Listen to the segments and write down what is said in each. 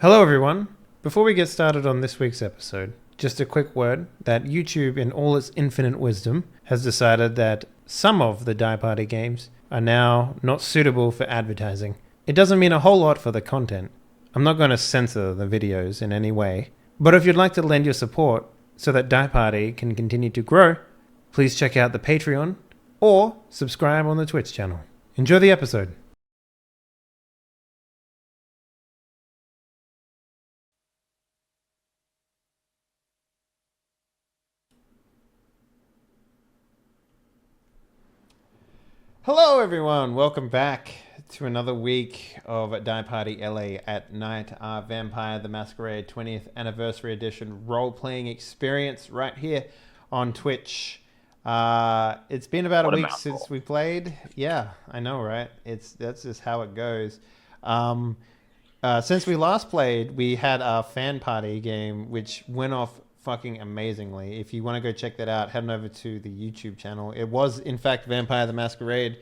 Hello, everyone. Before we get started on this week's episode, just a quick word that YouTube, in all its infinite wisdom, has decided that some of the Die Party games are now not suitable for advertising. It doesn't mean a whole lot for the content. I'm not going to censor the videos in any way, but if you'd like to lend your support so that Die Party can continue to grow, please check out the Patreon or subscribe on the Twitch channel. Enjoy the episode. Hello everyone, welcome back to another week of Die Party LA at Night, our Vampire the Masquerade 20th Anniversary Edition role-playing experience right here on Twitch. It's been about a week since we played. Yeah, I know, right? That's just how it goes. Since we last played, we had our fan party game, which went off fucking amazingly. If you want to go check that out, head on over to the YouTube channel. It was, in fact, Vampire the Masquerade,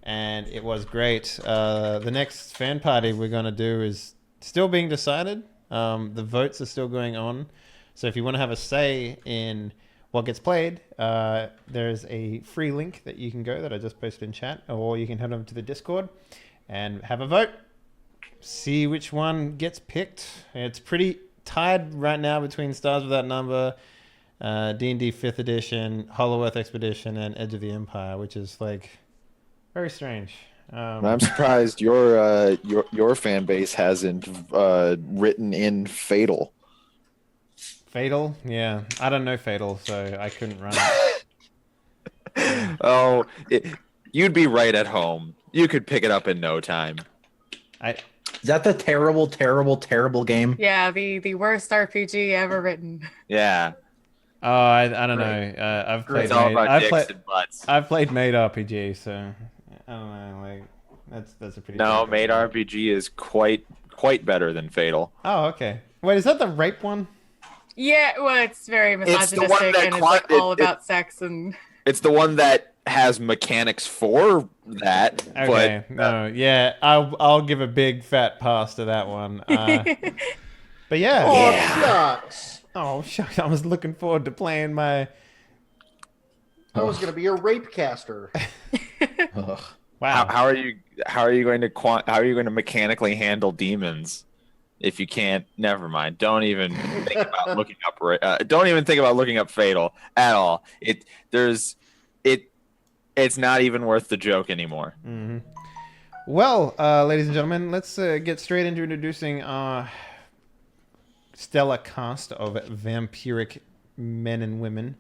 and it was great. The next fan party we're going to do is still being decided. The votes are still going on. So if you want to have a say in what gets played, there's a free link that you can go that I just posted in chat, or you can head over to the Discord and have a vote. See which one gets picked. It's pretty tied right now between Stars Without Number, D&D 5th Edition, Hollow Earth Expedition, and Edge of the Empire, which is like very strange. I'm surprised your fan base hasn't written in Fatal. Fatal? Yeah, I don't know Fatal, so I couldn't run it. Oh, you'd be right at home. You could pick it up in no time. Is that the terrible, terrible, terrible game? Yeah, the worst RPG ever written. Yeah. Oh, I don't know. I've played Made RPG, so I don't know. Like that's a pretty. No, Made RPG is quite better than Fatal. Oh, okay. Wait, is that the rape one? Yeah, well, it's very misogynistic and it's like all about sex and. It's the one that has mechanics for that. Okay, but, no, yeah, I'll give a big fat pass to that one. But yeah. Oh, shucks. Oh, shucks. I was looking forward to playing my. I was going to be a rape caster. Wow. How are you going to mechanically handle demons if you can't? Never mind. Don't even think about looking up. Don't even think about looking up Fatal at all. It's not even worth the joke anymore. Mm-hmm. Well, ladies and gentlemen, let's get straight into introducing our stellar cast of vampiric men and women.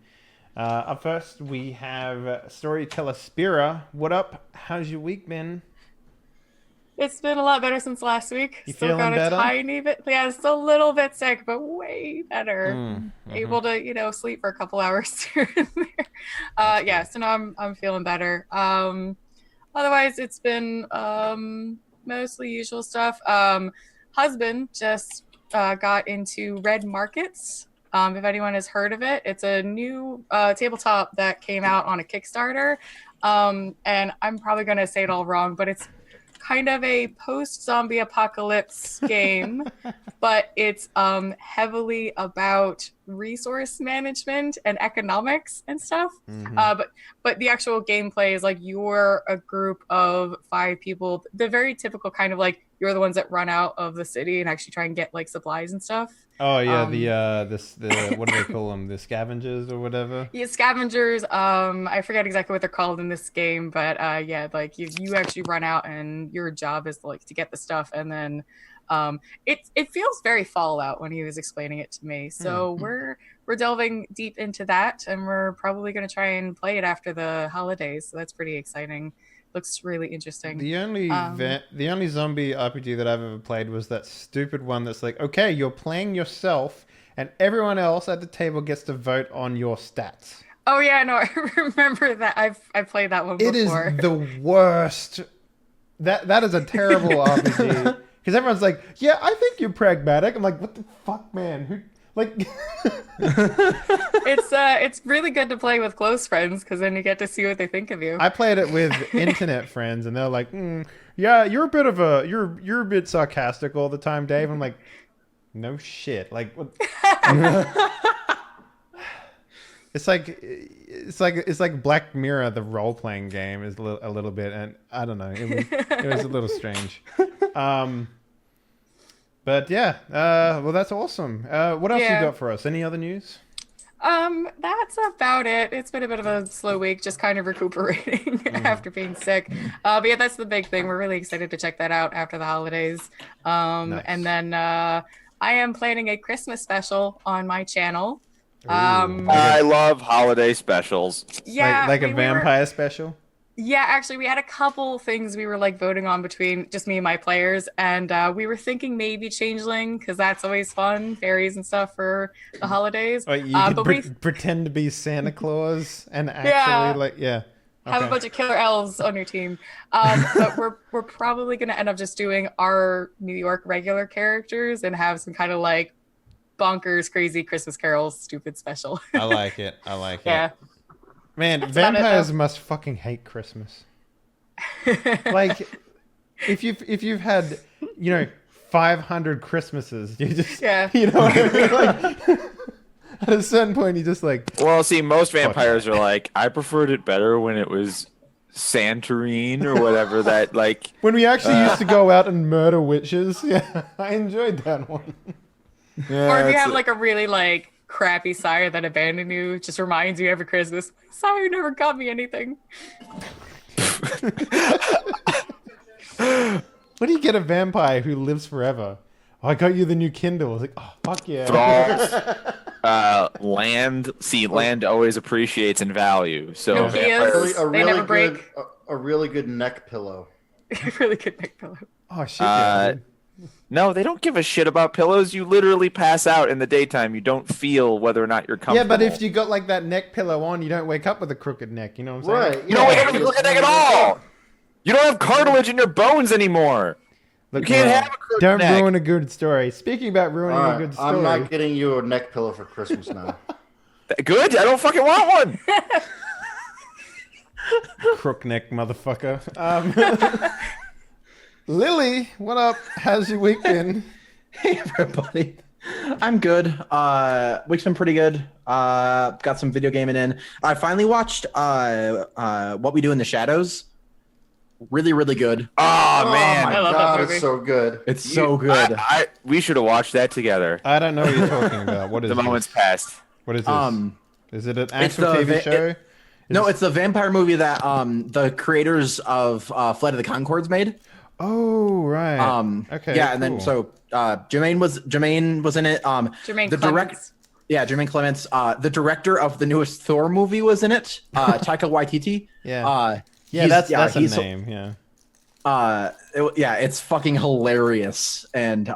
Up first, we have storyteller Spira. What up? How's your week been? It's been a lot better since last week. You Still feeling got a better? tiny bit. Yeah, it's a little bit sick, but way better. Mm-hmm. Able to, sleep for a couple hours here and there. Yeah, so now I'm feeling better. Otherwise, it's been mostly usual stuff. Husband just got into Red Markets. If anyone has heard of it, it's a new tabletop that came out on a Kickstarter. And I'm probably going to say it all wrong, but it's kind of a post-zombie apocalypse game, but it's heavily about resource management and economics and stuff. Mm-hmm. But the actual gameplay is like you're a group of 5 people. The very typical kind of like you're the ones that run out of the city and actually try and get like supplies and stuff. Oh yeah, the what do they call them? The scavengers or whatever. Yeah, scavengers. I forget exactly what they're called in this game, but yeah, like you actually run out and your job is like to get the stuff, and then it feels very Fallout when he was explaining it to me. So we're delving deep into that, and we're probably going to try and play it after the holidays. So that's pretty exciting. Looks really interesting. The only zombie RPG that I've ever played was that stupid one that's like, okay, you're playing yourself, and everyone else at the table gets to vote on your stats. Oh yeah, no, I remember that. I've played that one before. It is the worst. That is a terrible RPG because everyone's like, yeah, I think you're pragmatic. I'm like, what the fuck, man? Who? Like, it's really good to play with close friends because then you get to see what they think of you. I played it with internet friends, and they're like, "Yeah, you're a bit sarcastic all the time, Dave." I'm like, No shit. Like what? It's like Black Mirror, the role playing game, is a little bit, and I don't know. It was a little strange. But yeah. Well, that's awesome. What else you got for us? Any other news? That's about it. It's been a bit of a slow week, just kind of recuperating after being sick. But yeah, that's the big thing. We're really excited to check that out after the holidays. Nice. And then I am planning a Christmas special on my channel. I love holiday specials. Yeah, like a vampire special. Yeah, actually, we had a couple things we were like voting on between just me and my players, and we were thinking maybe Changeling because that's always fun, fairies and stuff for the holidays. You could pretend to be Santa Claus and actually have a bunch of killer elves on your team. But we're probably gonna end up just doing our New York regular characters and have some kind of like bonkers, crazy Christmas carols, stupid special. I like it. Yeah. Man, That's vampires must fucking hate Christmas. Like, if you've had 500 Christmases, you just you know what I mean? Like, at a certain point, you just like. Well, see, most vampires are like, I preferred it better when it was Santorini or whatever. That like when we actually used to go out and murder witches. Yeah, I enjoyed that one. Yeah, or if you have like a really like crappy sire that abandoned you, just reminds you every Christmas, sire never got me anything. What do you get a vampire who lives forever? Oh, I got you the new Kindle. I was like, oh, fuck yeah. Land always appreciates in value. So vampires, they never break. A really good neck pillow. A really good neck pillow. Oh, shit. Yeah, no, they don't give a shit about pillows. You literally pass out in the daytime. You don't feel whether or not you're comfortable. Yeah, but if you got like that neck pillow on, you don't wake up with a crooked neck. You know what I'm saying? Right. You don't wake up with a crooked neck at all. You don't have cartilage in your bones anymore. Look, you can't have a crooked don't neck. ruin a good story. Speaking about ruining a good story. I'm not getting you a neck pillow for Christmas now. Good? I don't fucking want one. Crook neck motherfucker. Lily, what up? How's your week been? Hey everybody, I'm good. Week's been pretty good. Got some video gaming in. I finally watched What We Do in the Shadows. Really, really good. Oh man, my I love that God, movie. it's so good. It's so good. We should have watched that together. I don't know what you're talking about. What is The this? moment's passed. What is this? Is it an actual the TV show? No, it's the vampire movie that the creators of Flight of the Conchords made. Oh, right. Okay. Yeah, and then cool. so Jermaine was in it. Jermaine the Clements. Jermaine Clements. The director of the newest Thor movie was in it. Taika Waititi. Yeah. That's a name. Yeah. It's fucking hilarious and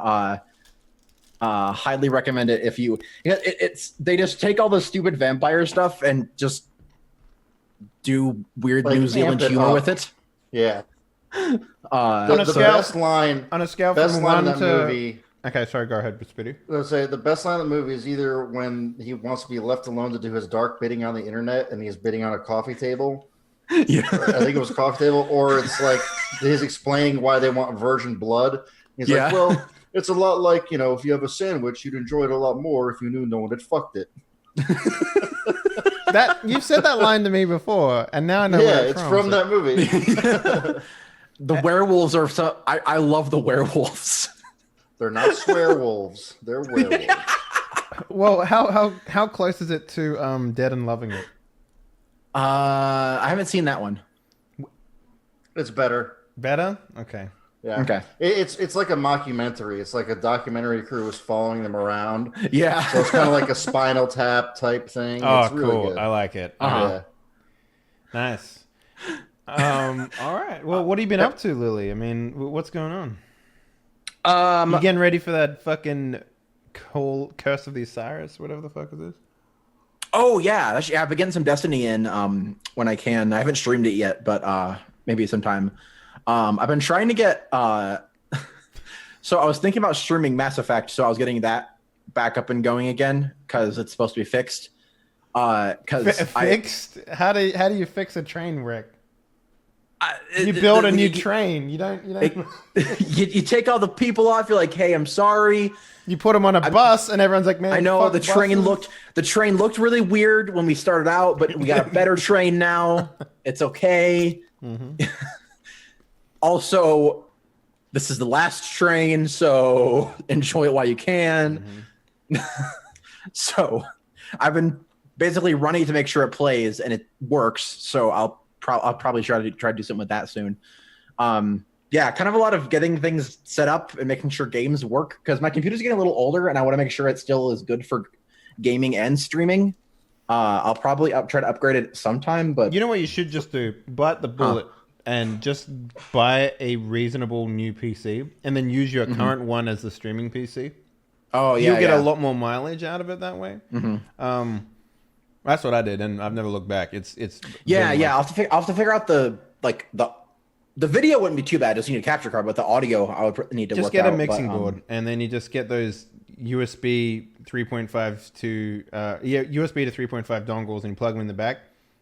highly recommend it if you. It's they just take all the stupid vampire stuff and just do weird Like, New Zealand amp it humor up. with it. Yeah. On a The scale- best line On a scale best from line one in that to. movie. Okay, sorry. Go ahead, Speedy. Let's say the best line of the movie is either when he wants to be left alone to do his dark bidding on the internet and he's bidding on a coffee table. Yeah. I think it was a coffee table, or it's like he's explaining why they want virgin blood. He's like, well, it's a lot like, if you have a sandwich, you'd enjoy it a lot more if you knew no one had fucked it. That you've said that line to me before, and now I know. Yeah, where it's from that movie. The werewolves are so. I love the werewolves. They're not swearwolves. They're werewolves. Well, how close is it to Dead and Loving It? I haven't seen that one. It's better. Better? Okay. Yeah. Okay. It's like a mockumentary. It's like a documentary crew was following them around. Yeah. So it's kind of like a Spinal Tap type thing. Oh, it's really cool. good. I like it. Uh-huh. Yeah. Nice. All right. Well, what have you been up to, Lily? I mean, what's going on? You getting ready for that fucking Curse of the Osiris, whatever the fuck is this? Oh yeah, I've been getting some Destiny in when I can. I haven't streamed it yet, but maybe sometime. I've been trying to get. So I was thinking about streaming Mass Effect, so I was getting that back up and going again because it's supposed to be fixed. Fixed? How do you fix a train wreck? You build a new train. You don't. You take all the people off. You're like, hey, I'm sorry. You put them on a bus, and everyone's like, man. I know fuck the train looked really weird when we started out, but we got a better train now. It's okay. Mm-hmm. Also, this is the last train, so enjoy it while you can. Mm-hmm. So, I've been basically running to make sure it plays and it works. So I'll probably try to do something with that soon. Yeah, kind of a lot of getting things set up and making sure games work because my computer's getting a little older and I want to make sure it still is good for gaming and streaming. I'll probably try to upgrade it sometime, but you know what you should just do? Bite the bullet and just buy a reasonable new PC and then use your current one as the streaming PC. Oh yeah, you'll get a lot more mileage out of it that way. Mm-hmm. That's what I did, and I've never looked back. It's yeah. I'll have to figure out the video wouldn't be too bad. Just need a capture card, but the audio I would need to just work get out, a mixing board, and then you just get those USB 3.5 to USB to 3.5 dongles, and you plug them in the back.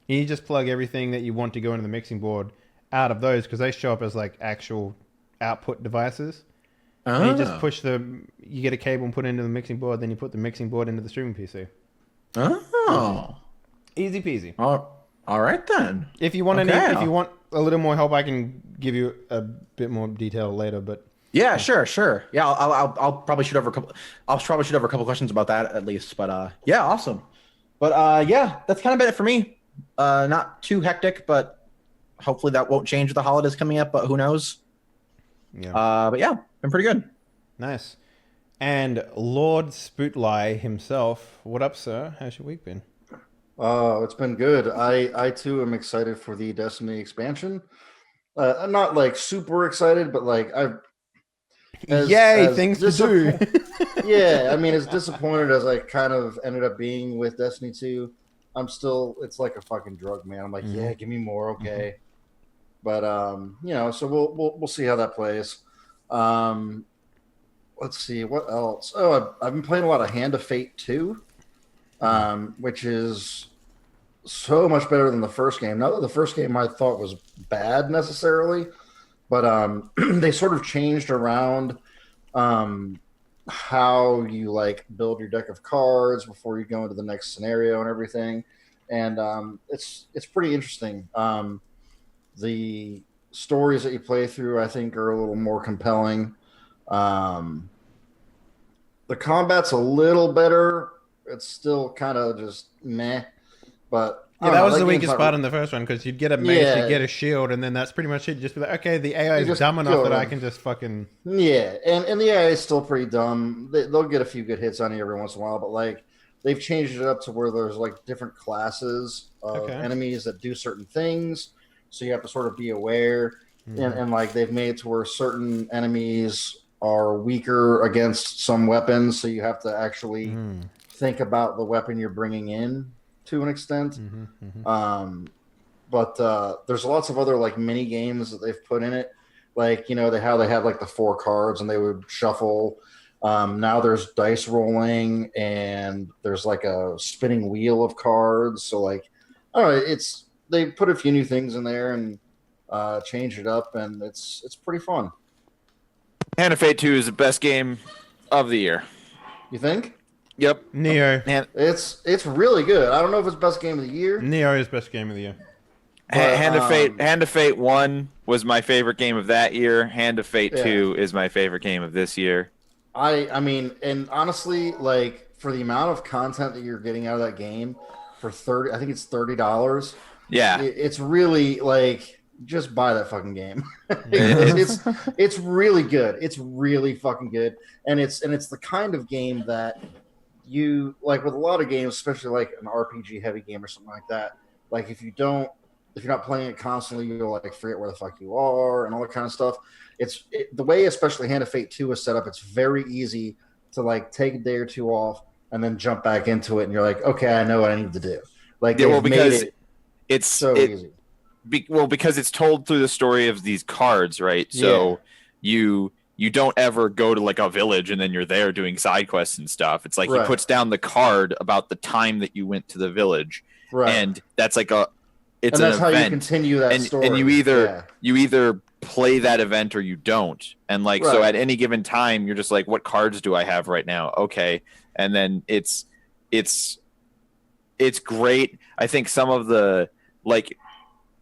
And you just plug everything that you want to go into the mixing board out of those because they show up as like actual output devices. And you just push you get a cable and put it into the mixing board, then you put the mixing board into the streaming PC. Oh. Easy peasy. All right then. If you want if you want a little more help, I can give you a bit more detail later, but yeah, sure. Yeah, I'll probably shoot over a couple questions about that at least, but yeah, awesome. But yeah, that's kind of it for me. Not too hectic, but hopefully that won't change with the holidays coming up, but who knows? Yeah. But yeah, been pretty good. Nice. And Lord Spootly himself, what up, sir? How's your week been? Oh, it's been good. I too am excited for the Destiny expansion. I'm not like super excited, but like things to do. Yeah, I mean, as disappointed as I kind of ended up being with Destiny 2, it's like a fucking drug, man. I'm like, yeah, give me more, okay. But so we'll see how that plays. Let's see what else. Oh, I've been playing a lot of Hand of Fate 2, which is so much better than the first game. Not that the first game I thought was bad necessarily, but they sort of changed around how you like build your deck of cards before you go into the next scenario and everything, and it's pretty interesting. The stories that you play through, I think, are a little more compelling. The combat's a little better. It's still kind of just meh, but yeah, that was the weakest part in the first one because you'd get a mace, you'd get a shield, and then that's pretty much it. You'd just be like, okay, the AI is dumb enough that I can just fucking and the AI is still pretty dumb. They'll get a few good hits on you every once in a while, but like they've changed it up to where there's like different classes of enemies that do certain things, so you have to sort of be aware. And like they've made it to where certain enemies are weaker against some weapons, so you have to actually think about the weapon you're bringing in to an extent. But there's lots of other like mini games that they've put in it, like they had like the 4 cards and they would shuffle. Now there's dice rolling and there's like a spinning wheel of cards. So like I don't know, they put a few new things in there and changed it up, and it's pretty fun. Hand of Fate 2 is the best game of the year. You think? Yep. Neo. It's really good. I don't know if it's best game of the year. Neo is best game of the year. But, Hand of Fate 1 was my favorite game of that year. Hand of Fate 2 is my favorite game of this year. I mean, and honestly, like for the amount of content that you're getting out of that game for I think it's $30. Yeah. It's really like just buy that fucking game. It's really good. It's really fucking good. And it's the kind of game that you like with a lot of games, especially like an RPG heavy game or something like that. Like if you're not playing it constantly, you'll like forget where the fuck you are and all that kind of stuff. The way, especially Hand of Fate 2 is set up, it's very easy to like take a day or two off and then jump back into it, and you're like, okay, I know what I need to do. Like because it's so easy. Because it's told through the story of these cards, right? So you don't ever go to like a village and then you're there doing side quests and stuff. It's like he puts down the card about the time that you went to the village, and that's like it's and that's an how event. you continue that story. And you either play that event or you don't. And like so Right. at any given time you're just like, what cards do I have right now? Okay. And then it's great. I think some of the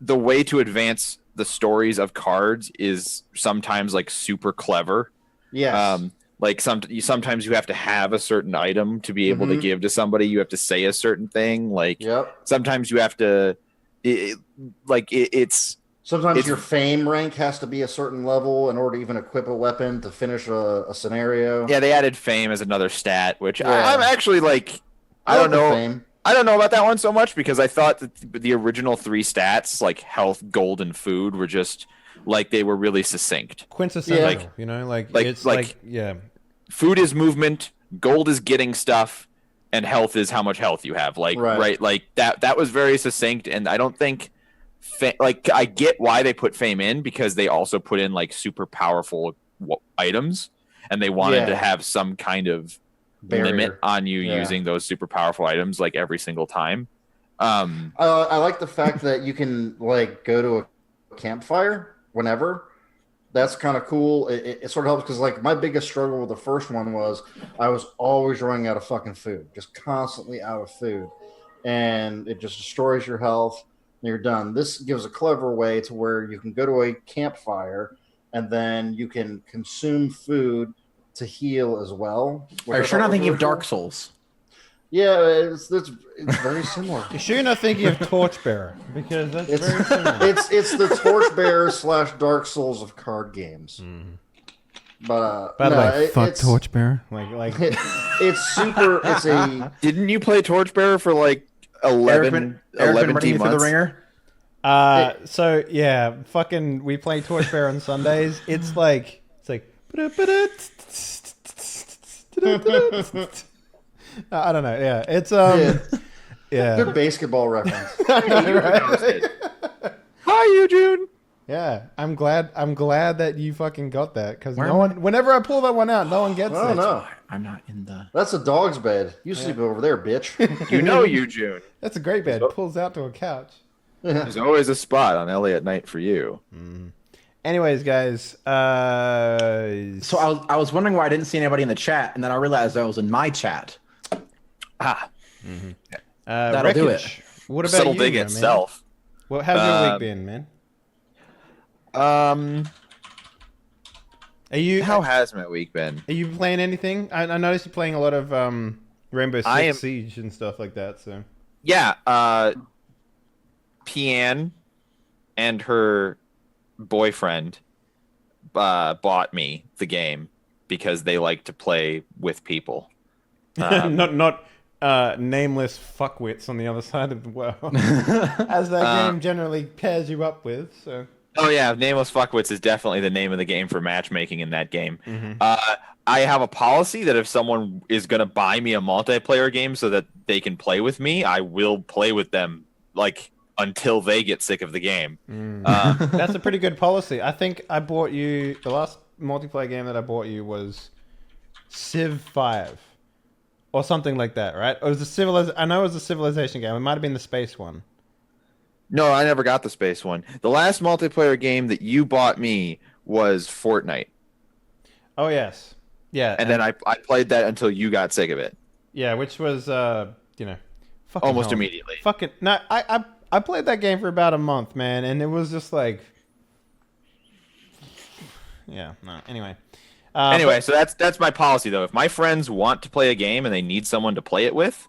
way to advance the stories of cards is sometimes like super clever. Yes. Like sometimes you have to have a certain item to be able to give to somebody. You have to say a certain thing. Like sometimes you have to Sometimes your fame rank has to be a certain level in order to even equip a weapon to finish a scenario. Yeah, they added fame as another stat, which I'm actually like, I don't know. Fame. I don't know about that one so much because I thought that the original 3 stats, like health, gold, and food, were just like they were really succinct. Quintessential, you know, it's like food is movement, gold is getting stuff, and health is how much health you have. Like like that was very succinct, and I don't think I get why they put fame in because they also put in like super powerful items, and they wanted to have some kind of limit on you using those super powerful items like every single time. I like the fact that you can like go to a campfire whenever. That's kind of cool. It sort of helps because like my biggest struggle with the first one was I was always running out of fucking food, just constantly out of food, and it just destroys your health. And you're done. This gives a clever way to where you can go to a campfire and then you can consume food to heal as well. Are you sure not thinking of Dark Souls? Yeah, it's very similar. You sure you're not thinking of Torchbearer? Because that's very similar. It's the Torchbearer / Dark Souls of card games. But by the way, fuck Torchbearer. Like it's super. It's a. Didn't you play Torchbearer for like 11 months? Through the ringer? So yeah, fucking we play Torchbearer on Sundays. It's like I don't know. Yeah, it's yeah. Good basketball reference. Right? Hi, Eugene. Yeah, I'm glad that you fucking got that because no one. Whenever I pull that one out, no one gets it. Oh no, I'm not in the. That's a dog's bed. You sleep over there, bitch. You know Eugene. That's a great bed. Pulls out to a couch. There's always a spot on LA at Night for you. Anyways, guys. So I was wondering why I didn't see anybody in the chat, and then I realized I was in my chat. That'll do it. What about Subtle you, dig man? itself. Well, how's your week been, man? How has my week been? Are you playing anything? I noticed you're playing a lot of Rainbow Six Siege and stuff like that. So yeah, Pian and her boyfriend bought me the game because they like to play with people. Not nameless fuckwits on the other side of the world, as that game generally pairs you up with. So. Oh yeah, Nameless Fuckwits is definitely the name of the game for matchmaking in that game. I have a policy that if someone is going to buy me a multiplayer game so that they can play with me, I will play with them like until they get sick of the game. That's a pretty good policy. I think I bought you the last multiplayer game that I bought you was Civ 5 or something like that, right? It was I know it was a Civilization game. It might have been the space one. No, I never got the space one. The last multiplayer game that you bought me was Fortnite. Oh yes, yeah. And then I played that until you got sick of it. Yeah, which was almost immediately. Fucking no, I played that game for about a month, man, and it was just like, yeah, no. Anyway, so that's my policy though. If my friends want to play a game and they need someone to play it with,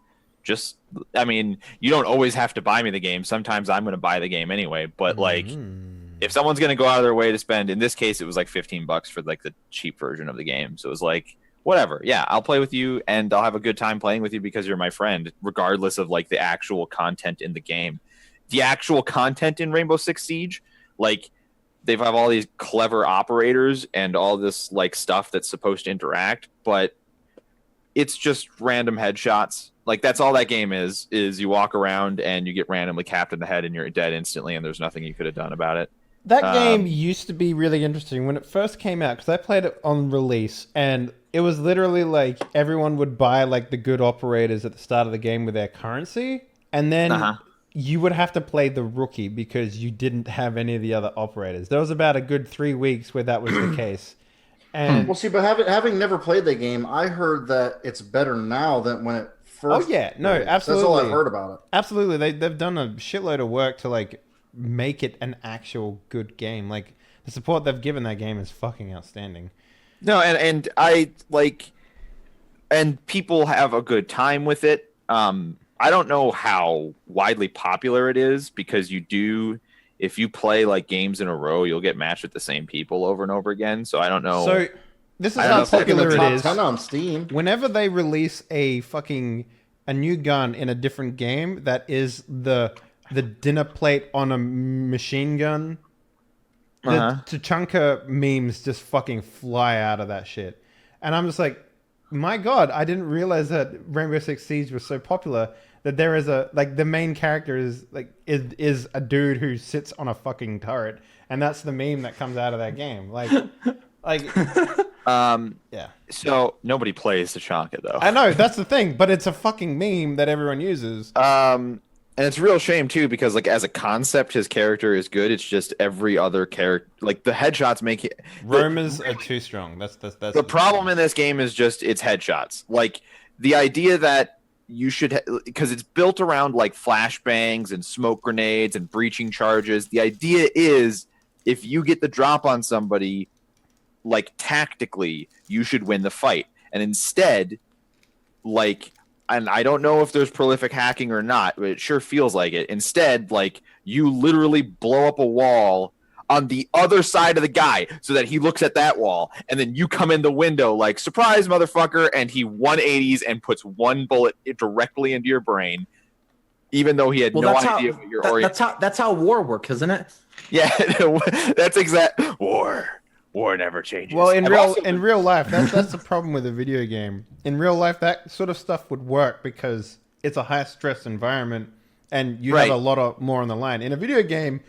you don't always have to buy me the game. Sometimes I'm going to buy the game anyway. But like, if someone's going to go out of their way to spend, in this case, it was like $15 for like the cheap version of the game. So it was like, whatever. Yeah, I'll play with you and I'll have a good time playing with you because you're my friend, regardless of like the actual content in the game. The actual content in Rainbow Six Siege, like they have all these clever operators and all this like stuff that's supposed to interact, but it's just random headshots. Like that's all that game is you walk around and you get randomly capped in the head and you're dead instantly and there's nothing you could have done about it. That game used to be really interesting when it first came out because I played it on release and it was literally like everyone would buy like the good operators at the start of the game with their currency and then you would have to play the rookie because you didn't have any of the other operators. There was about a good 3 weeks where that was the case. And Well, see, but having never played the game, I heard that it's better now than when it first. oh yeah, no, released. absolutely. That's all I've heard about it. Absolutely, they've done a shitload of work to like make it an actual good game. Like the support they've given that game is fucking outstanding. No, and I like, and people have a good time with it. I don't know how widely popular it is because if you play like games in a row, you'll get matched with the same people over and over again. So I don't know. So this is I don't how know if that's popular Top it is. 10 on Steam. Whenever they release a new gun in a different game that is the dinner plate on a machine gun, the Tachanka memes just fucking fly out of that shit. And I'm just like, my God, I didn't realize that Rainbow Six Siege was so popular that there is the main character is a dude who sits on a fucking turret, and that's the meme that comes out of that game. Yeah. So nobody plays Tachanka though. I know, that's the thing, but it's a fucking meme that everyone uses. And it's a real shame too because like as a concept, his character is good. It's just every other character, like the headshots make it. Roamers are too strong. That's the problem in this game is just its headshots. Like the idea that you should, because it's built around like flashbangs and smoke grenades and breaching charges. The idea is if you get the drop on somebody, like tactically, you should win the fight. And instead, like, and I don't know if there's prolific hacking or not, but it sure feels like it. Instead, like, you literally blow up a wall on the other side of the guy so that he looks at that wall, and then you come in the window like, surprise, motherfucker, and he 180s and puts one bullet directly into your brain, even though he had no idea what you're orienting. That's how war works, isn't it? Yeah, that's exact. War never changes. Well, in real life, that's the problem with a video game. In real life, that sort of stuff would work because it's a high stress environment, and you have a lot more on the line. In a video game,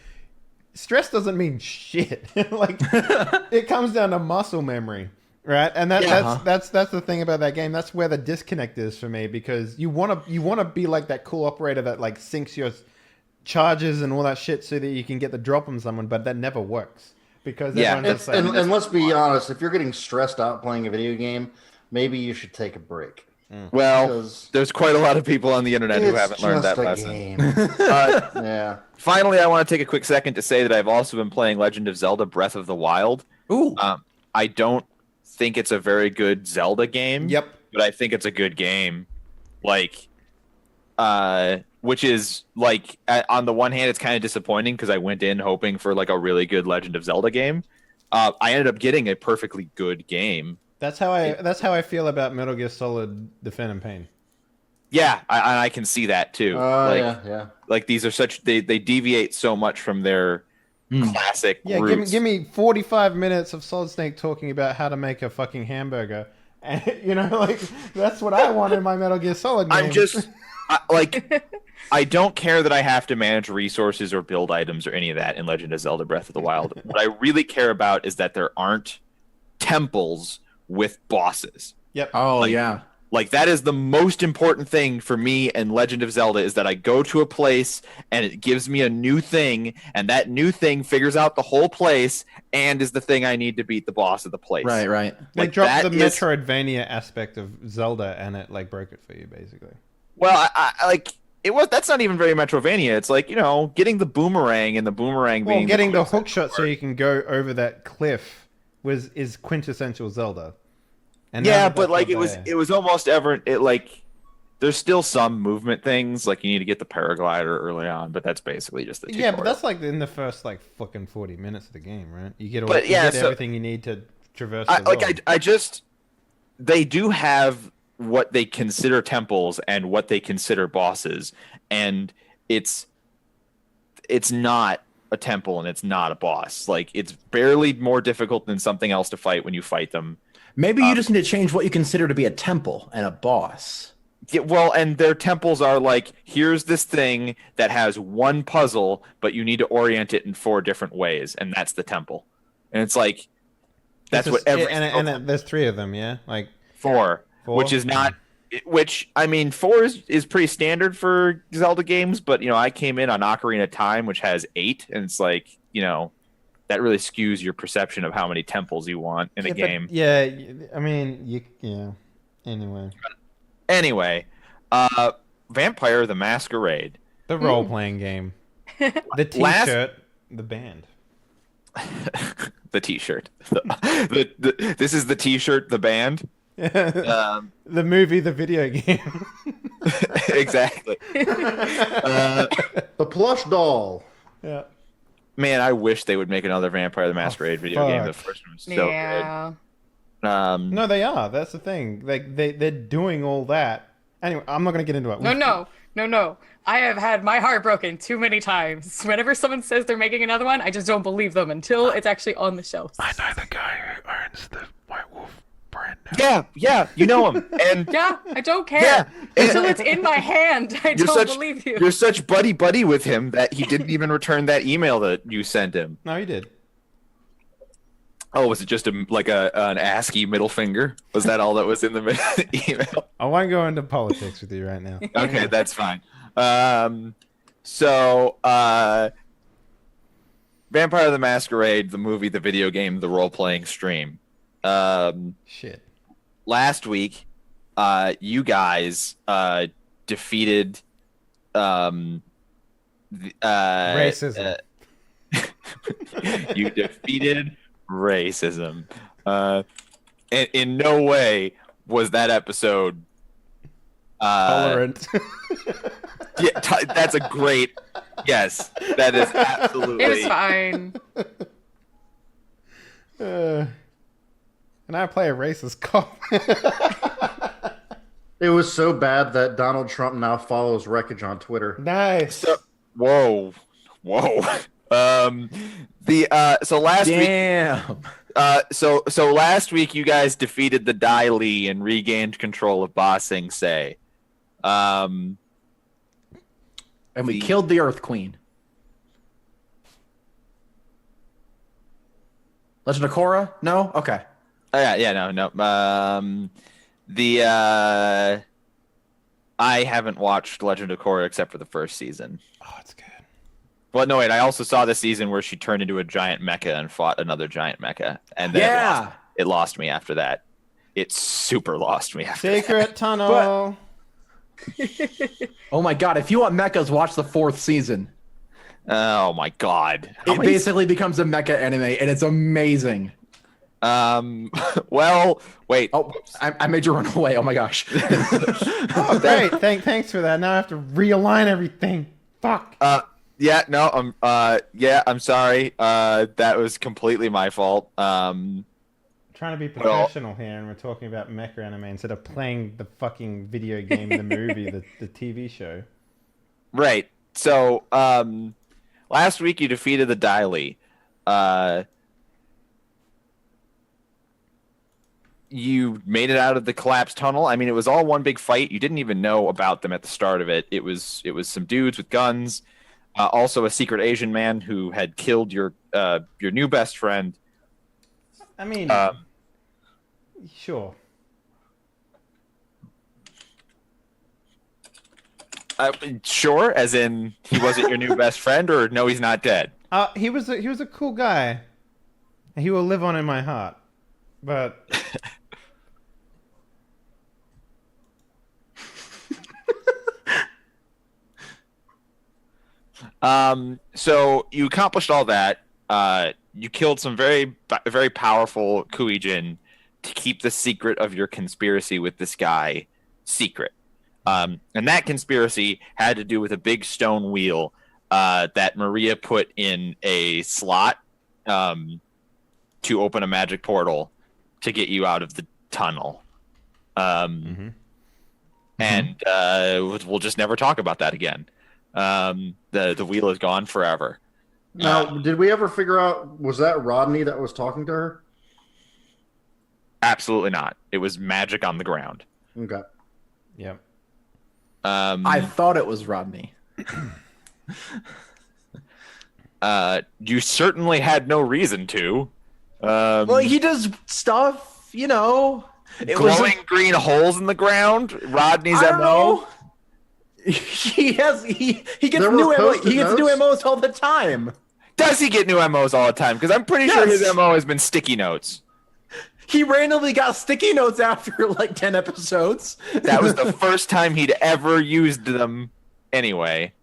stress doesn't mean shit. Like it comes down to muscle memory, right? And that's the thing about that game. That's where the disconnect is for me because you wanna be like that cool operator that like syncs your charges and all that shit so that you can get the drop on someone, but that never works. Because and let's be honest, if you're getting stressed out playing a video game, maybe you should take a break. Well, there's quite a lot of people on the internet who haven't learned that lesson. Yeah. Finally, I want to take a quick second to say that I've also been playing Legend of Zelda: Breath of the Wild. Ooh. I don't think it's a very good Zelda game. Yep. But I think it's a good game. Like, which is like on the one hand it's kind of disappointing because I went in hoping for like a really good Legend of Zelda game. I ended up getting a perfectly good game. That's how I feel about Metal Gear Solid: The Phantom Pain. Yeah, I can see that too. Yeah. Like these are they deviate so much from their classic roots. Give me 45 minutes of Solid Snake talking about how to make a fucking hamburger. And like that's what I want in my Metal Gear Solid game. I'm just I don't care that I have to manage resources or build items or any of that in Legend of Zelda Breath of the Wild. What I really care about is that there aren't temples with bosses. Yep. Oh, yeah. Like that is the most important thing for me in Legend of Zelda is that I go to a place and it gives me a new thing and that new thing figures out the whole place and is the thing I need to beat the boss of the place. Right. They dropped the Metroidvania aspect of Zelda and it like broke it for you basically. Well, that's not even very Metrovania. It's like, getting the boomerang and the boomerang being getting the hook shot so you can go over that cliff is quintessential Zelda. And yeah, but like it was almost ever there's still some movement things like you need to get the paraglider early on, but that's basically just the tutorial. Yeah, but that's like in the first like fucking 40 minutes of the game, right? You get everything you need to traverse the world. They do have what they consider temples and what they consider bosses, and it's not a temple and it's not a boss. Like it's barely more difficult than something else to fight when you fight them. Maybe you just need to change what you consider to be a temple and a boss. Yeah, well, and their temples are like, here's this thing that has one puzzle, but you need to orient it in 4 different ways, and that's the temple. And it's like, that's what every... And there's 3 of them, yeah? Like 4, which is not Which, I mean, 4 is pretty standard for Zelda games, but, I came in on Ocarina of Time, which has 8, and it's like, that really skews your perception of how many temples you want in a game. Yeah, I mean, Anyway, Vampire the Masquerade. The role-playing game. The T-shirt, the band. The T-shirt. This is the T-shirt, the band. The movie, the video game. Exactly. The plush doll. Yeah. Man, I wish they would make another Vampire the Masquerade video game. The first one was so good. No, they are. That's the thing. Like they're doing all that. Anyway, I'm not gonna get into it. No. I have had my heart broken too many times. Whenever someone says they're making another one, I just don't believe them until it's actually on the shelves. I know the guy who owns the White Wolf brand now. Yeah, you know him. And yeah, I don't care. Yeah. Until it's in my hand, I don't believe you. You're such buddy with him that he didn't even return that email that you sent him. No, he did. Oh, was it just an ASCII middle finger? Was that all that was in the email? I won't go into politics with you right now. Okay, that's fine. Vampire the Masquerade, the movie, the video game, the role-playing stream. Shit. Last week, you guys defeated racism. You defeated racism. In no way was that episode tolerant. Yeah, that's a great. Yes, that is absolutely. It was fine. And I play a racist cop. It was so bad that Donald Trump now follows Wreckage on Twitter. Nice. Whoa. So last week. So last week you guys defeated the Dai Li and regained control of Ba Sing Se. And we killed the Earth Queen. Legend of Korra? No? Okay. No. I haven't watched Legend of Korra except for the first season. Oh, it's good. Well, no, wait. I also saw the season where she turned into a giant mecha and fought another giant mecha, and then it lost me after that. It super lost me after Secret tunnel. Oh my god! If you want mechas, watch the 4th season. Oh my god! It basically becomes a mecha anime, and it's amazing. Well, wait. Oh, I made you run away. Oh my gosh. Oh, great. Thanks for that. Now I have to realign everything. Fuck. Yeah, no, I'm sorry. That was completely my fault. Trying to be professional here, and we're talking about mecha anime instead of playing the fucking video game, the movie, the TV show. Right. So, last week you defeated the Dai Li. You made it out of the collapsed tunnel. I mean, it was all one big fight. You didn't even know about them at the start of it. It was some dudes with guns. Also, a secret Asian man who had killed your new best friend. I mean, sure. Sure, as in he wasn't your new best friend, or no, he's not dead. He was a cool guy. He will live on in my heart, but. So you accomplished all that. You killed some very, very powerful Kuijin to keep the secret of your conspiracy with this guy secret. And that conspiracy had to do with a big stone wheel that Maria put in a slot to open a magic portal to get you out of the tunnel. And we'll just never talk about that again. The wheel is gone forever. Now, did we ever figure out, was that Rodney that was talking to her? Absolutely not. It was magic on the ground. Okay. Yep. I thought it was Rodney. You certainly had no reason to. Well, he does stuff, Glowing green holes in the ground. Rodney's I don't MO. know. He gets There were new Post-it he gets new notes? MOs all the time. Does he get new MOs all the time? Because I'm pretty sure his Yes. MO has been sticky notes. He randomly got sticky notes after like 10 episodes. That was the first time he'd ever used them. Anyway,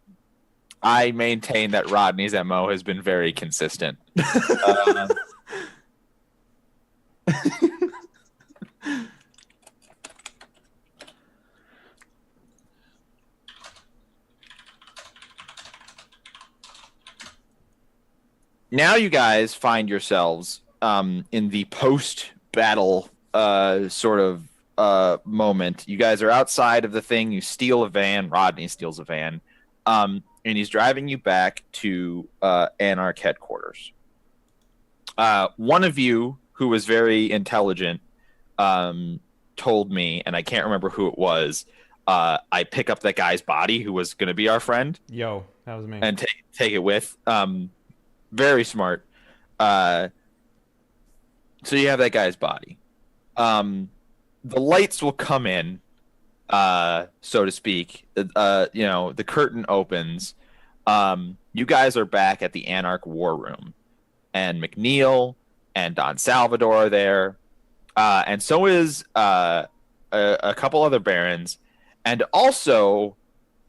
I maintain that Rodney's MO has been very consistent. Now you guys find yourselves in the post-battle sort of moment. You guys are outside of the thing. You steal a van. Rodney steals a van. And he's driving you back to Anarch headquarters. One of you, who was very intelligent, told me, and I can't remember who it was, I pick up that guy's body who was going to be our friend. Yo, that was me. And take it with. Very smart. So you have that guy's body. The lights will come in, so to speak. The curtain opens. You guys are back at the Anarch War Room. And McNeil and Don Salvador are there. And so is a couple other barons. And also,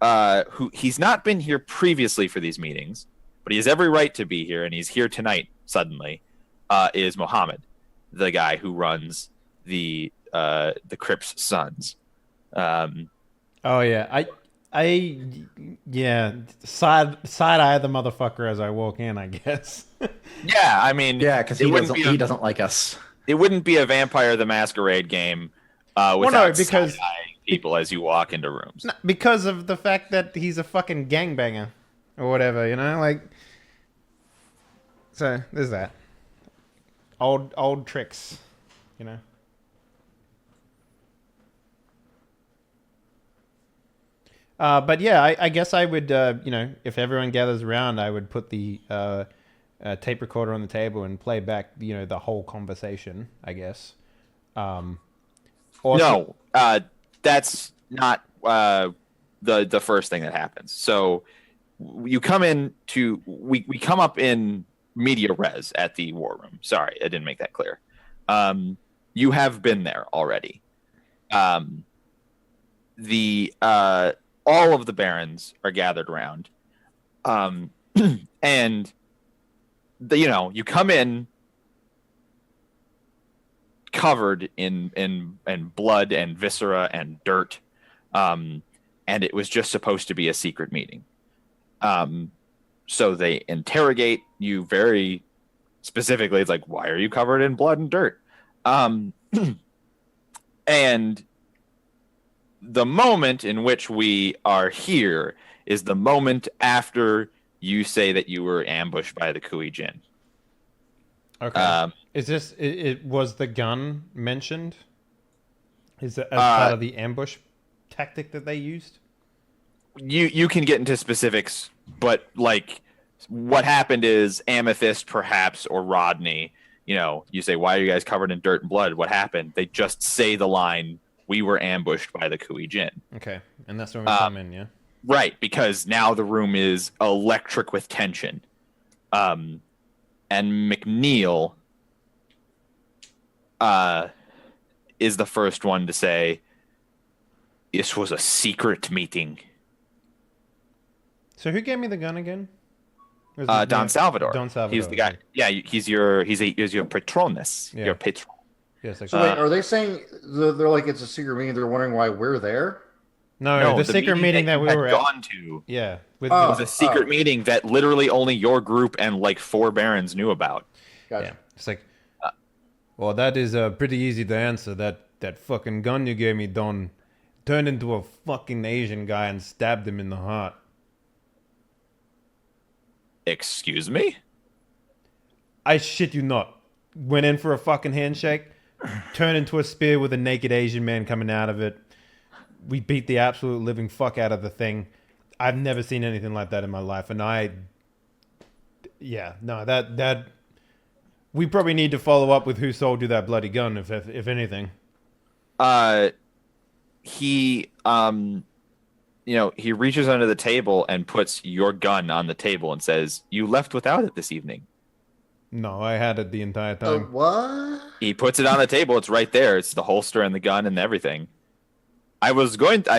who he's not been here previously for these meetings, but he has every right to be here, and he's here tonight, suddenly, is Mohammed, the guy who runs the Crips Sons. Oh yeah, side eye the motherfucker as I walk in, I guess. Yeah, I mean, Yeah, because he doesn't like us. It wouldn't be a Vampire the Masquerade game without side-eyeing people as you walk into rooms. Because of the fact that he's a fucking gangbanger or whatever, like. So there's that. Old tricks, But yeah, I guess I would, if everyone gathers around, I would put the tape recorder on the table and play back, the whole conversation, I guess. No, that's not the first thing that happens. So you come in to we come up in media res at the war room. Sorry, I didn't make that clear. You have been there already. All of the barons are gathered around, and you come in covered in blood and viscera and dirt, and it was just supposed to be a secret meeting. So they interrogate you very specifically. It's like, why are you covered in blood and dirt? And the moment in which we are here is the moment after you say that you were ambushed by the Kui Jin. Okay. Is this? It was the gun mentioned? Is it as part of the ambush tactic that they used? You can get into specifics, but like what happened is Amethyst, perhaps, or Rodney. You say, why are you guys covered in dirt and blood? What happened? They just say the line, we were ambushed by the Kui Jin. Okay, and that's when we come in, yeah? Right, because now the room is electric with tension. And McNeil is the first one to say, this was a secret meeting. So who gave me the gun again? Don Salvador. Don Salvador. He's the guy. Yeah, he's your patronus. Yeah. Your patron. Yes. So wait, are they saying they're like it's a secret meeting? They're wondering why we're there? No, the secret meeting that we were gone to. Yeah, it was a secret meeting that literally only your group and like 4 barons knew about. Gotcha. Yeah. It's like, well, that is pretty easy to answer. That fucking gun you gave me, Don, turned into a fucking Asian guy and stabbed him in the heart. Excuse me? I shit you not. Went in for a fucking handshake, turned into a spear with a naked Asian man coming out of it. We beat the absolute living fuck out of the thing. I've never seen anything like that in my life, and that we probably need to follow up with who sold you that bloody gun, if anything. he he reaches under the table and puts your gun on the table and says, "You left without it this evening." No, I had it the entire time. What? He puts it on the table. It's right there. It's the holster and the gun and everything. I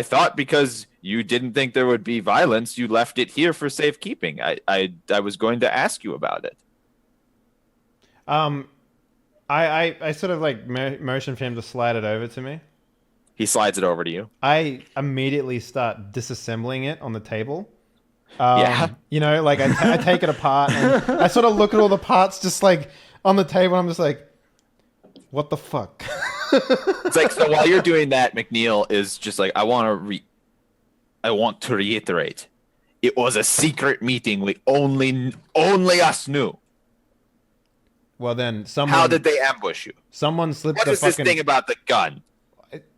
thought because you didn't think there would be violence, you left it here for safekeeping. I was going to ask you about it. I sort of like motion for him to slide it over to me. He slides it over to you. I immediately start disassembling it on the table. Yeah. Like I take it apart and I sort of look at all the parts just like on the table. I'm just like, what the fuck? It's like, so while you're doing that, McNeil is just like, I want to reiterate, it was a secret meeting. We only us knew. Well, then How did they ambush you? Someone slipped What is this thing about the gun?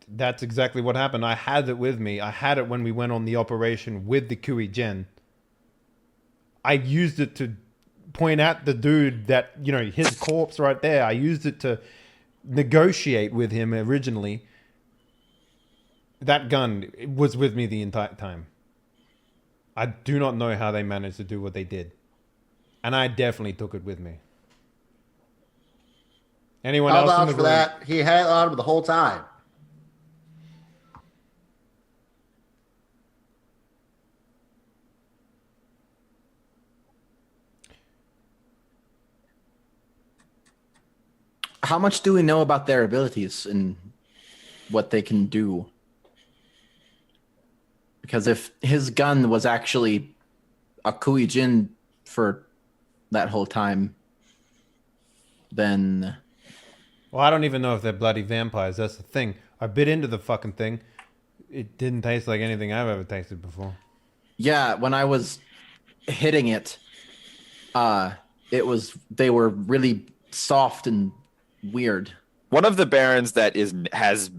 That's exactly what happened. I had it with me. I had it when we went on the operation with the Kui Gen. I used it to point out the dude that, his corpse right there. I used it to negotiate with him originally. That gun was with me the entire time. I do not know how they managed to do what they did. And I definitely took it with me. Anyone I'll else in the vouch for room? that. He had it on him the whole time. How much do we know about their abilities and what they can do? Because if his gun was actually a Kui Jin for that whole time, then... Well, I don't even know if they're bloody vampires. That's the thing. I bit into the fucking thing. It didn't taste like anything I've ever tasted before. Yeah, when I was hitting it, they were really soft and weird. One of the barons that has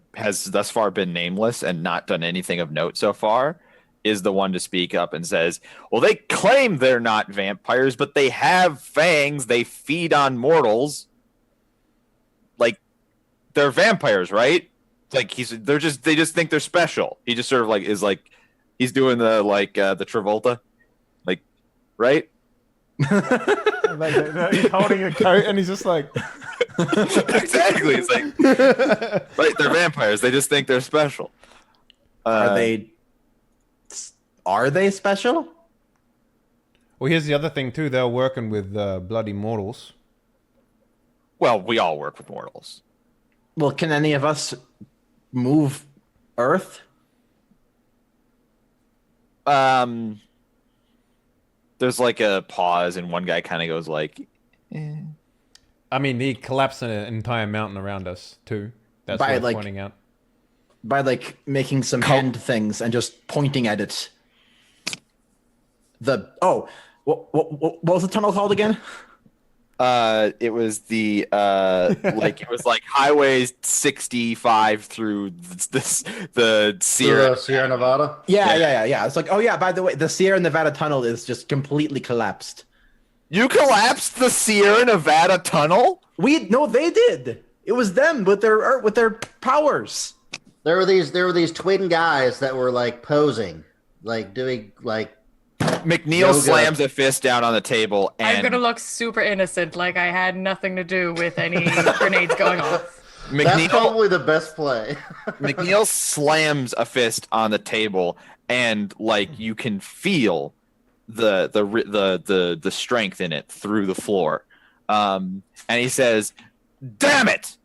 thus far been nameless and not done anything of note so far is the one to speak up and says, well, they claim they're not vampires, but they have fangs. They feed on mortals. Like, they're vampires, right? Like they just think they're special. He just sort of like is like he's doing the the Travolta, like, right? He's holding a coat and he's just like exactly. It's like right, they're vampires. They just think they're special. Are they special? Well, here's the other thing too. They're working with bloody mortals. Well, we all work with mortals. Well, can any of us move Earth? There's like a pause, and one guy kind of goes like, eh. I mean, he collapsed an entire mountain around us too. That's By, worth pointing out. By making some hand things and just pointing at it. What was the tunnel called again? It was the it was like Highway 65 through the Sierra Nevada. Yeah. It's like, oh yeah, by the way, the Sierra Nevada tunnel is just completely collapsed. You collapsed the Sierra Nevada tunnel? No, they did. It was them with their powers. There were these twin guys that were like posing, like doing like. McNeil Yoga. slams a fist down on the table, and I'm gonna look super innocent, like I had nothing to do with any grenades going off. That's probably the best play. McNeil slams a fist on the table, and like you can feel the strength in it through the floor. And he says, "Damn it!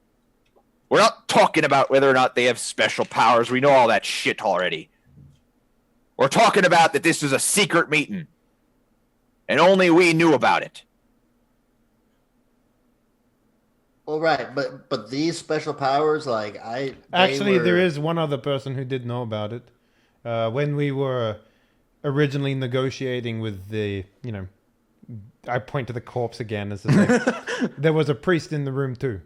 We're not talking about whether or not they have special powers. We know all that shit already. We're talking about that this is a secret meeting, and only we knew about it." Well, right, but these special powers, like there is one other person who did know about it. When we were originally negotiating with the, I point to the corpse again as there was a priest in the room too.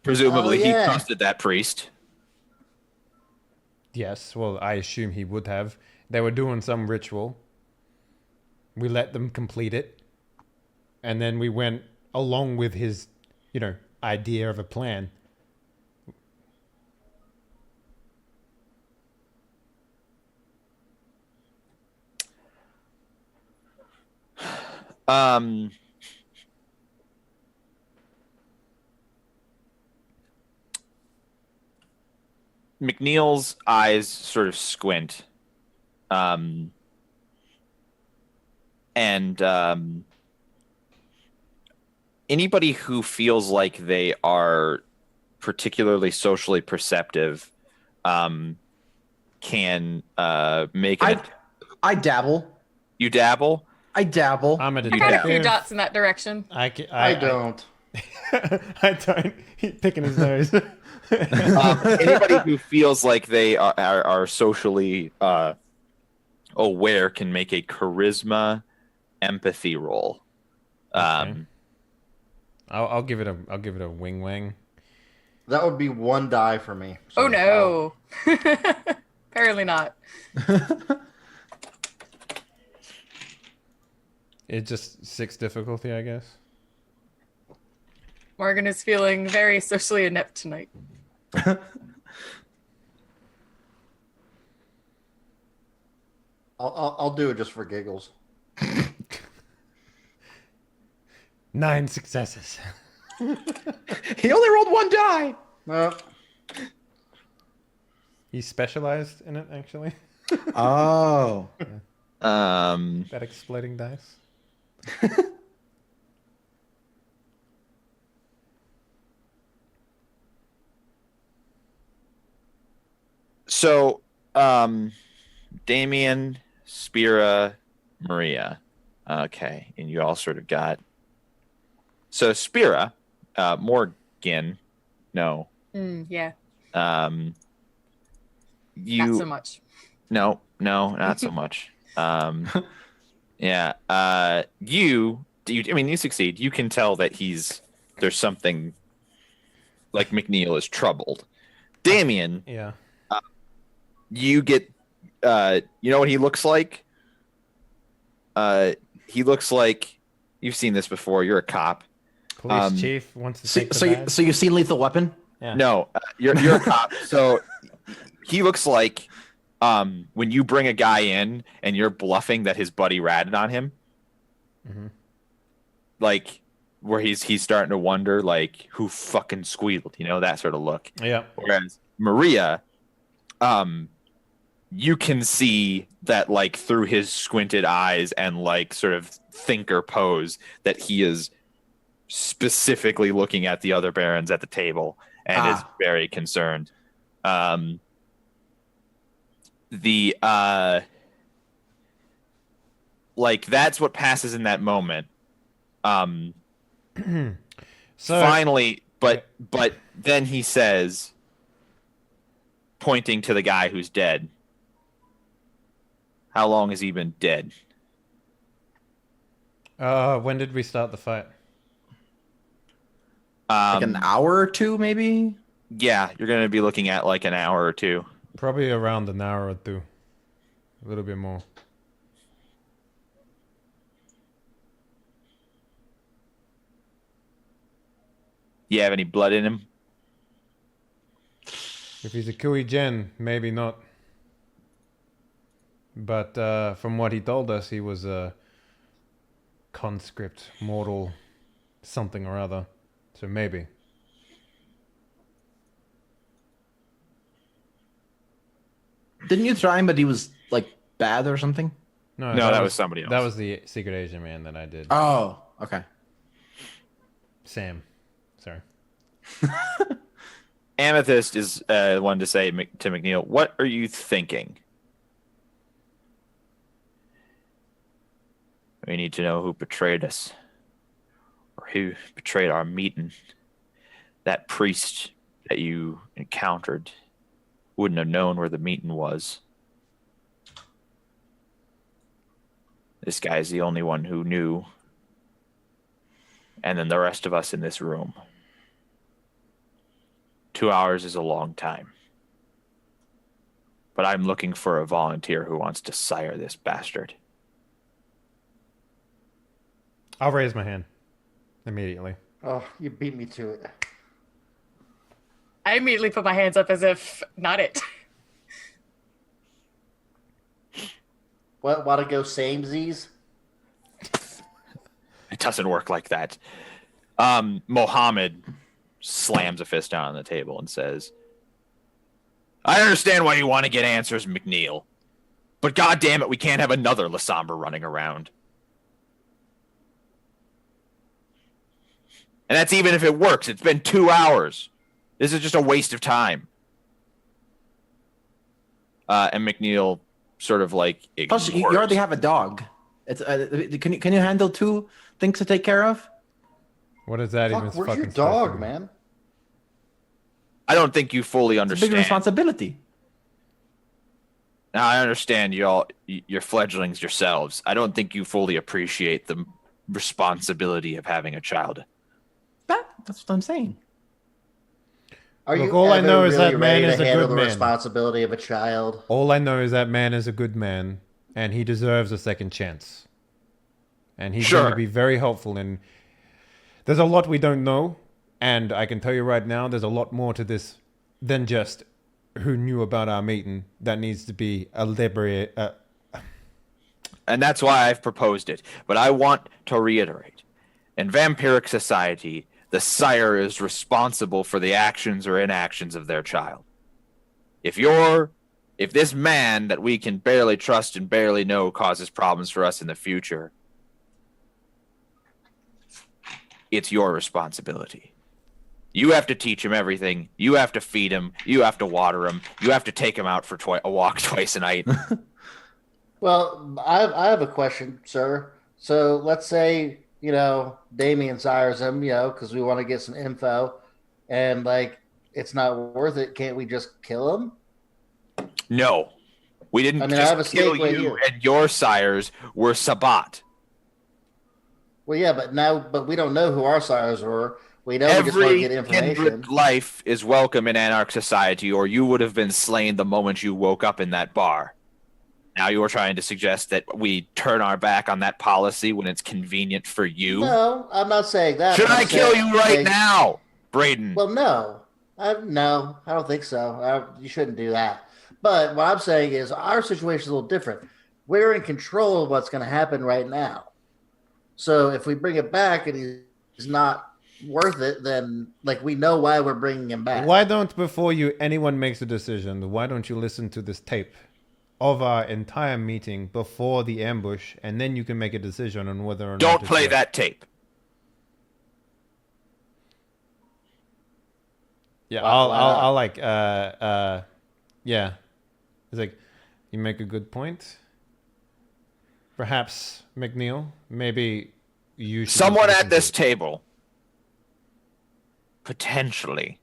Presumably, he trusted that priest. Yes, well, I assume he would have. They were doing some ritual. We let them complete it. And then we went along with his, idea of a plan. Um, McNeil's eyes sort of squint. Um, and anybody who feels like they are particularly socially perceptive can make an. I dabble. You dabble? I dabble. I'm a I got a few detective. dots in that direction. I don't. I don't. He's picking his nose. Anybody who feels like they are socially aware can make a charisma empathy roll. Okay. I'll give it a wing wang. That would be 1 die for me. So Oh no. Apparently not. It's just 6 difficulty, I guess. Morgan is feeling very socially inept tonight. I'll do it just for giggles. 9 successes. He only rolled 1 die. He's specialized in it, actually. Oh. That exploding dice. So, Damien, Spira, Maria. Okay, and you all sort of got. So Spira, Morgan, no. Yeah, You not so much. no, not so much. Yeah. You. I mean, you succeed. You can tell that there's something. Like McNeil is troubled. Damien. Yeah. You get. You know what he looks like? He looks like you've seen this before. You're a cop. Police chief wants to take the badge. So you've seen Lethal Weapon? Yeah. No, you're a cop. So he looks like when you bring a guy in and you're bluffing that his buddy ratted on him, like where he's starting to wonder like who fucking squealed, that sort of look. Yeah. Whereas Maria, you can see that like through his squinted eyes and like sort of thinker pose that he is specifically looking at the other barons at the table and is very concerned. Like that's what passes in that moment. So Finally, but then he says, pointing to the guy who's dead, how long has he been dead? when did we start the fight? Like an hour or two, maybe? Yeah, you're going to be looking at like an hour or two. Probably around an hour or two. A little bit more. You have any blood in him? If he's a Kui Gen, maybe not. But from what he told us, he was a conscript, mortal, something or other. So maybe. Didn't you try him, but he was like bad or something? No, that was somebody else. That was the Secret Asian man that I did. Oh, okay. Sam. Sorry. Amethyst is one to say to McNeil, what are you thinking? We need to know who betrayed us. Or who betrayed our meeting. That priest that you encountered wouldn't have known where the meeting was. This guy's the only one who knew. And then the rest of us in this room. 2 hours is a long time. But I'm looking for a volunteer who wants to sire this bastard. I'll raise my hand. Immediately. Oh, you beat me to it. I immediately put my hands up as if not it. What? Want to go samesies? It doesn't work like that. Mohammed slams a fist down on the table and says, I understand why you want to get answers, McNeil. But goddamn it, we can't have another Lasombra running around. And that's even if it works. It's been 2 hours. This is just a waste of time. And McNeil sort of like ignores. Plus, you already have a dog. It's can you handle 2 things to take care of? What is that even? Where's your dog, man? I don't think you fully understand. It's a big responsibility. Now, I understand you're fledglings yourselves. I don't think you fully appreciate the responsibility of having a child. That's what I'm saying. Look, all I know is that man is a good the man. Responsibility of a child. All I know is that man is a good man, and he deserves a second chance. And he's going to be very helpful. And there's a lot we don't know, and I can tell you right now, there's a lot more to this than just who knew about our meeting. That needs to be elaborated. And that's why I've proposed it. But I want to reiterate: in vampiric society, the sire is responsible for the actions or inactions of their child. If this man that we can barely trust and barely know causes problems for us in the future, it's your responsibility. You have to teach him everything. You have to feed him. You have to water him. You have to take him out for a walk twice a night. Well, I have a question, sir. So let's say, Damien sires him, because we want to get some info, and it's not worth it. Can't we just kill him? No, we didn't. I have a kill stake right you, here. and your sires were Sabat. Well, yeah, but we don't know who our sires were. We know we just want to Every get information. kindred life is welcome in Anarch society, or you would have been slain the moment you woke up in that bar. Now you are trying to suggest that we turn our back on that policy when it's convenient for you? No, I'm not saying that. Should I kill you right now, Braden? Well, no. No, I don't think so. You shouldn't do that. But what I'm saying is our situation is a little different. We're in control of what's going to happen right now. So if we bring it back and he's not worth it, then we know why we're bringing him back. Why don't, before anyone makes a decision, why don't you listen to this tape of our entire meeting before the ambush, and then you can make a decision on whether or not. Don't play that tape. Yeah, Wow. Yeah, it's you make a good point. Perhaps McNeil, maybe you should. Someone at this table potentially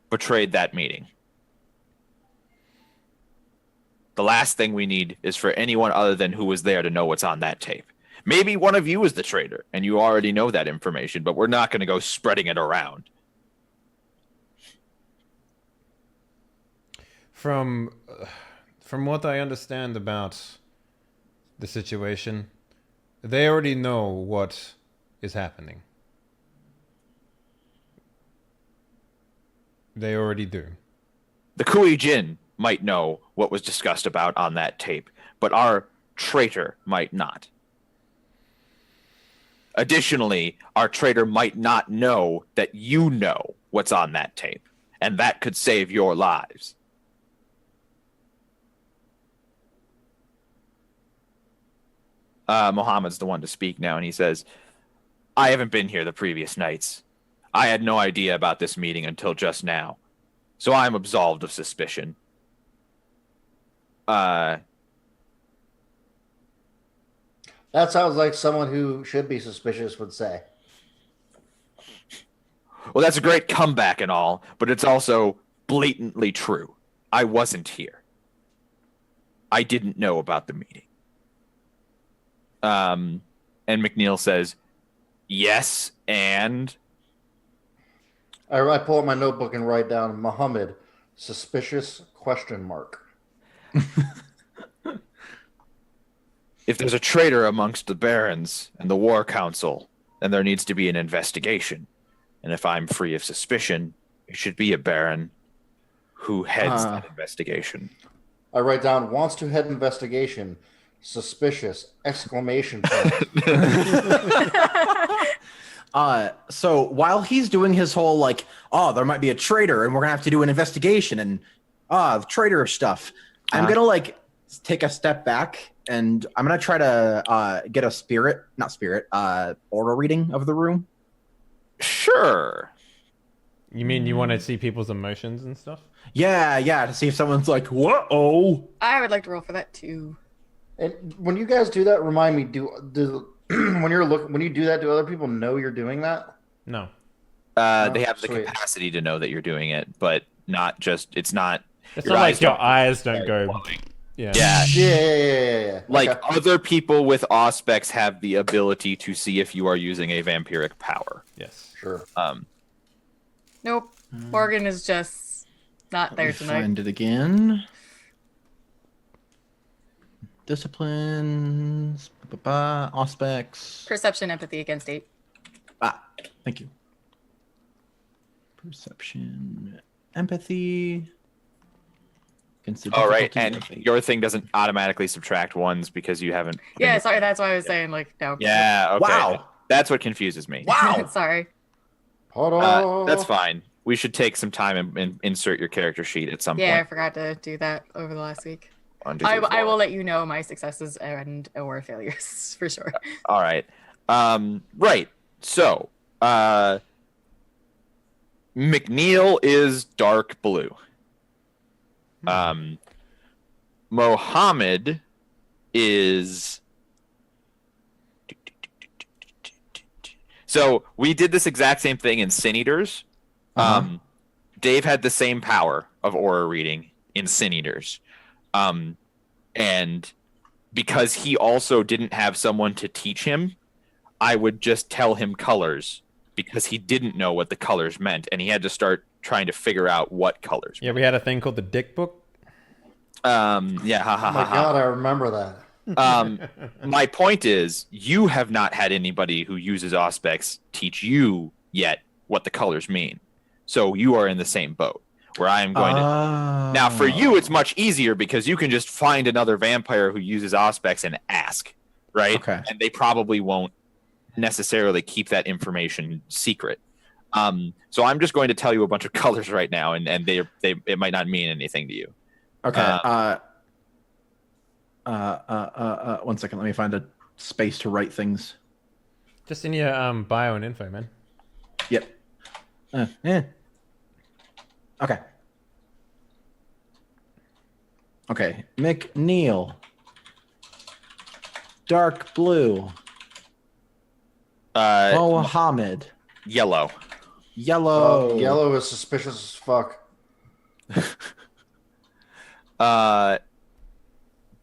betrayed that meeting. The last thing we need is for anyone other than who was there to know what's on that tape. Maybe one of you is the traitor, and you already know that information, but we're not going to go spreading it around. From what I understand about the situation, they already know what is happening. They already do. The Kui Jin might know what was discussed about on that tape, but our traitor might not. Additionally, our traitor might not know that you know what's on that tape, and that could save your lives. Mohammed's the one to speak now, and he says, I haven't been here the previous nights. I had no idea about this meeting until just now, so I am absolved of suspicion. That sounds like someone who should be suspicious would say. Well, that's a great comeback and all, but it's also blatantly true. I wasn't here. I didn't know about the meeting. And McNeil says, yes, and... I pull up my notebook and write down Muhammad, suspicious ? If there's a traitor amongst the barons and the war council, then there needs to be an investigation. And if I'm free of suspicion, it should be a baron who heads that investigation. I write down wants to head investigation. Suspicious! Exclamation point. So while he's doing his whole like, oh, there might be a traitor and we're gonna have to do an investigation and the traitor stuff, I'm gonna like take a step back and I'm gonna try to get a aura reading of the room. Sure. You mean you want to see people's emotions and stuff? Yeah, to see if someone's like, whoa. I would like to roll for that too. And when you guys do that, remind me, do when you do that, do other people know you're doing that? No. They have the Sweet. capacity to know that you're doing it, but not just. It's not. It's not like your eyes don't go. glowing. Yeah. Yeah. Like Okay. other people with auspex have the ability to see if you are using a vampiric power. Yes. Sure. Nope. Morgan is just not there tonight. Find it again. Disciplines, auspex. Perception, empathy against 8. Thank you. Perception, empathy. All right, and your thing doesn't automatically subtract ones because you haven't. Yeah, sorry, that's why I was saying like no. Yeah. Okay. Wow. That's what confuses me. Wow. Sorry. Hold on. That's fine. We should take some time and insert your character sheet at some Yeah, I point. forgot to do that over the last week. 1, 2, 3, I 4. will let you know my successes and or failures for sure. All right. Right. So, McNeil is dark blue. Mohammed is. So we did this exact same thing in Sin Eaters. Dave had the same power of aura reading in Sin Eaters. And because he also didn't have someone to teach him, I would just tell him colors because he didn't know what the colors meant, and he had to start trying to figure out what colors. Yeah, we had a thing called the Dick Book. Yeah, ha ha Oh my ha. God, I remember that. My point is, you have not had anybody who uses auspex teach you yet what the colors mean. So you are in the same boat where I am going to. Now, for you, it's much easier because you can just find another vampire who uses auspex and ask, right? Okay. And they probably won't necessarily keep that information secret. So I'm just going to tell you a bunch of colors right now, and it might not mean anything to you. Okay. 1 second. Let me find a space to write things. Just in your bio and info, man. Yep. Okay. Okay. McNeil. Dark blue. Mohammed. Yellow. Yellow. Yellow is suspicious as fuck.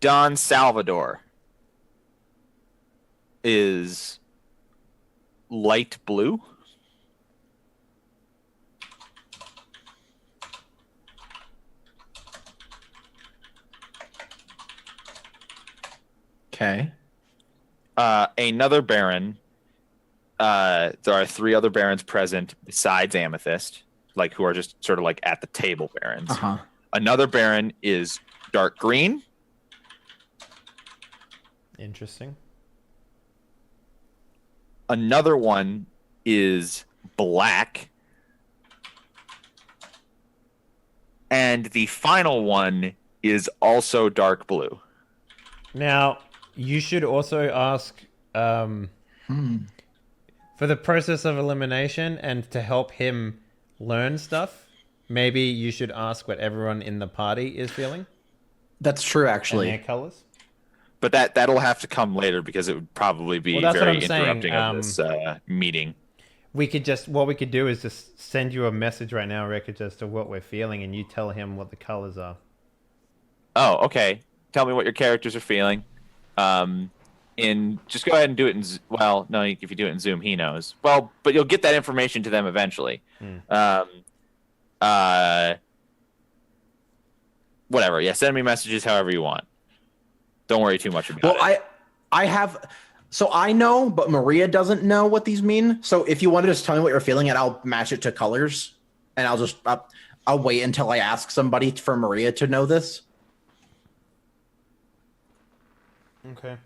Don Salvador is light blue. Okay. Another Baron. There are 3 other Barons present besides Amethyst, like who are just sort of like at the table Barons. Another Baron is dark green. Interesting. Another one is black. And the final one is also dark blue. Now, you should also ask for the process of elimination and to help him learn stuff. Maybe you should ask what everyone in the party is feeling. That's true, And actually. their colors. But that'll have to come later because it would probably be Well, that's what very I'm saying, interrupting of this meeting. What we could do is just send you a message right now, Rick, just to what we're feeling, and you tell him what the colors are. Oh, okay. Tell me what your characters are feeling. Just go ahead and do it in. Well, no, if you do it in Zoom, he knows. Well, but you'll get that information to them eventually. Whatever. Yeah, send me messages however you want. Don't worry too much about it. I have. So I know, but Maria doesn't know what these mean. So if you want to just tell me what you're feeling, and I'll match it to colors, and I'll wait until I ask somebody for Maria to know this. Okay.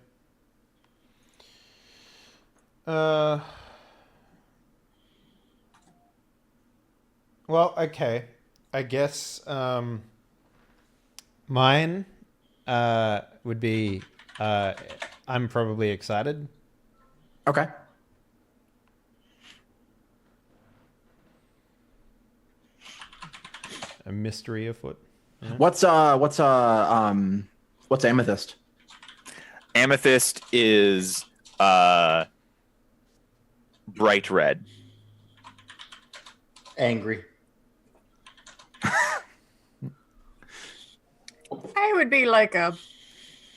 Well, okay. I guess mine would be I'm probably excited. Okay. A mystery afoot. Yeah. What's amethyst? Amethyst is bright red. Angry. I would be like a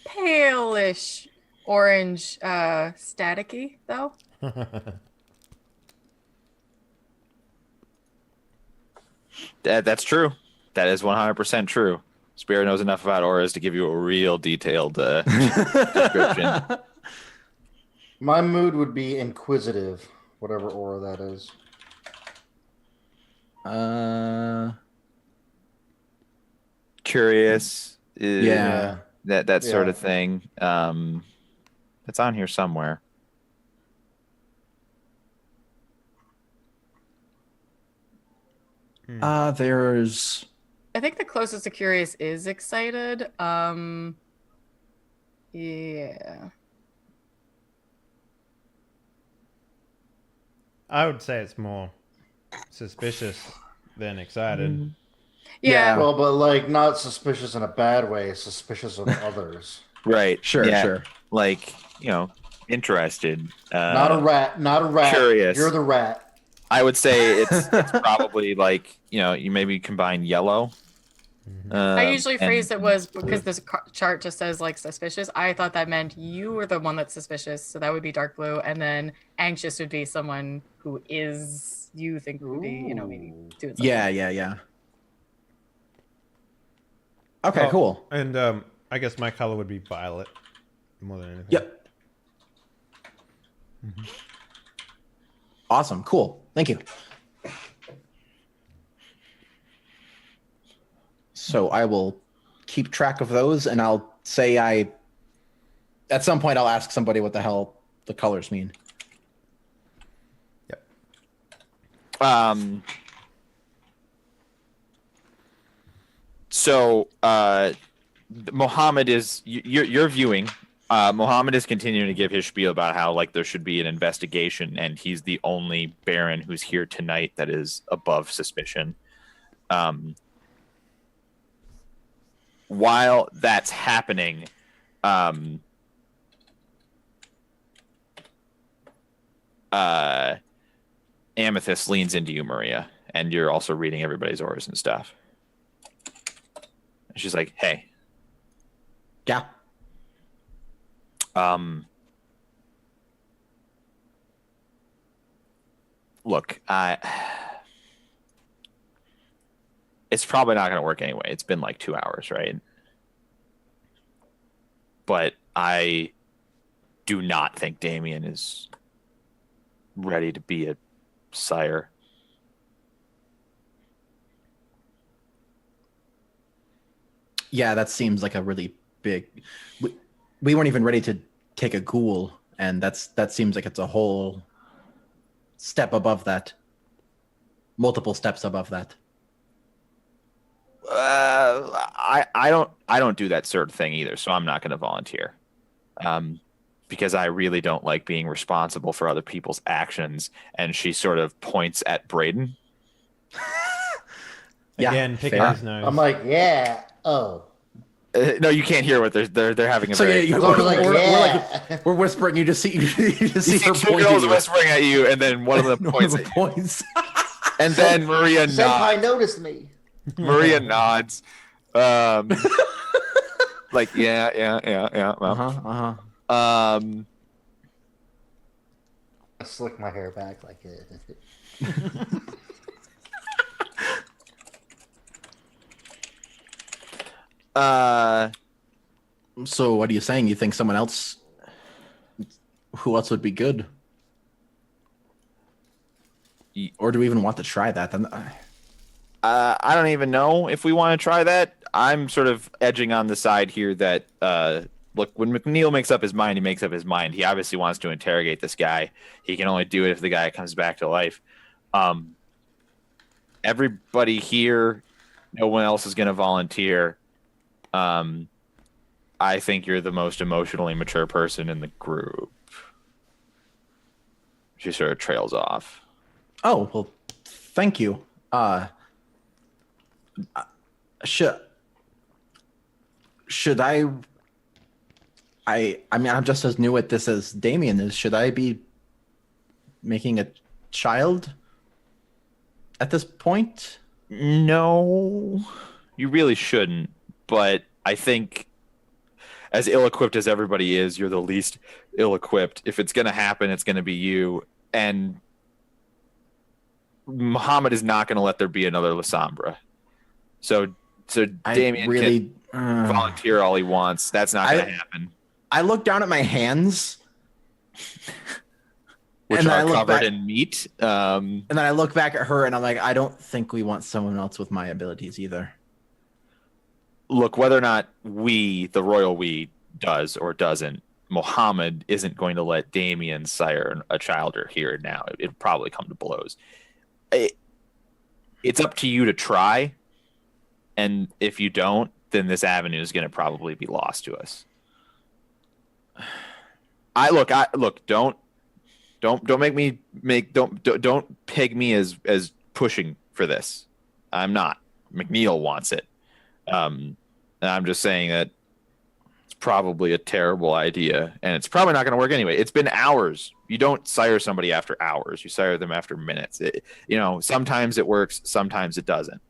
palish orange, staticky though. That's true. That is 100% true. Spirit knows enough about auras to give you a real detailed description. My mood would be inquisitive, whatever aura that is. Curious. Yeah. That sort of thing. It's on here somewhere. There's. I think the closest to curious is excited. Yeah. I would say it's more suspicious than excited. Yeah. Well, but like not suspicious in a bad way, suspicious of others. Right. Sure, yeah. sure. Like, interested. Not a rat. Curious. You're the rat. I would say it's probably like, you maybe combine yellow. I usually phrase it was because this chart just says like suspicious. I thought that meant you were the one that's suspicious, so that would be dark blue, and then anxious would be someone who is you think would be maybe doing something. Yeah. Okay, Oh, cool. And I guess my color would be violet more than anything. Yep. Awesome. Cool. Thank you. So I will keep track of those, and I'll say at some point I'll ask somebody what the hell the colors mean. Yep. So Mohammed is you're viewing. Mohammed is continuing to give his spiel about how like there should be an investigation, and he's the only Baron who's here tonight that is above suspicion. While that's happening, Amethyst leans into you, Maria, and you're also reading everybody's auras and stuff. And she's like, "Hey, Yeah. Look, it's probably not going to work anyway. It's been like 2 hours, right? But I do not think Damien is ready to be a sire. Yeah, that seems like a really big. We weren't even ready to take a ghoul, and that seems like it's a whole step above that. Multiple steps above that. I don't do that sort of thing either, so I'm not going to volunteer. Because I really don't like being responsible for other people's actions. And she sort of points at Braden. Again, picking fair. his nose. I'm like, yeah. Oh. No, you can't hear what they're having a So very. yeah, we're whispering. You just see her two girls whispering at you, and then one of them points. At you. And then Maria nods. Senpai noticed me. Maria nods. Like yeah. Well, I slick my hair back like it. So what are you saying? You think someone else? Who else would be good? Or do we even want to try that? Then I don't even know if we want to try that. I'm sort of edging on the side here that look, when McNeil makes up his mind, he makes up his mind. He obviously wants to interrogate this guy. He can only do it if the guy comes back to life. Everybody here, no one else is going to volunteer. I think you're the most emotionally mature person in the group. She sort of trails off. Oh, well, thank you. Should I mean, I'm just as new at this as Damien is. Should I be making a child at this point? No, you really shouldn't. But I think, as ill-equipped as everybody is, you're the least ill-equipped. If it's going to happen, it's going to be you. And Muhammad is not going to let there be another Lasombra. So Damien really can volunteer all he wants. That's not going to happen. I look down at my hands, Which are covered in meat. And then I look back at her and I'm like, I don't think we want someone else with my abilities either. Look, whether or not we, the royal we, does or doesn't, Muhammad isn't going to let Damien sire a child or here and now. It'd probably come to blows. It's up to you to try, and if you don't, then this avenue is going to probably be lost to us. Don't peg me as pushing for this. I'm not. McNeil wants it. And I'm just saying that it's probably a terrible idea, and it's probably not going to work anyway. It's been hours. You don't sire somebody after hours. You sire them after minutes. Sometimes it works, sometimes it doesn't.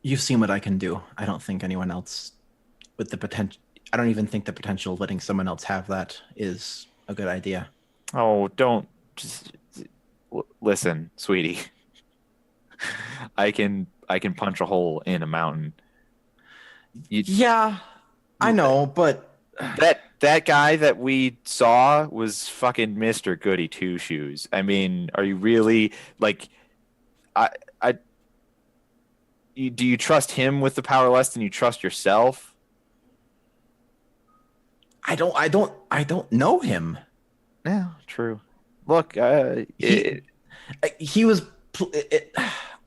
You've seen what I can do. I don't think anyone else with the potential. I don't even think the potential of letting someone else have that is a good idea. Oh, don't just listen, sweetie. I can punch a hole in a mountain. Yeah, I know, but that guy that we saw was fucking Mr. Goody Two Shoes. I mean, are you really like? Do you trust him with the power less than you trust yourself? I don't know him. Yeah, true. Look, he was.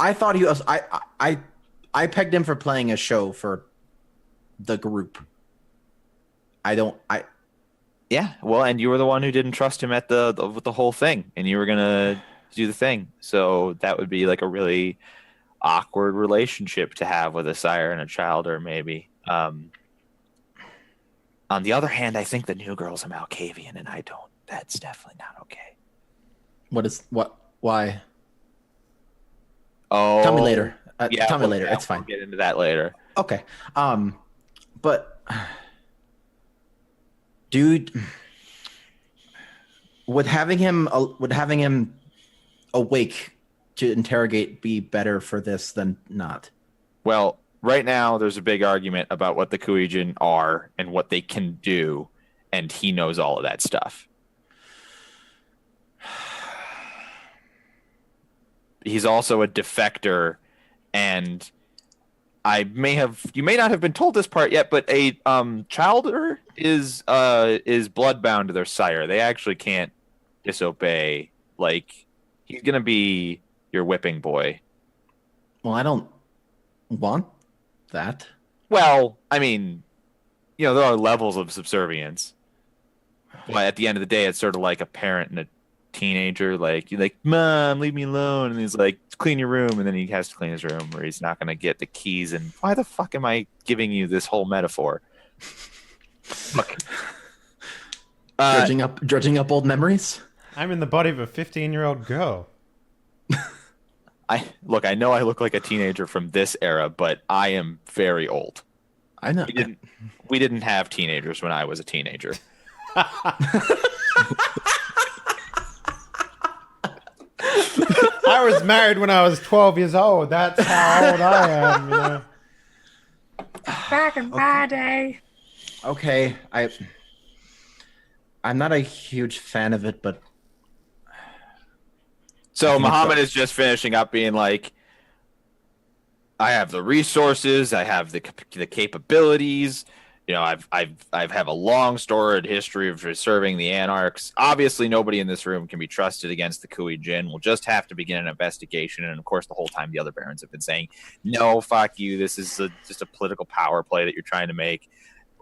I thought he was. I pegged him for playing a show for the group. Yeah, well, and you were the one who didn't trust him with the whole thing, and you were gonna do the thing. So that would be like a really awkward relationship to have with a sire and a child, or maybe. On the other hand, I think the new girl's a Malkavian, and I don't. That's definitely not okay. Why? Oh, tell me later. Tell me later. Yeah, it's fine. We'll get into that later. Okay. But dude, would having him awake to interrogate be better for this than not? Well, right now there's a big argument about what the Kuijin are and what they can do, and he knows all of that stuff. He's also a defector, and you may not have been told this part yet, but a childer is bloodbound to their sire. They actually can't disobey. Like, he's gonna be your whipping boy. Well, I don't want that. Well, I mean, there are levels of subservience. But at the end of the day, it's sort of like a parent and a teenager. Like, you're like, Mom, leave me alone. And he's like, clean your room. And then he has to clean his room, or he's not going to get the keys. And why the fuck am I giving you this whole metaphor? Look. Dredging up old memories? I'm in the body of a 15-year-old girl. I know I look like a teenager from this era, but I am very old. I know. We didn't have teenagers when I was a teenager. I was married when I was 12 years old. That's how old I am, Back in my day. Okay, I'm not a huge fan of it, but So Muhammad is just finishing up being like, I have the resources, I have the capabilities. You know, I've have a long storied history of serving the Anarchs. Obviously, nobody in this room can be trusted against the Kui Jin. We'll just have to begin an investigation. And of course, the whole time the other barons have been saying, "No, fuck you. This is just a political power play that you're trying to make,"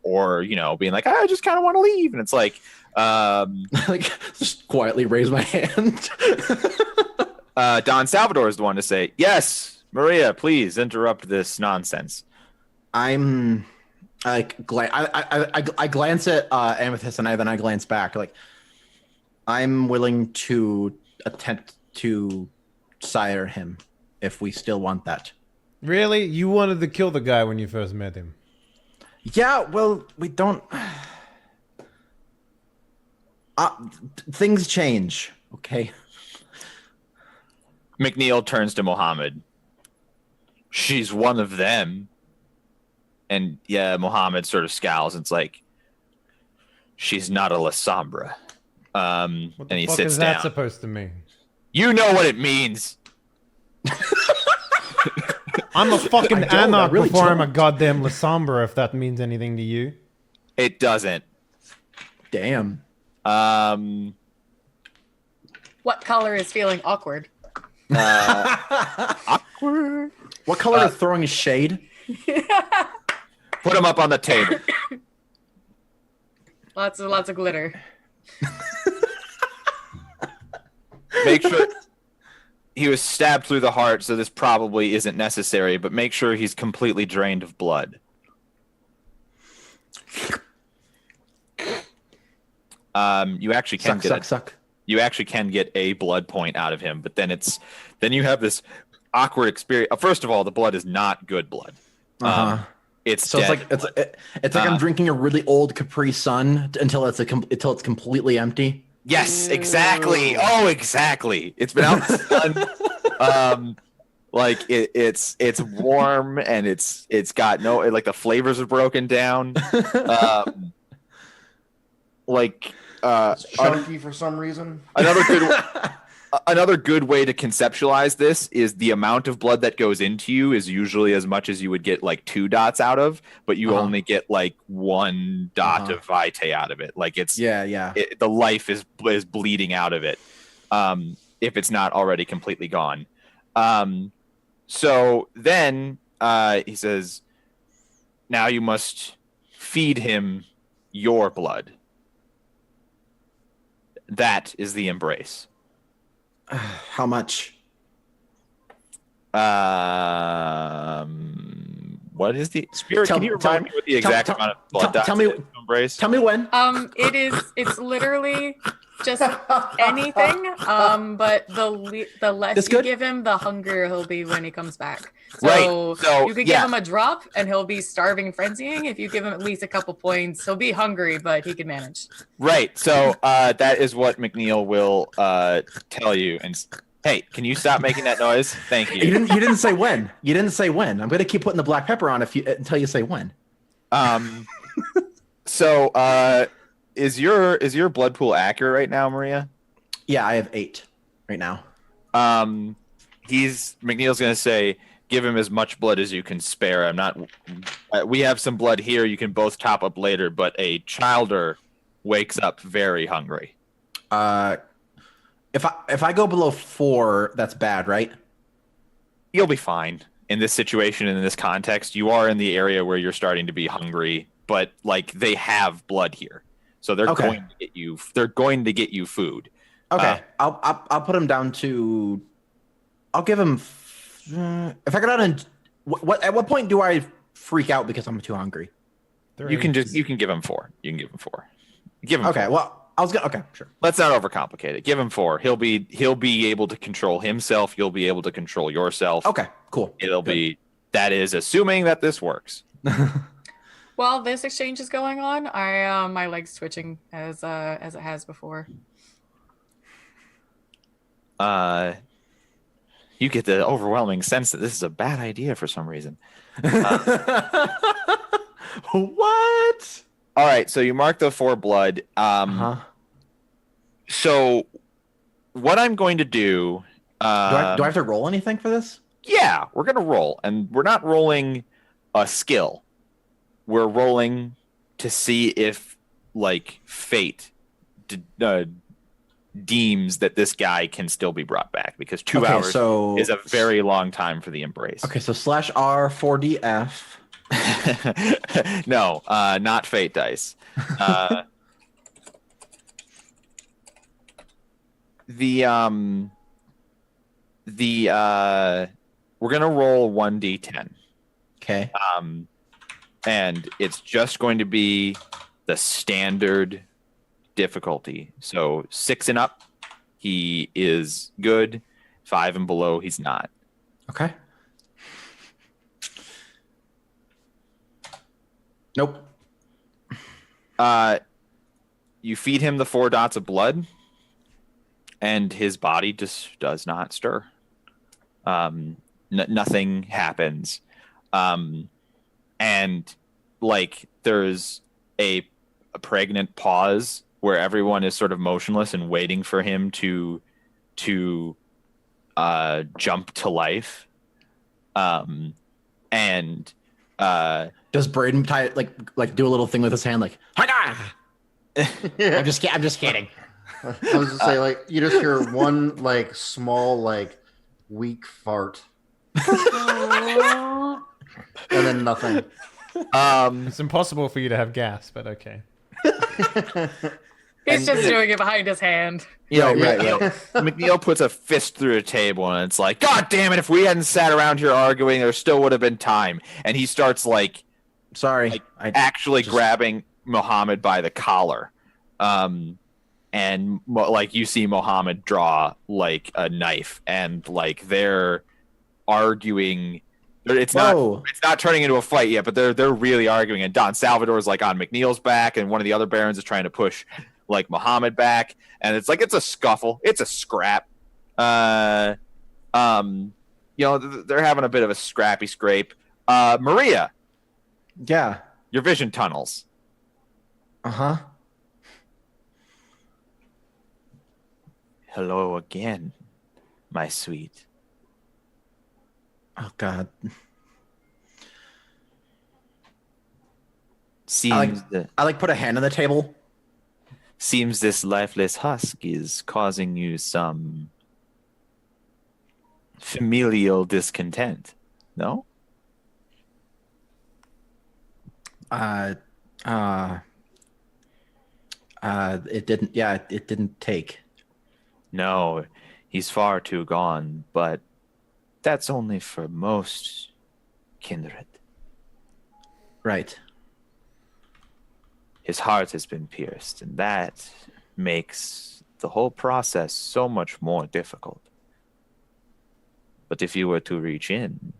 or being like, "I just kind of want to leave." And it's like, like just quietly raise my hand. Don Salvador is the one to say, "Yes, Maria, please interrupt this nonsense." I'm like I glance at Amethyst and then I glance back. Like, I'm willing to attempt to sire him if we still want that. Really? You wanted to kill the guy when you first met him? Yeah, well, we don't. Things change, okay? McNeil turns to Mohammed. She's one of them. And yeah, Mohammed sort of scowls. And it's like, she's not a La Sombra. What the and he fuck sits is that down. supposed to mean? You know what it means. I'm a fucking I don't, I Anarch really before I'm a don't. goddamn La Sombra, if that means anything to you. It doesn't. Damn. What color is feeling awkward? Awkward. What color is throwing a shade? Put him up on the table. Lots of glitter. Make sure he was stabbed through the heart, so this probably isn't necessary, but make sure he's completely drained of blood. You actually can Suck. You actually can get a blood point out of him, but then you have this awkward experience. First of all, the blood is not good blood. It's So dead it's blood. like it's like I'm drinking a really old Capri Sun until it's completely empty. Yes, exactly. Oh, exactly. It's been out in the sun. Like it's warm and it's got like the flavors are broken down. It's chunky for some reason. Another good way to conceptualize this is the amount of blood that goes into you is usually as much as you would get like 2 dots out of, but you only get like 1 dot of vitae out of it. Like it's the life is bleeding out of it, if it's not already completely gone. So then he says, now you must feed him your blood. That is the embrace. How much? What is the spirit? Can you remind me what the exact amount of blood dots tell me- is to embrace? Tell me when. It's literally just anything. But the less This you good? give him, the hungrier he'll be when he comes back. Right. So So, you could yeah. give him a drop and he'll be starving, frenzying. If you give him at least a couple points, he'll be hungry, but he can manage. Right. So that is what McNeil will tell you. And hey, can you stop making that noise? Thank You you. didn't say when. You didn't say when. I'm gonna keep putting the black pepper on until you say when. So is your blood pool accurate right now, Maria? Yeah, I have 8 right now. McNeil's gonna say, give him as much blood as you can spare. We have some blood here. You can both top up later, but a childer wakes up very hungry. If I go below 4, that's bad, right? You'll be fine in this situation and in this context. You are in the area where you're starting to be hungry, but like they have blood here, so they're Okay. going to get you. They're going to get you food. Okay, I'll put him down to. I'll give him. If I go down and at what point do I freak out because I'm too hungry? You can give him 4. You can give him 4. Give him. Okay, 4. well I was gonna. Okay, sure. Let's not overcomplicate it. Give him 4. He'll be able to control himself. You'll be able to control yourself. Okay, cool. That is assuming that this works. While this exchange is going on, my legs twitching as it has before. You get the overwhelming sense that this is a bad idea for some reason. What? All right, so you mark the 4 blood. So what I'm going to do Do I have to roll anything for this? Yeah, we're gonna roll, and we're not rolling a skill. We're rolling to see if, like, fate deems that this guy can still be brought back, because 2 hours is a very long time for the embrace. Okay, so /R 4DF. No, not fate dice. We're gonna roll 1d10. Okay. And it's just going to be the standard difficulty. So 6 and up, he is good. 5 and below, he's not. Okay. Nope. You feed him the 4 dots of blood, and his body just does not stir. Nothing happens. And like there's a pregnant pause where everyone is sort of motionless and waiting for him to jump to life. Does Braden like do a little thing with his hand like "Hi-da!" I'm just kidding. I was just say, like, you just hear one like small like weak fart, and then nothing. It's impossible for you to have gas, but okay. He's just doing it behind his hand. McNeil puts a fist through a table, and it's like, God damn it! If we hadn't sat around here arguing, there still would have been time. And he starts actually grabbing Muhammad by the collar. And like you see Muhammad draw like a knife, and like they're arguing. It's not turning into a fight yet, but they're really arguing. And Don Salvador's like on McNeil's back, and one of the other barons is trying to push like Muhammad back, and it's like it's a scuffle, it's a scrap. They're having a bit of a scrappy scrape. Maria, Yeah. your vision tunnels. Uh-huh. Hello again, my sweet. Oh God. Seems I put a hand on the table. Seems this lifeless husk is causing you some familial discontent. No? It didn't. Yeah, it didn't take. No, he's far too gone, but that's only for most kindred. Right. His heart has been pierced, and that makes the whole process so much more difficult. But if you were to reach in,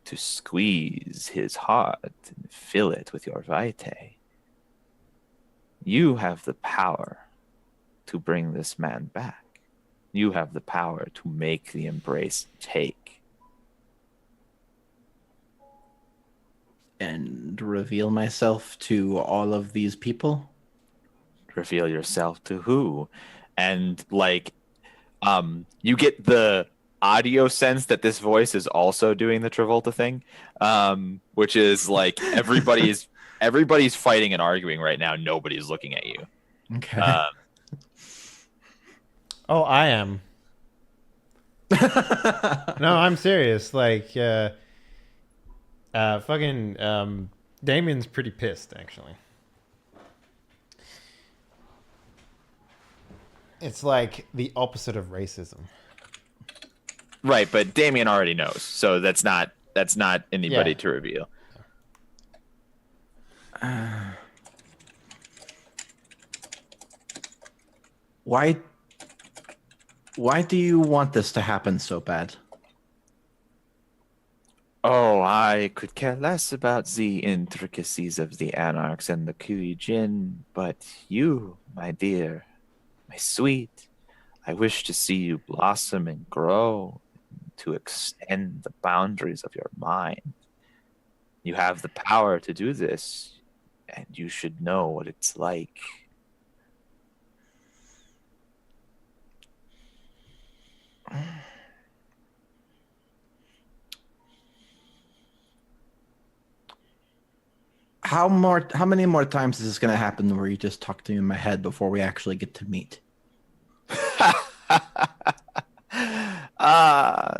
to squeeze his heart and fill it with your vitae, you have the power to bring this man back. You have the power to make the embrace take. And reveal myself to all of these people? Reveal yourself to who? And you get the audio sense that this voice is also doing the Travolta thing, which is like everybody's fighting and arguing right now. Nobody's looking at you. Okay. Oh, I am. No, I'm serious. Like, Damien's pretty pissed, actually. It's like the opposite of racism. Right, but Damien already knows, so that's not anybody to reveal. Why do you want this to happen so bad? Oh, I could care less about the intricacies of the Anarchs and the Kui Jin, but you, my dear, my sweet, I wish to see you blossom and grow, to extend the boundaries of your mind. You have the power to do this, and you should know what it's like. How many more times is this gonna happen where you just talk to me in my head before we actually get to meet?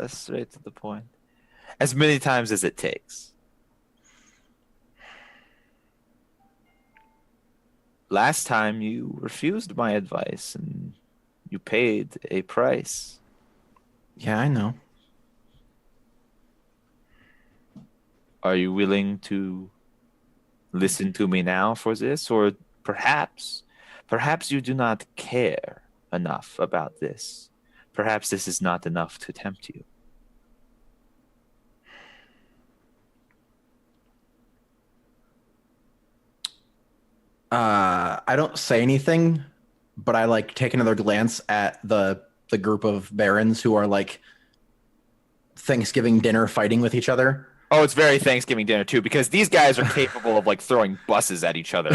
Straight to the point. As many times as it takes. Last time you refused my advice and you paid a price. Yeah, I know. Are you willing to listen to me now for this? Or perhaps you do not care enough about this. Perhaps this is not enough to tempt you. I don't say anything, but I like take another glance at the group of barons who are like Thanksgiving dinner fighting with each other. Oh, it's very Thanksgiving dinner too, because these guys are capable of like throwing buses at each other,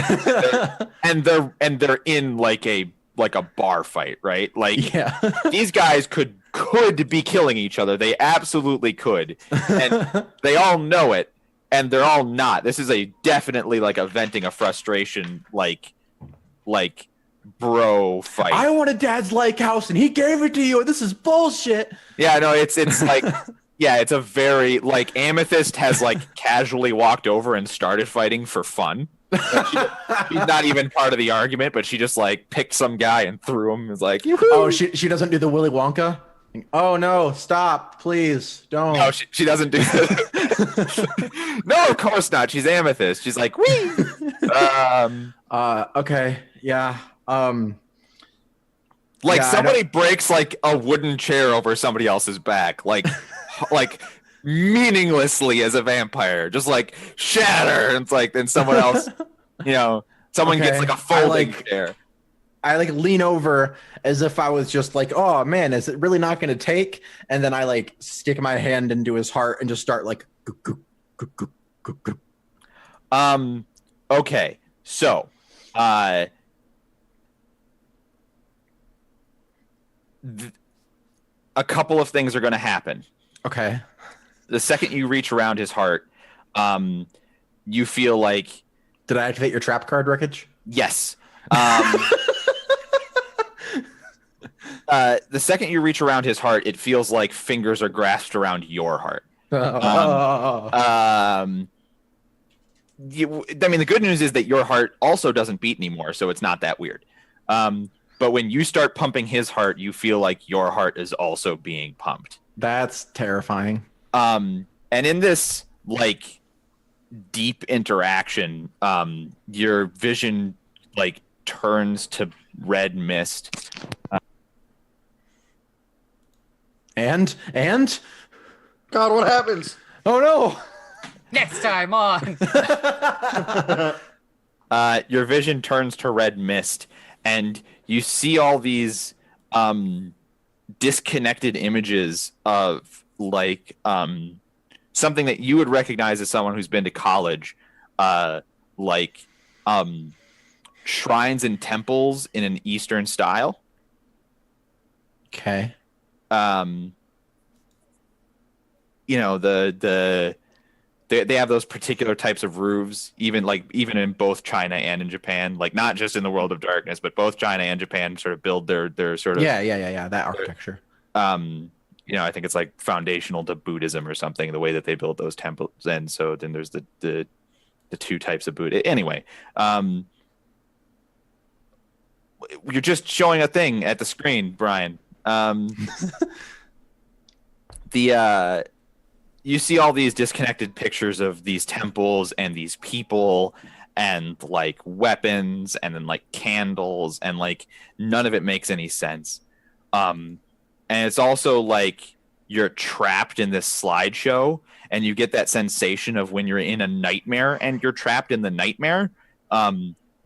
and they're in like a bar fight, right? Like, Yeah. these guys could be killing each other. They absolutely could, and they all know it, and they're all not. This is a definitely like a venting of frustration, like bro fight. I wanted Dad's lake house and he gave it to you. This is bullshit. Yeah, no, it's like. Yeah, it's a very, like, Amethyst has, like, casually walked over and started fighting for fun. She's not even part of the argument, but she just, like, picked some guy and threw him. It's like, yoo-hoo! Oh, she doesn't do the Willy Wonka? Oh, no, stop, please, don't. No, she doesn't do that. No, of course not. She's Amethyst. She's like, wee! Okay, yeah, Like, yeah, somebody breaks, like, a wooden chair over somebody else's back. Like meaninglessly as a vampire, just like shatter. And it's like, then someone else, someone gets like a folding chair. I like lean over as if I was just like, oh man, is it really not going to take? And then I like stick my hand into his heart and just start like. Okay, so, a couple of things are going to happen. Okay. The second you reach around his heart, you feel like... Did I activate your trap card, Wreckage? Yes. The second you reach around his heart, it feels like fingers are grasped around your heart. I mean, the good news is that your heart also doesn't beat anymore, so it's not that weird. But when you start pumping his heart, you feel like your heart is also being pumped. That's terrifying. And in this like deep interaction, your vision like turns to red mist. And God, what happens? oh no! Next time on. Your vision turns to red mist, and you see all these disconnected images of like something that you would recognize as someone who's been to college, like shrines and temples in an Eastern style. Okay. They have those particular types of roofs, even in both China and in Japan, like not just in the World of Darkness, but both China and Japan sort of build their sort of that architecture. I think it's like foundational to Buddhism or something, the way that they build those temples. And so then there's the two types of Buddha. Anyway, you're just showing a thing at the screen, Brian. You see all these disconnected pictures of these temples and these people and like weapons and then like candles, and like none of it makes any sense. And it's also like you're trapped in this slideshow, and you get that sensation of when you're in a nightmare and you're trapped in the nightmare.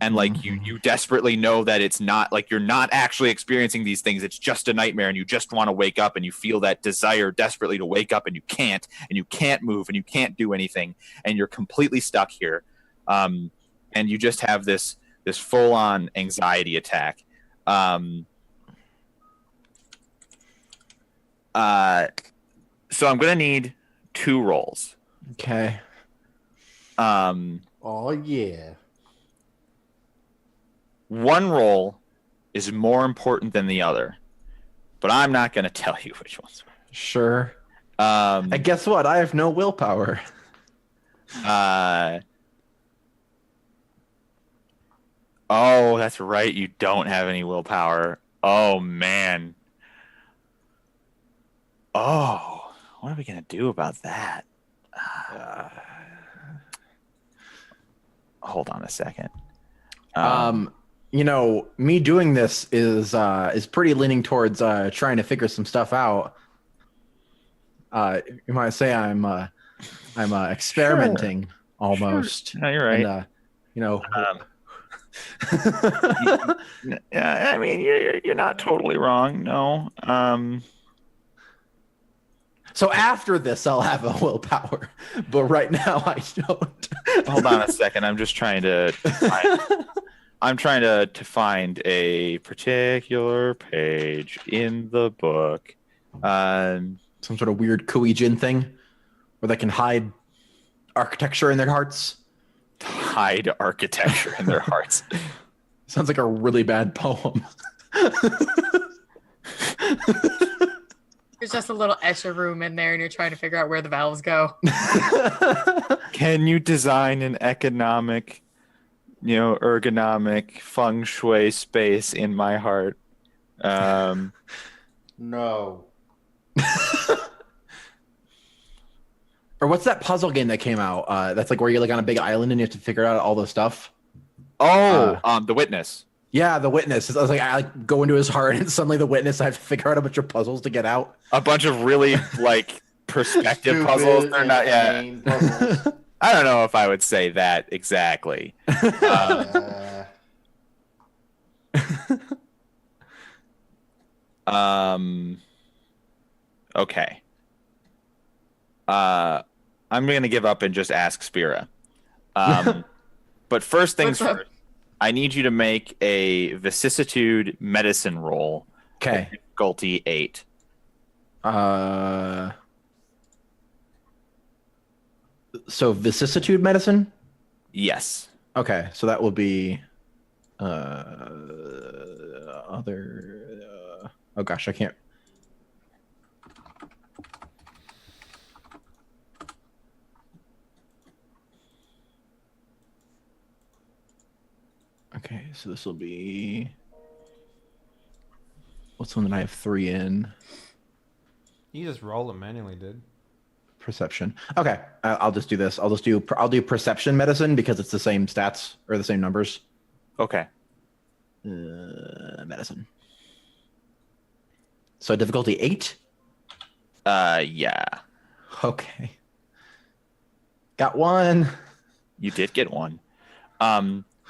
And like you desperately know that it's not like you're not actually experiencing these things. It's just a nightmare, and you just want to wake up, and you feel that desire desperately to wake up, and you can't move, and you can't do anything, and you're completely stuck here. And you just have this full on anxiety attack. So I'm going to need 2 rolls. Okay. Oh yeah. One roll is more important than the other, but I'm not going to tell you which ones. Sure. And guess what? I have no willpower. Oh, that's right. You don't have any willpower. Oh, man. Oh, what are we going to do about that? Hold on a second. You know, me doing this is pretty leaning towards trying to figure some stuff out. You might say I'm experimenting almost. Sure. No, you're right. And, you know, yeah, I mean, you're not totally wrong. No. So after this, I'll have a willpower, but right now I don't. Hold on a second. I'm just trying to. I'm trying to find a particular page in the book. Some sort of weird Kuei-jin thing, where they can hide architecture in their hearts. Hide architecture in their hearts. Sounds like a really bad poem. There's just a little Escher room in there, and you're trying to figure out where the valves go. Can you design an economic, ergonomic feng shui space in my heart? No. Or what's that puzzle game that came out? That's like where you're like on a big island and you have to figure out all the stuff. Oh, The Witness. Yeah, The Witness. I was like, I like go into his heart and suddenly The Witness. I have to figure out a bunch of puzzles to get out. A bunch of really like perspective puzzles. They're not. Yeah. Puzzles. I don't know if I would say that exactly. Okay. I'm going to give up and just ask Spira. But first things first, I need you to make a vicissitude medicine roll. Okay. Difficulty 8. So vicissitude medicine? Yes. Okay, so that will be oh gosh, I can't. Okay, so this will be, what's one that I have 3 in? You just roll it manually, dude. Perception. Okay, I'll just do this. I'll do perception medicine because it's the same stats or the same numbers. Okay. Medicine. So difficulty 8? Yeah. Okay. Got 1. You did get 1.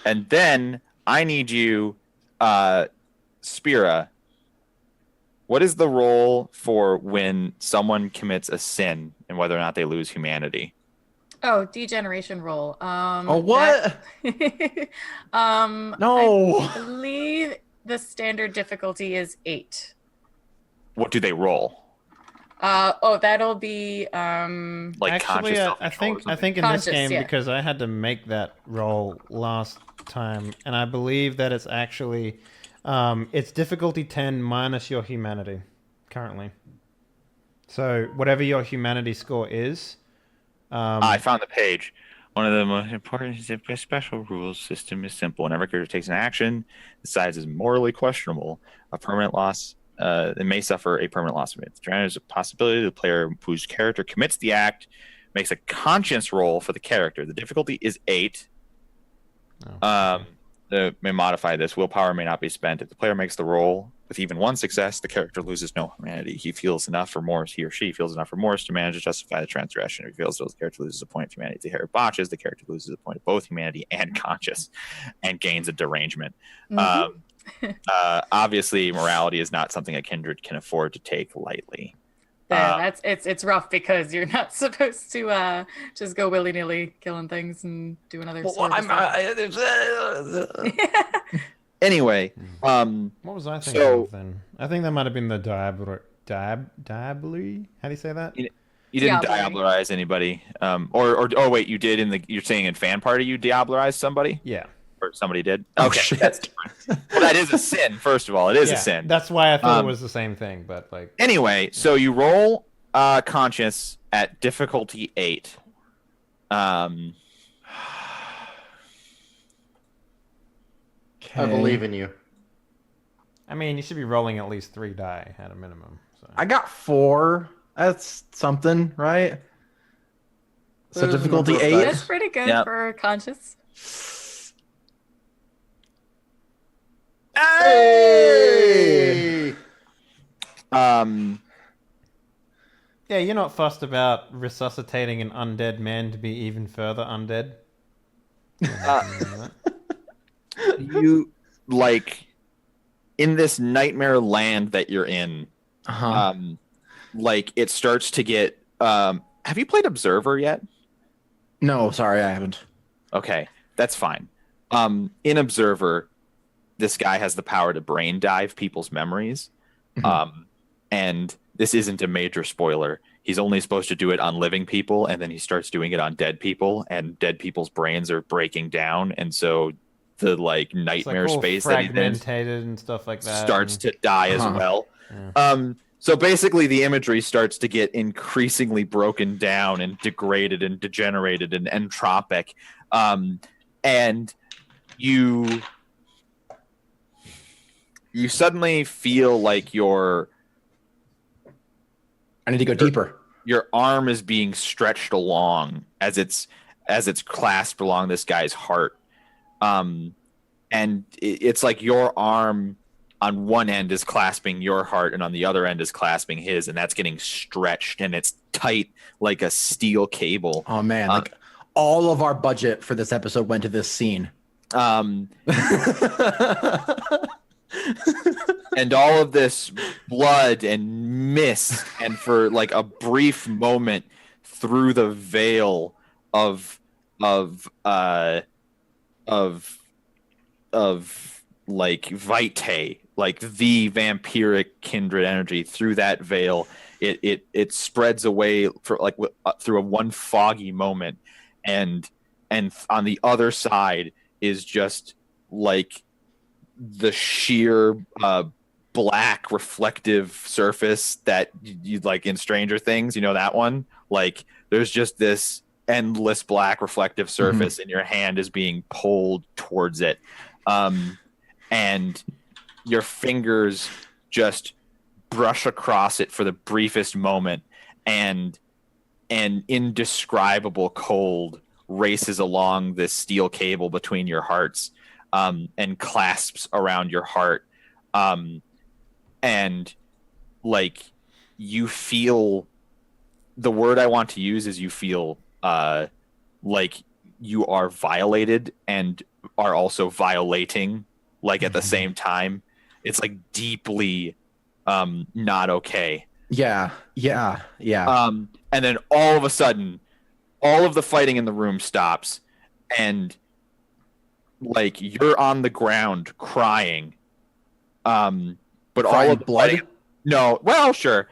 And then I need you, Spira. What is the role for when someone commits a sin and whether or not they lose humanity? Oh, degeneration roll. What? No. I believe the standard difficulty is 8. What do they roll? That'll be like actually, conscious I think in this game, yeah. because I had to make that roll last time, and I believe that it's actually it's difficulty 10 minus your humanity currently. So whatever your humanity score is. I found the page. One of the most important is the special rules system is simple. Whenever a character takes an action, decides is morally questionable, a permanent loss. They may suffer a permanent loss of it. There's a possibility the player whose character commits the act makes a conscience roll for the character. The difficulty is 8. They may modify this. Willpower may not be spent. If the player makes the roll with even 1 success, the character loses no humanity. He feels enough remorse. He or she feels enough remorse to manage to justify the transgression. If he feels so, the character loses a point of humanity. If the character botches, the character loses a point of both humanity and conscience and gains a derangement. Mm-hmm. Obviously, morality is not something a kindred can afford to take lightly. Yeah, it's rough because you're not supposed to just go willy-nilly killing things and doing other stuff. Anyway, what was I thinking of then? I think that might have been the diably. How do you say that? You didn't Diablo. diablerize anybody. Or oh wait, you did you're saying in fan party you diablerized somebody? Yeah. Or somebody did? Oh, Okay, shit. that's different. Well, that is a sin, first of all. It is a sin. That's why I thought it was the same thing, but like. Anyway, so you roll conscious at difficulty 8. I believe in you. I mean, you should be rolling at least 3 die at a minimum. So. I got 4. That's something, right? So There's a difficulty number of 8. That's pretty good Yep. for conscious. Hey! Yeah, you're not fussed about resuscitating an undead man to be even further undead. You like in this nightmare land that you're in. Uh-huh. Like it starts to get. Have you played Observer yet? No, sorry, I haven't. Okay, that's fine. In Observer, this guy has the power to brain dive people's memories. And this isn't a major spoiler. He's only supposed to do it on living people, and then he starts doing it on dead people, and dead people's brains are breaking down, and so the like nightmare it's like all space that he's in fragmented and stuff like that. starts to die as Huh. well. Yeah. So basically, the imagery starts to get increasingly broken down and degraded and degenerated and entropic, and you suddenly feel like I need to go deeper. your arm is being stretched along as it's clasped along this guy's heart, and it's like your arm on one end is clasping your heart and on the other end is clasping his, and that's getting stretched and it's tight like a steel cable. Oh man, like all of our budget for this episode went to this scene. And all of this blood and mist, and for like a brief moment through the veil of like vitae, like the vampiric kindred energy, through that veil, it spreads away for like through a one foggy moment, and on the other side is just like the sheer black reflective surface that you like in Stranger Things, you know that one? Like there's just this endless black reflective surface and your hand is being pulled towards it. And your fingers just brush across it for the briefest moment, and an indescribable cold races along this steel cable between your hearts, and clasps around your heart. And like you feel, the word I want to use is you feel like you are violated and are also violating, like at the same time. It's like deeply not okay. Yeah. And then all of a sudden, all of the fighting in the room stops, and like you're on the ground crying. But Crying all of the blood? fighting, no, well, sure.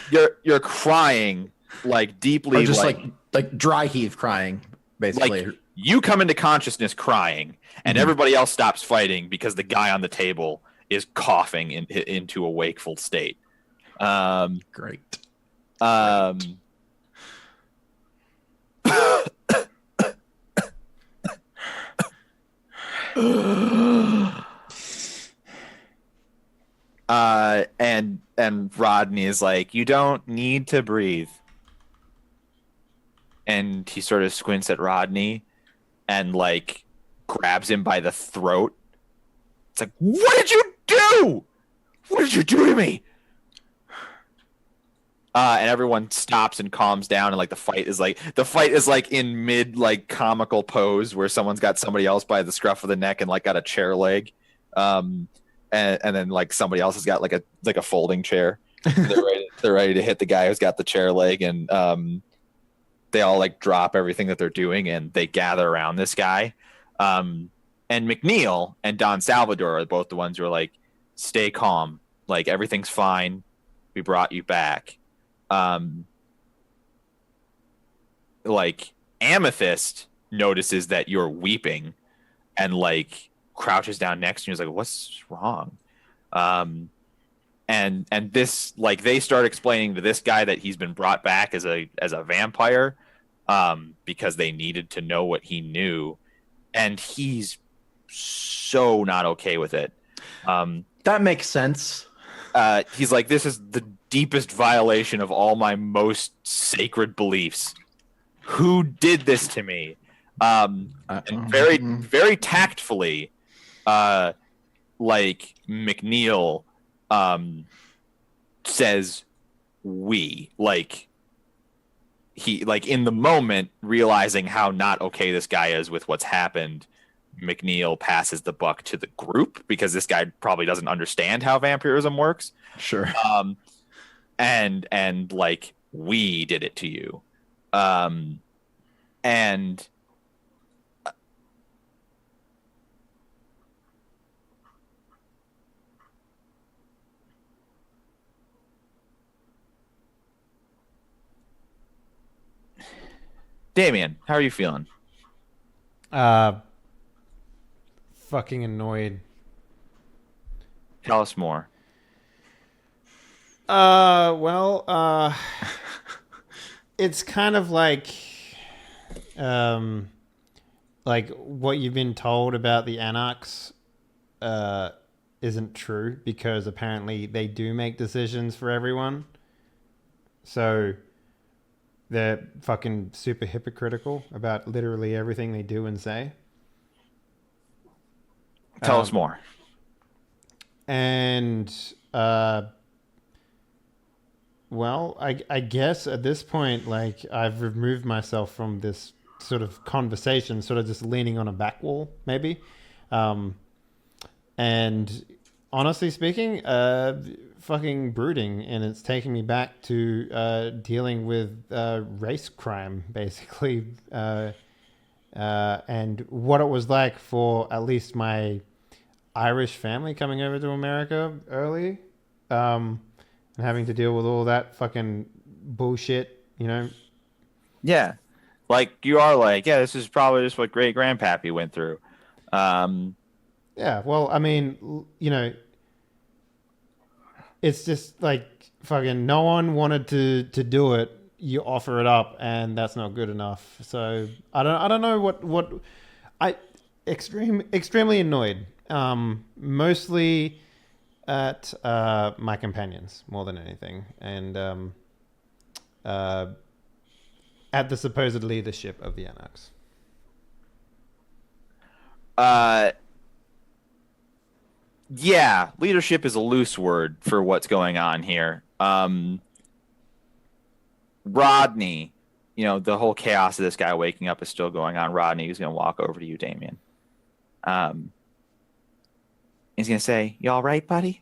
You're crying like deeply, Or just like dry heave crying, basically. like you come into consciousness crying, and everybody else stops fighting because the guy on the table is coughing into a wakeful state. Great. And Rodney is like, you don't need to breathe. And he sort of squints at Rodney and like grabs him by the throat. It's like, what did you do? What did you do to me? And everyone stops and calms down, and like the fight is like in mid like comical pose where someone's got somebody else by the scruff of the neck and like got a chair leg. And then like somebody else has got like a folding chair. They're ready to hit the guy who's got the chair leg, and they all like drop everything that they're doing and they gather around this guy. And McNeil and Don Salvador are both the ones who are like, stay calm, like everything's fine. We brought you back. like Amethyst notices that you're weeping and like crouches down next to you. He's like, "What's wrong?" And this, like, they start explaining to this guy that he's been brought back as a vampire, because they needed to know what he knew, and he's so not okay with it. That makes sense. He's like, "This is the deepest violation of all my most sacred beliefs. Who did this to me?" And very, very tactfully, like McNeil says we, like, he, like, in the moment realizing how not okay this guy is with what's happened, McNeil passes the buck to the group because this guy probably doesn't understand how vampirism works. Sure. And like, we did it to you. And Damien, how are you feeling? Fucking annoyed. Tell us more. It's kind of like what you've been told about the Anarchs isn't true, because apparently they do make decisions for everyone. So they're fucking super hypocritical about literally everything they do and say. Tell us more. And well, I guess at this point, like, I've removed myself from this sort of conversation, sort of just leaning on a back wall, maybe. And honestly speaking, fucking brooding, and it's taking me back to dealing with race crime, basically, and what it was like for at least my Irish family coming over to America early, and having to deal with all that fucking bullshit, you know? Yeah. Like, you are like, yeah, this is probably just what great grandpappy went through. Yeah, well, I mean, you know, it's just like fucking no one wanted to do it. You offer it up, and that's not good enough. So I don't know what extremely annoyed. Mostly at my companions more than anything, and at the supposed leadership of the Anarchs. Yeah, leadership is a loose word for what's going on here. Rodney, you know, the whole chaos of this guy waking up is still going on. Rodney is going to walk over to you, Damien. He's going to say, "You all right, buddy?"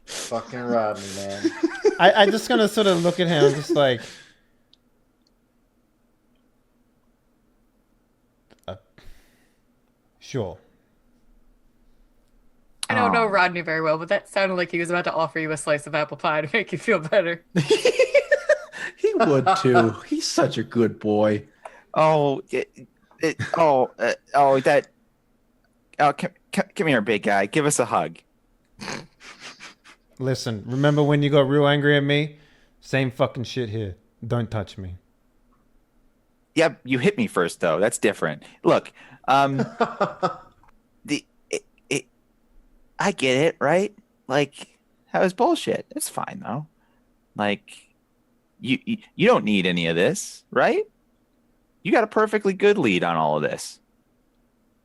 Fucking Rodney, man. I just gonna sort of look at him, just like, sure. I don't know Rodney very well, but that sounded like he was about to offer you a slice of apple pie to make you feel better. He would too. He's such a good boy. Come here, big guy. Give us a hug. Listen, remember when you got real angry at me? Same fucking shit here. Don't touch me. Yep, you hit me first, though. That's different. Look, I get it, right? Like, that was bullshit. It's fine, though. Like, you don't need any of this, right? You got a perfectly good lead on all of this.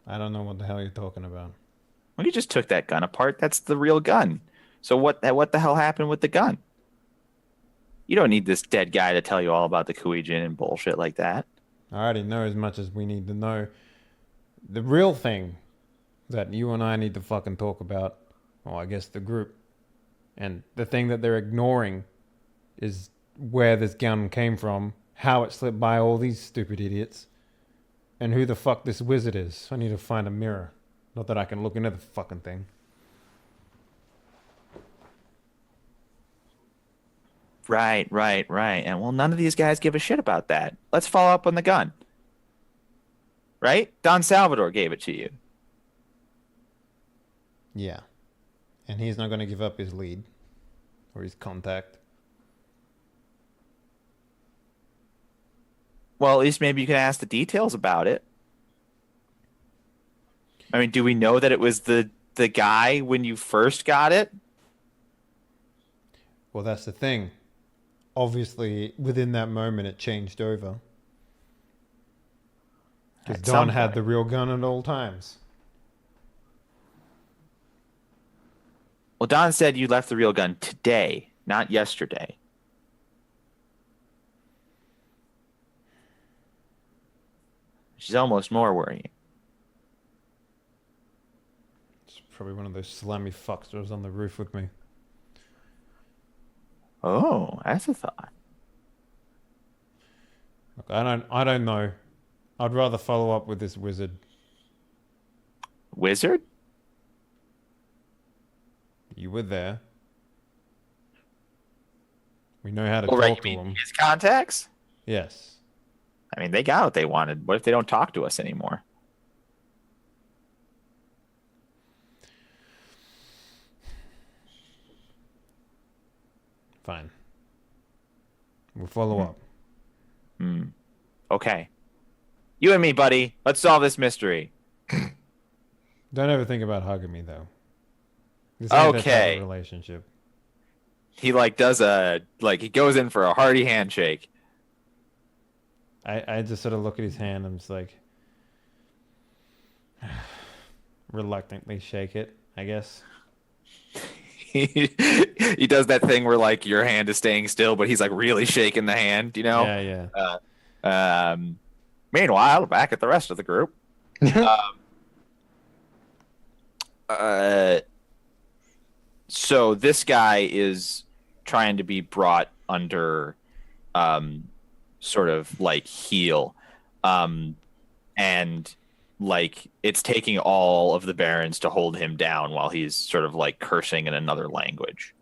I don't know what the hell you're talking about. Well, you just took that gun apart. That's the real gun. So what the hell happened with the gun? You don't need this dead guy to tell you all about the Kuijin and bullshit like that. I already know as much as we need to know. The real thing that you and I need to fucking talk about, well, I guess the group, and the thing that they're ignoring is where this gun came from, how it slipped by all these stupid idiots, and who the fuck this wizard is. I need to find a mirror. Not that I can look into the fucking thing. Right. And well, none of these guys give a shit about that. Let's follow up on the gun. Right? Don Salvador gave it to you. Yeah. And he's not going to give up his lead or his contact. Well, at least maybe you can ask the details about it. I mean, do we know that it was the guy when you first got it? Well, that's the thing. Obviously, within that moment, it changed over. Because At Don some had point. the real gun at all times. Well, Don said you left the real gun today, not yesterday. She's almost more worrying. It's probably one of those slimy fucks that was on the roof with me. Oh, that's a thought. Look, I don't know. I'd rather follow up with this wizard. Wizard? You were there. We know how to Oh, right, talk you to mean him. his contacts? Yes. I mean, they got what they wanted. What if they don't talk to us anymore? Fine. We'll follow up. Okay. You and me, buddy. Let's solve this mystery. Don't ever think about hugging me, though. This ain't that type Okay. of relationship. He he goes in for a hearty handshake. I just sort of look at his hand and I'm just like, reluctantly shake it, I guess. He does that thing where like your hand is staying still, but he's like really shaking the hand, you know? Yeah. Meanwhile, back at the rest of the group. So this guy is trying to be brought under sort of like heel. And like it's taking all of the barons to hold him down while he's sort of like cursing in another language.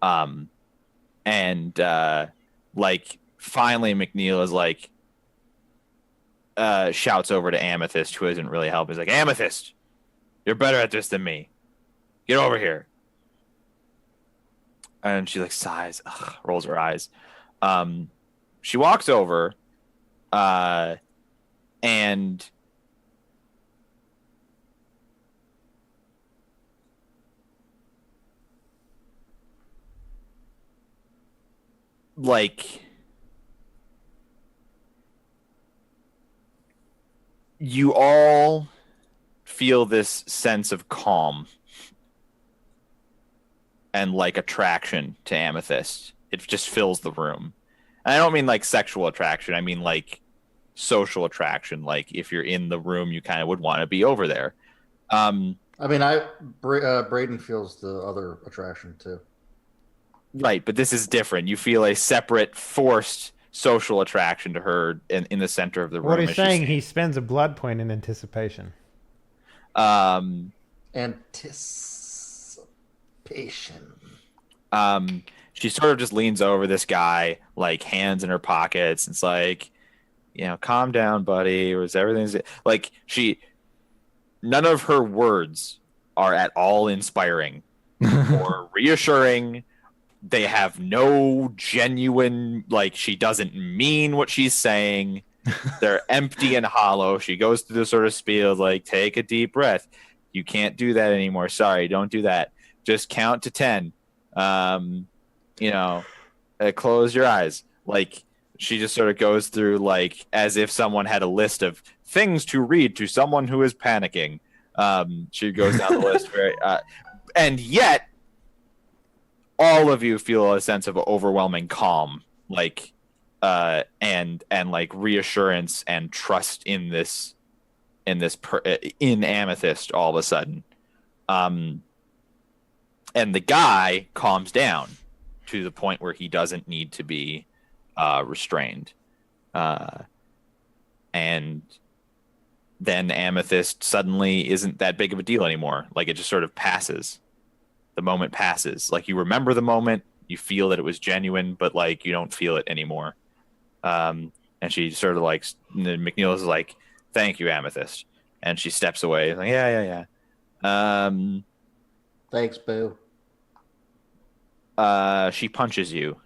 And like finally McNeil is like shouts over to Amethyst, who isn't really helping. He's like, Amethyst, you're better at this than me. Get over here. And she like sighs, rolls her eyes. She walks over, and like you all feel this sense of calm and like attraction to Amethyst. It just fills the room. And I don't mean like sexual attraction. I mean like social attraction. Like if you're in the room, you kind of would want to be over there. I mean, Braden feels the other attraction too. Right, but this is different. You feel a separate, forced social attraction to her in the center of the room. What he's saying, he spends a blood point in anticipation. Anticipation. She sort of just leans over this guy, like hands in her pockets. It's like, you know, calm down, buddy. Or is everything's like none of her words are at all inspiring or reassuring. They have no genuine, like, she doesn't mean what she's saying. They're empty and hollow. She goes through this sort of spiel, like, take a deep breath. You can't do that anymore. Sorry, don't do that. Just count to 10. Close your eyes. Like, she just sort of goes through, like, as if someone had a list of things to read to someone who is panicking. She goes down the list very, and yet all of you feel a sense of overwhelming calm, like, and like reassurance and trust in in Amethyst all of a sudden. And the guy calms down to the point where he doesn't need to be restrained. And then Amethyst suddenly isn't that big of a deal anymore. Like, it just sort of passes. The moment passes. Like, you remember the moment, you feel that it was genuine, but like you don't feel it anymore. And she sort of like, McNeil is like, thank you, Amethyst. And she steps away. Like, yeah. Thanks, Boo. She punches you.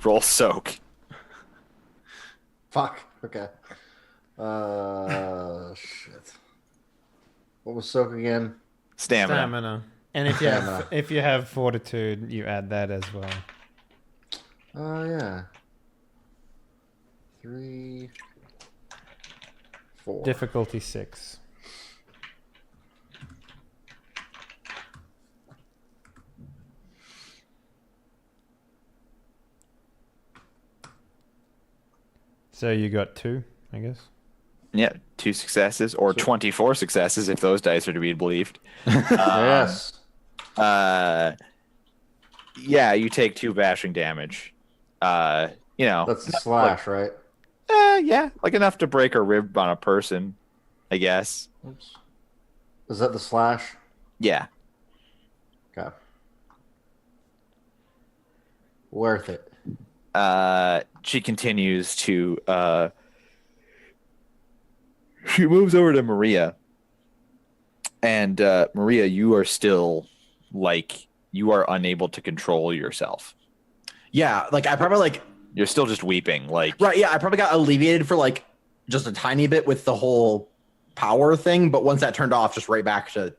Roll soak. Fuck. Okay. Shit. What was soak again? Stamina. And if you have fortitude, you add that as well. Oh yeah. 3, 4. Difficulty 6. So you got 2, I guess. Yeah, 2 successes or 24 successes if those dice are to be believed. Yes. Yeah, you take 2 bashing damage. That's the slash, right? Yeah, like enough to break a rib on a person, I guess. Oops. Is that the slash? Yeah. Okay. Worth it. She continues to she moves over to Maria, and Maria, you are still like, you are unable to control yourself. Yeah, like I probably like, you're still just weeping, like, right, yeah, I probably got alleviated for like just a tiny bit with the whole power thing, but once that turned off, just right back to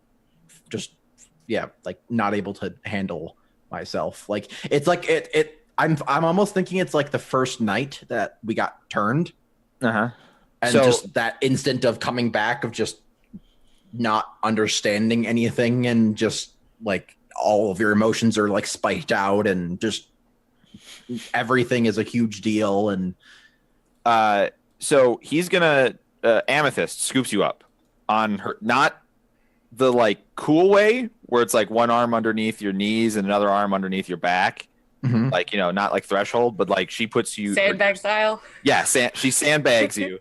just, yeah, like not able to handle myself. Like it's like I'm almost thinking it's like the first night that we got turned. Uh-huh. And So, just that instant of coming back of just not understanding anything, and just like all of your emotions are like spiked out, and just everything is a huge deal. And so he's gonna Amethyst scoops you up on her, not the like cool way where it's like one arm underneath your knees and another arm underneath your back. Mhm. Like, not like threshold, but like she puts you Sandbag style. Yeah, she sandbags you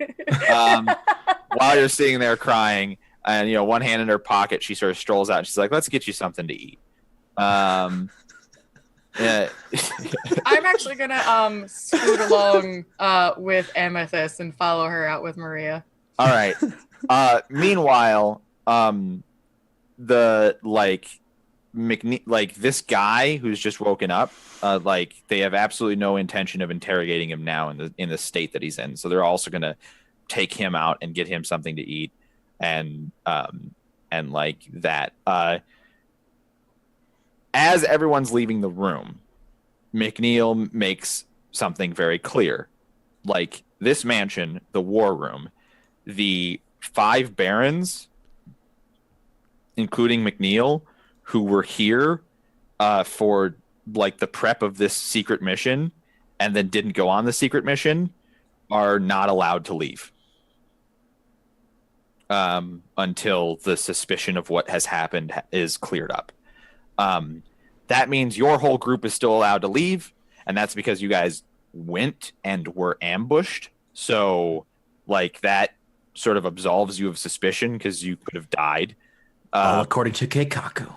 while you're sitting there crying, and one hand in her pocket, she sort of strolls out and she's like, let's get you something to eat. Yeah. I'm actually gonna scoot along with Amethyst and follow her out with Maria. All right. Meanwhile, the this guy who's just woken up, they have absolutely no intention of interrogating him now in the state that he's in. So they're also gonna take him out and get him something to eat, and like that. As everyone's leaving the room, McNeil makes something very clear. Like, this mansion, the war room, the 5 barons, including McNeil, who were here for like the prep of this secret mission and then didn't go on the secret mission, are not allowed to leave until the suspicion of what has happened is cleared up. That means your whole group is still allowed to leave, and that's because you guys went and were ambushed. So like that sort of absolves you of suspicion because you could have died. All according to Keikaku.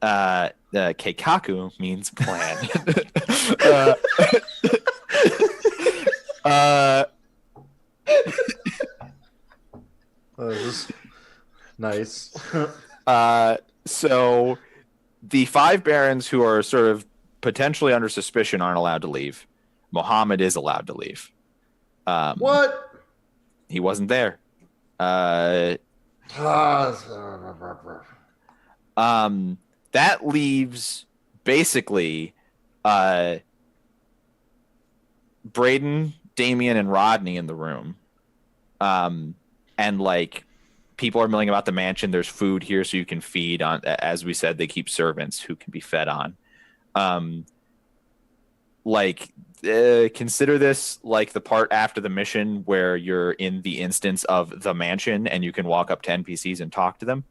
Keikaku means plan. This is nice. So the 5 barons who are sort of potentially under suspicion aren't allowed to leave. Mohammed is allowed to leave. What? He wasn't there. That leaves basically Braden, Damien, and Rodney in the room. And like, people are milling about the mansion. There's food here, so you can feed on. As we said, they keep servants who can be fed on. Consider this like the part after the mission where you're in the instance of the mansion and you can walk up to NPCs and talk to them.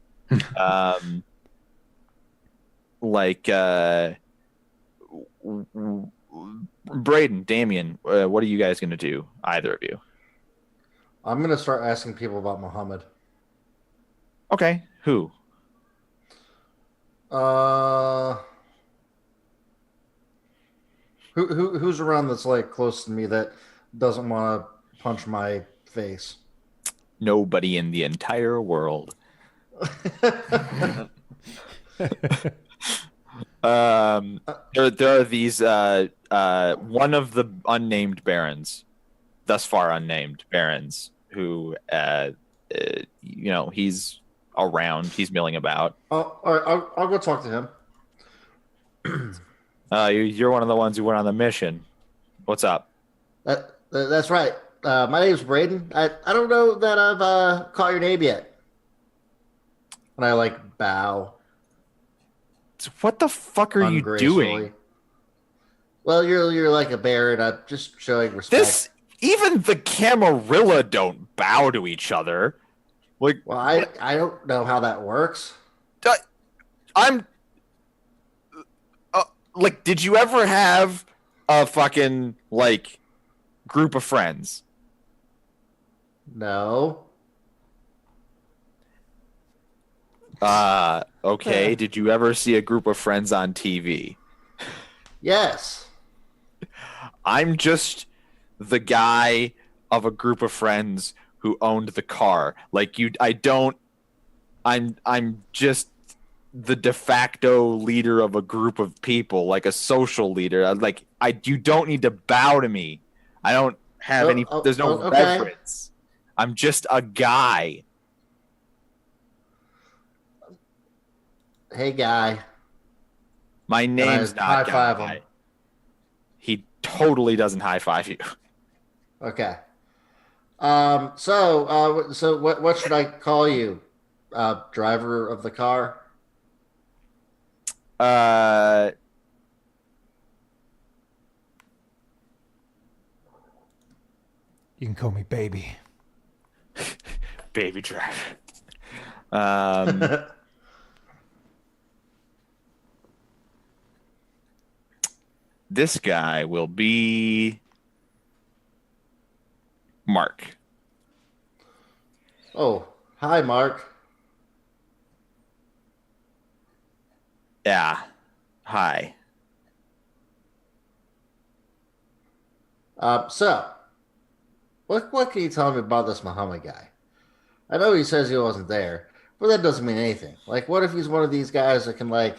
Braden, Damien, what are you guys going to do? Either of you? I'm gonna start asking people about Muhammad. Okay, who? Uh, who's around that's like close to me that doesn't want to punch my face? Nobody in the entire world. There are these one of the unnamed barons, thus far unnamed barons, who he's around, he's milling about. Oh, all right, I'll go talk to him. You're one of the ones who went on the mission. What's up? That's right. My name's Braden. I don't know that I've caught your name yet. And I like bow What the fuck are you ungracefully. doing? Well, you're like a baron. I'm just showing respect. Even the Camarilla don't bow to each other. Like, Well, I don't know how that works. I'm like, did you ever have a fucking like group of friends? No. Okay. Did you ever see a group of friends on TV? Yes. I'm just the guy of a group of friends who owned the car. Like I'm just the de facto leader of a group of people, like a social leader. You don't need to bow to me. I don't have there's no okay. reverence. I'm just a guy. Hey, guy. My name's not high five Guy. him. He totally doesn't high five you. Okay. So what should I call you? Driver of the car? You can call me baby. Baby driver. This guy will be Mark. Oh, hi, Mark. Yeah. Hi. So, what can you tell me about this Muhammad guy? I know he says he wasn't there, but that doesn't mean anything. Like, what if he's one of these guys that can like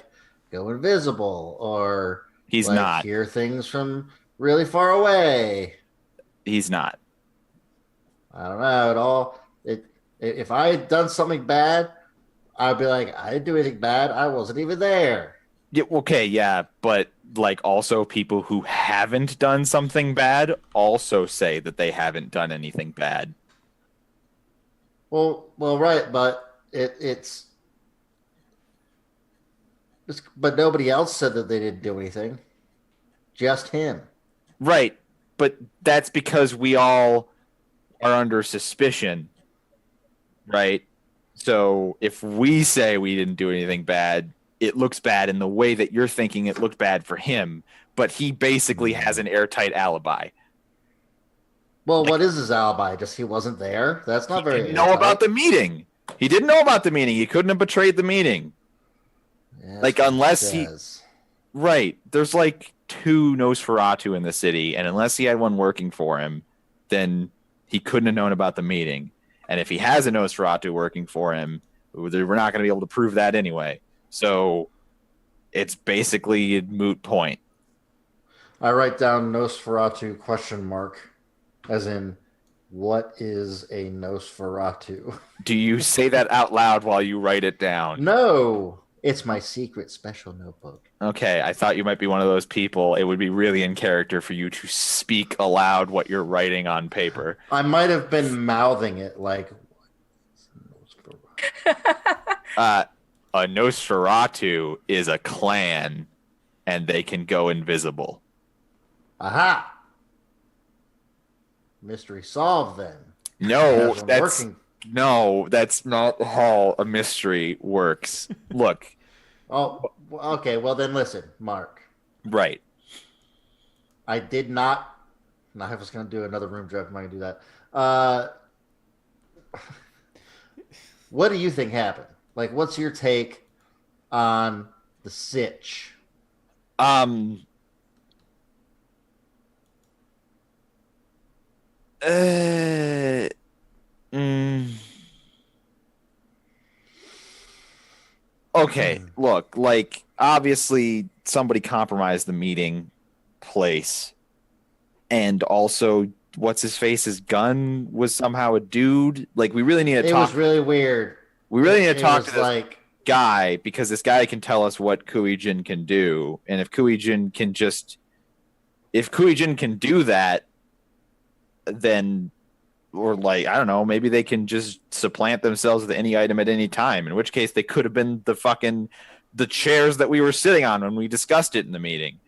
go invisible or He's like not. hear things from really far away? He's not. I don't know at all. If I had done something bad, I'd be like, I didn't do anything bad. I wasn't even there. Yeah, okay, yeah, but like also people who haven't done something bad also say that they haven't done anything bad. Well, right, but but nobody else said that they didn't do anything. Just him. Right, but that's because we all are under suspicion, right? So if we say we didn't do anything bad, it looks bad in the way that you're thinking it looked bad for him, but he basically has an airtight alibi. Well, what is his alibi? Just he wasn't there? That's not very He didn't know about the meeting. He didn't know about the meeting. He couldn't have betrayed the meeting. Yeah, like, unless he... Right. There's like 2 Nosferatu in the city, and unless he had one working for him, then he couldn't have known about the meeting. And if he has a Nosferatu working for him, we're not going to be able to prove that anyway. So it's basically a moot point. I write down Nosferatu ? As in, what is a Nosferatu? Do you say that out loud while you write it down? No, it's my secret special notebook. Okay, I thought you might be one of those people. It would be really in character for you to speak aloud what you're writing on paper. I might have been mouthing it like... A Nosferatu is a clan, and they can go invisible. Aha! Mystery solved then. No, that's not how a mystery works. Look. Oh, okay. Well, then listen, Mark. Right. I did not. I was going to do another room joke. I'm not going to do that. what do you think happened? Like, what's your take on the sitch? Um. Uh, mm, okay, look, like obviously somebody compromised the meeting place, and also what's his face's gun was somehow a dude. Like we really need to It talk. was really weird. We really need to It talk was to this like, guy because this guy can tell us what Kuijin can do, and if Kuijin can do that, then or like I don't know, maybe they can just supplant themselves with any item at any time. In which case, they could have been the chairs that we were sitting on when we discussed it in the meeting.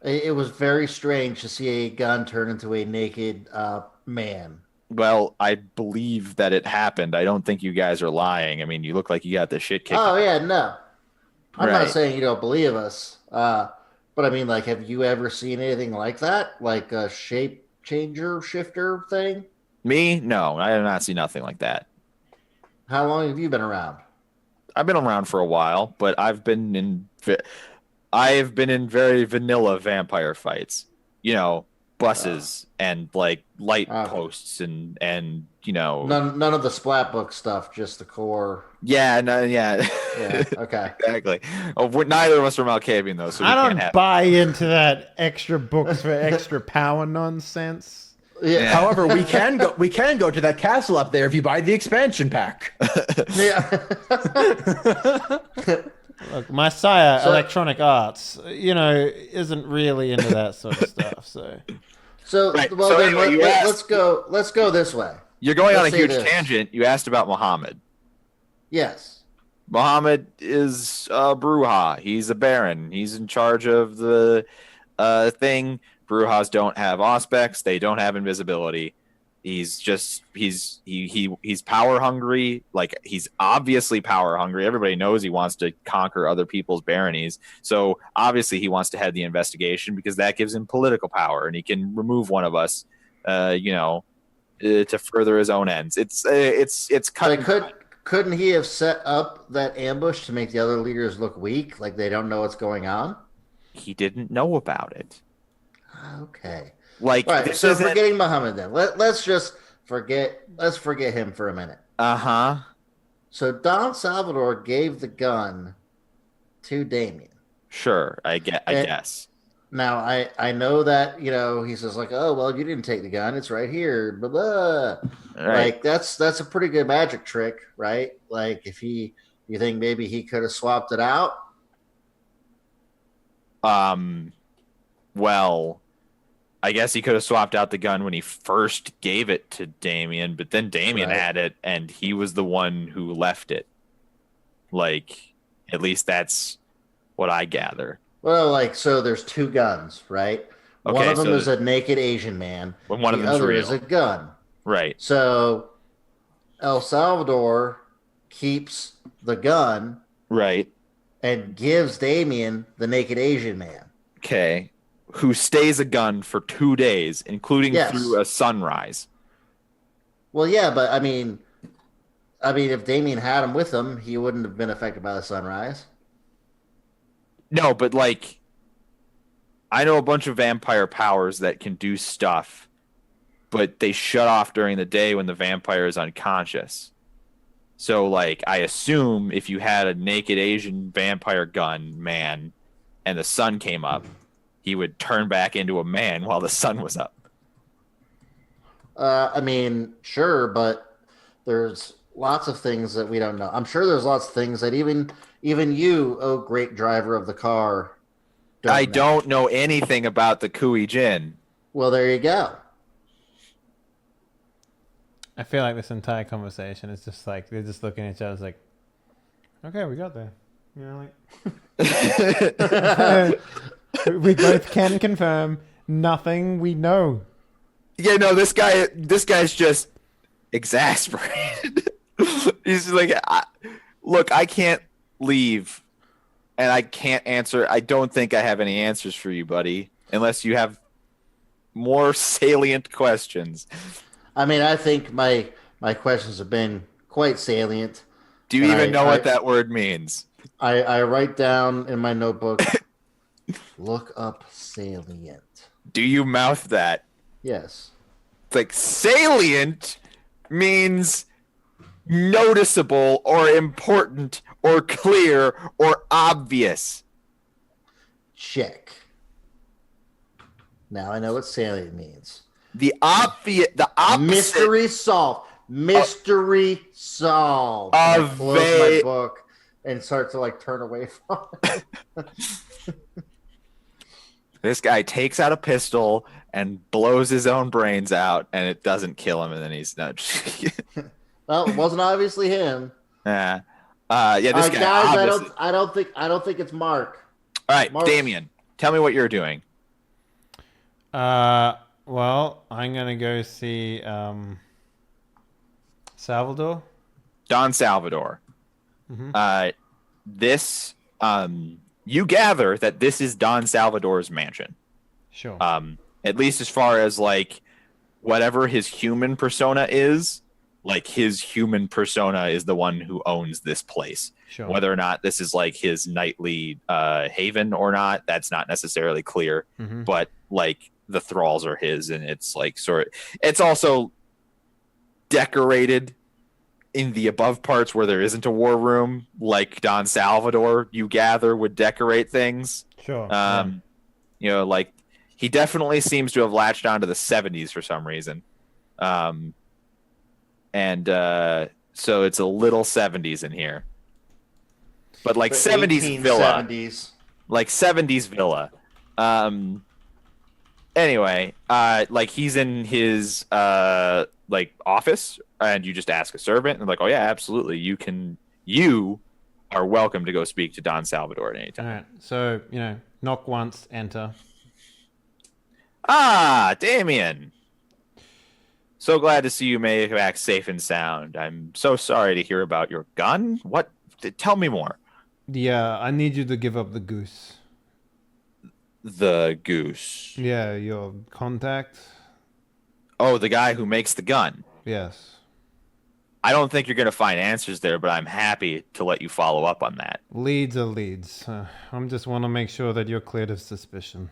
it was very strange to see a gun turn into a naked man. Well, I believe that it happened. I don't think you guys are lying. I mean, you look like you got the shit kicked. Oh yeah, no, I'm Right. not saying you don't believe us, but I mean, like, have you ever seen anything like that, like a shape changer shifter thing? Me? No, I have not seen nothing like that. How long have you been around? I've been around for a while, but I have been in very vanilla vampire fights. You know, buses and like light posts and None of the splat book stuff, just the core. Yeah, no, yeah. Yeah, okay. Exactly. Oh, neither of us are Malkavian though, so we I can't don't have. buy into that extra books for extra power nonsense. Yeah. However, we can go to that castle up there if you buy the expansion pack. Yeah. Look, my sire, Electronic Arts, isn't really into that sort of stuff. So, Right. Well, So then anyway, you let's go this way. You're going on a Let's say huge this. tangent. You asked about Muhammad. Yes. Muhammad is a Bruja. He's a baron. He's in charge of the thing. Brujas don't have auspex. They don't have invisibility. He's power hungry. Like he's obviously power hungry. Everybody knows he wants to conquer other people's baronies. So obviously he wants to head the investigation because that gives him political power and he can remove one of us. To further his own ends. It's But couldn't he have set up that ambush to make the other leaders look weak, like they don't know what's going on? He didn't know about it. Okay. Like, All right. this So isn't- forgetting Muhammad, then let's just forget. Let's forget him for a minute. Uh-huh. So Don Salvador gave the gun to Damien. Sure, I guess. Now I know that he says like, oh well, you didn't take the gun, it's right here, blah blah. Right. Like that's a pretty good magic trick, right? Like if you think maybe he could have swapped it out. Well, I guess he could have swapped out the gun when he first gave it to Damien, but then Damien had it and he was the one who left it. Like, at least that's what I gather. Well, like so, there's two guns, right? Okay, one of them so is a naked Asian man. one of the them's other real. is a gun. Right. So El Salvador keeps the gun, Right. and gives Damien the naked Asian man. Okay. Who stays a gun for 2 days, including Yes. through a sunrise. Well, yeah, but I mean, if Damien had him with him, he wouldn't have been affected by the sunrise. No, but like, I know a bunch of vampire powers that can do stuff, but they shut off during the day when the vampire is unconscious. So, like, I assume if you had a naked Asian vampire gun man and the sun came up, he would turn back into a man while the sun was up. I mean, sure, but there's lots of things that we don't know. I'm sure there's lots of things that even you, oh great driver of the car, don't know anything about the Kui Jin. Well, there you go. I feel like this entire conversation is just like they're just looking at each other like, okay, we got there. Like we both can confirm nothing we know. Yeah, no, this guy's just exasperated. He's just like, look, I can't leave, and I can't answer. I don't think I have any answers for you, buddy, unless you have more salient questions. I mean, I think my questions have been quite salient. Do you And even know what that word means? I write down in my notebook, look up salient. Do you mouth that? Yes. It's like salient means noticeable or important or clear or obvious. Check. Now I know what salient means. The opposite. Mystery solved. Mystery solved. And I close my book and start to like turn away from it. This guy takes out a pistol and blows his own brains out, and it doesn't kill him, and then he's not. Well, it wasn't obviously him. Yeah. This All right, guy. guys, Obviously... I don't think it's Mark. All right, Mark. Damien, tell me what you're doing. Well, I'm gonna go see Salvador. Don Salvador. Mm-hmm. You gather that this is Don Salvador's mansion. Sure. At least as far as like whatever his human persona is, like his human persona is the one who owns this place. Sure. Whether or not this is like his nightly haven or not, that's not necessarily clear. Mm-hmm. But like the thralls are his, and it's like it's also decorated in the above parts where there isn't a war room, like Don Salvador, you gather, would decorate things. Sure. You know, like he definitely seems to have latched onto the 70s for some reason. So it's a little 70s in here. But like 70s villa. 70s. Like 70s villa. Anyway, like he's in his like office, and you just ask a servant, and like, oh yeah, absolutely, you are welcome to go speak to Don Salvador at any time. All right. So, knock once, enter. Ah, Damien. So glad to see you make it back safe and sound. I'm so sorry to hear about your gun. What? Tell me more. Yeah, I need you to give up the goose. The goose. Yeah, your contact. Oh, the guy who makes the gun. Yes. I don't think you're going to find answers there, but I'm happy to let you follow up on that. Leads are leads. I just want to make sure that you're cleared of suspicion.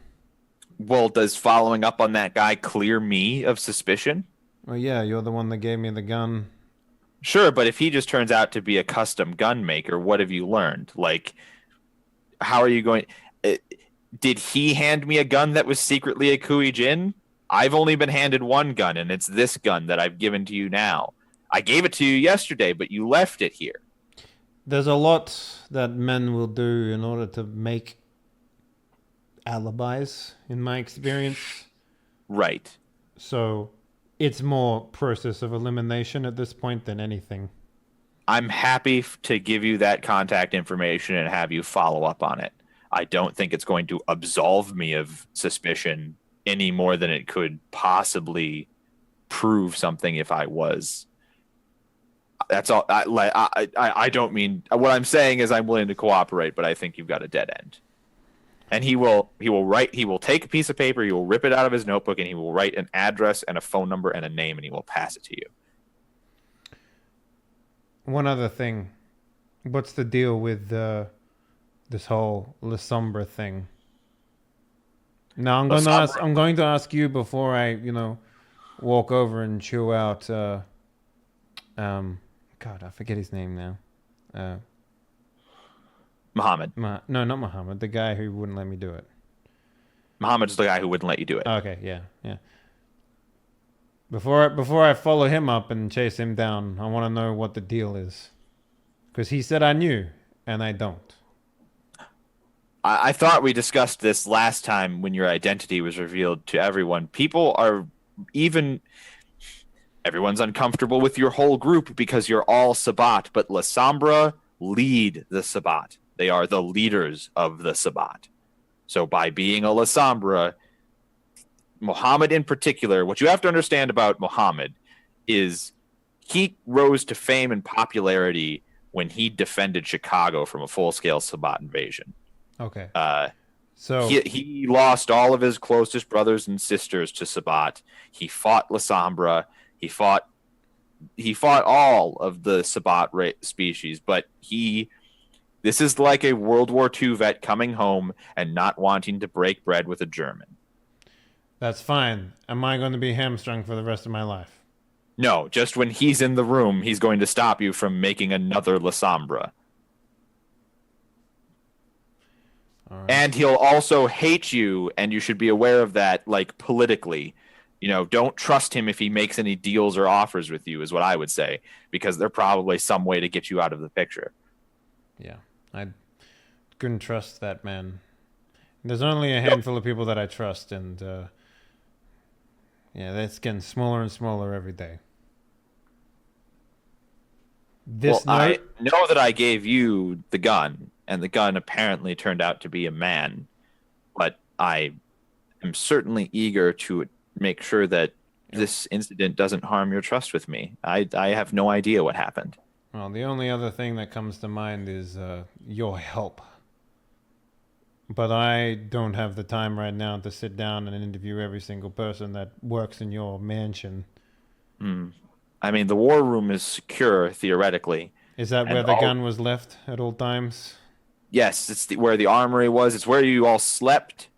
Well, does following up on that guy clear me of suspicion? Well, yeah, you're the one that gave me the gun. Sure, but if he just turns out to be a custom gun maker, what have you learned? Like, how are you going... Did he hand me a gun that was secretly a Kuei-jin? I've only been handed one gun, and it's this gun that I've given to you now. I gave it to you yesterday, but you left it here. There's a lot that men will do in order to make alibis, in my experience. Right. So it's more process of elimination at this point than anything. I'm happy to give you that contact information and have you follow up on it. I don't think it's going to absolve me of suspicion any more than it could possibly prove something if I was. That's all. I don't mean, what I'm saying is I'm willing to cooperate, but I think you've got a dead end. And he will take a piece of paper, he will rip it out of his notebook, and he will write an address and a phone number and a name, and he will pass it to you. One other thing. What's the deal with this whole La Sombra thing? Now I'm going to ask you before I, walk over and chew out God, I forget his name now. Muhammad. No, not Muhammad. The guy who wouldn't let me do it. Muhammad's the guy who wouldn't let you do it. Okay, yeah. Before I follow him up and chase him down, I want to know what the deal is. Because he said I knew, and I don't. I thought we discussed this last time when your identity was revealed to everyone. Everyone's uncomfortable with your whole group because you're all Sabbat, but La Sombra lead the Sabbat. They are the leaders of the Sabbat. So by being a La Sombra, Muhammad in particular, what you have to understand about Muhammad is he rose to fame and popularity when he defended Chicago from a full-scale Sabbat invasion. Okay. So he lost all of his closest brothers and sisters to Sabbat. He fought La Sombra. He fought he fought all of the Sabbat species, but this is like a World War II vet coming home and not wanting to break bread with a German. That's fine. Am I going to be hamstrung for the rest of my life? No, just when he's in the room, he's going to stop you from making another La Sombra. All right. And he'll also hate you, and you should be aware of that, like, politically. Don't trust him if he makes any deals or offers with you, is what I would say, because there's probably some way to get you out of the picture. Yeah, I couldn't trust that man. There's only a handful of people that I trust, and yeah, that's getting smaller and smaller every day. I know that I gave you the gun, and the gun apparently turned out to be a man, but I am certainly eager to make sure that this incident doesn't harm your trust with me. I have no idea what happened. Well, the only other thing that comes to mind is your help. But I don't have the time right now to sit down and interview every single person that works in your mansion. I mean, the war room is secure, theoretically. Is that where the gun was left at all times? Yes, it's where the armory was. It's where you all slept.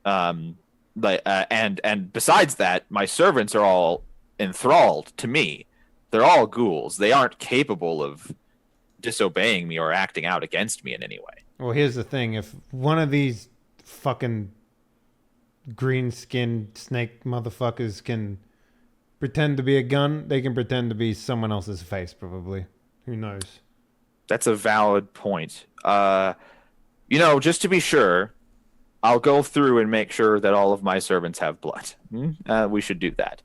And besides that, my servants are all enthralled to me. They're all ghouls. They aren't capable of disobeying me or acting out against me in any way. Well, here's the thing. If one of these fucking green-skinned snake motherfuckers can pretend to be a gun, they can pretend to be someone else's face, probably. Who knows? That's a valid point. Just to be sure, I'll go through and make sure that all of my servants have blood. We should do that.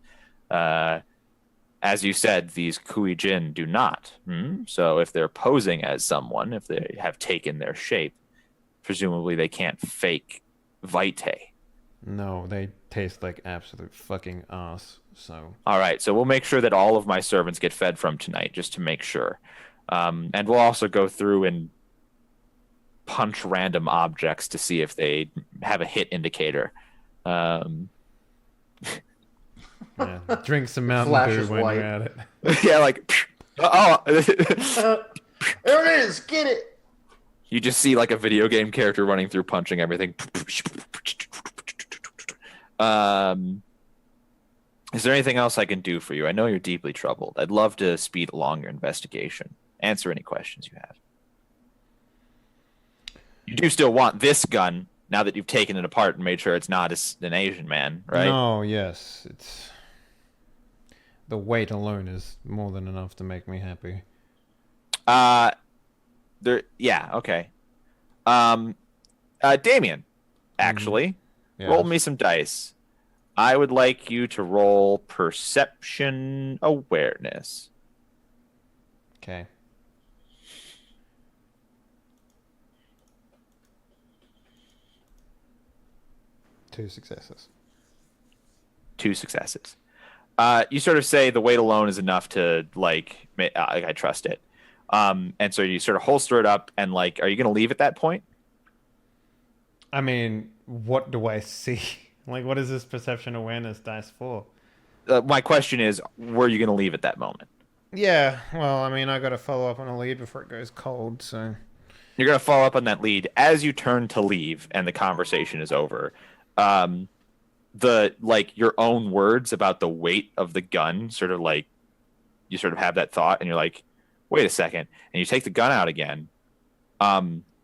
As you said, these Kui Jin do not. So if they're posing as someone, if they have taken their shape, presumably they can't fake Vitae. No, they taste like absolute fucking ass. So. All right, so we'll make sure that all of my servants get fed from tonight, just to make sure. And we'll also go through and punch random objects to see if they have a hit indicator. Yeah, drink some Mountain Dew when white. you're at it. Yeah, like, There it is. Get it. You just see like a video game character running through, punching everything. Is there anything else I can do for you? I know you're deeply troubled. I'd love to speed along your investigation. Answer any questions you have. You do still want this gun now that you've taken it apart and made sure it's not an Asian man, right? No, yes. It's the weight alone is more than enough to make me happy. Yeah, okay. Damien, actually, Yes. roll me some dice. I would like you to roll perception awareness. Okay. Two successes. You sort of say the weight alone is enough to, like, I trust it. And so you sort of holster it up and, like, are you going to leave at that point? I mean, what do I see? Like, what is this perception awareness dice for? My question is, were you going to leave at that moment? Yeah, well, I mean, I got to follow up on a lead before it goes cold, so... You're going to follow up on that lead. As you turn to leave and the conversation is over, your own words about the weight of the gun sort of like, you sort of have that thought and you're like, wait a second. And you take the gun out again.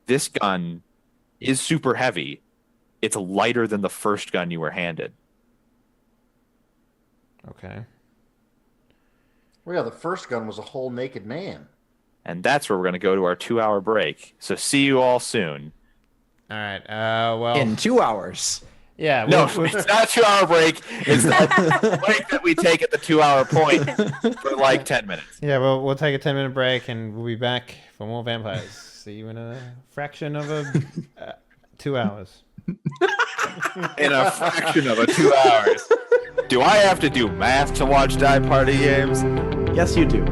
This gun is super heavy. It's lighter than the first gun you were handed. Okay. Well, yeah, the first gun was a whole naked man. And that's where we're going to go to our 2-hour break. So see you all soon. All right, well... In 2 hours. Yeah, No, it's not a 2-hour break. It's the break that we take at the 2-hour point for like 10 minutes. Yeah, well, we'll take a 10-minute break, and we'll be back for more vampires. See you in a fraction of 2 hours. In a fraction of 2 hours. Do I have to do math to watch Die Party games? Yes, you do.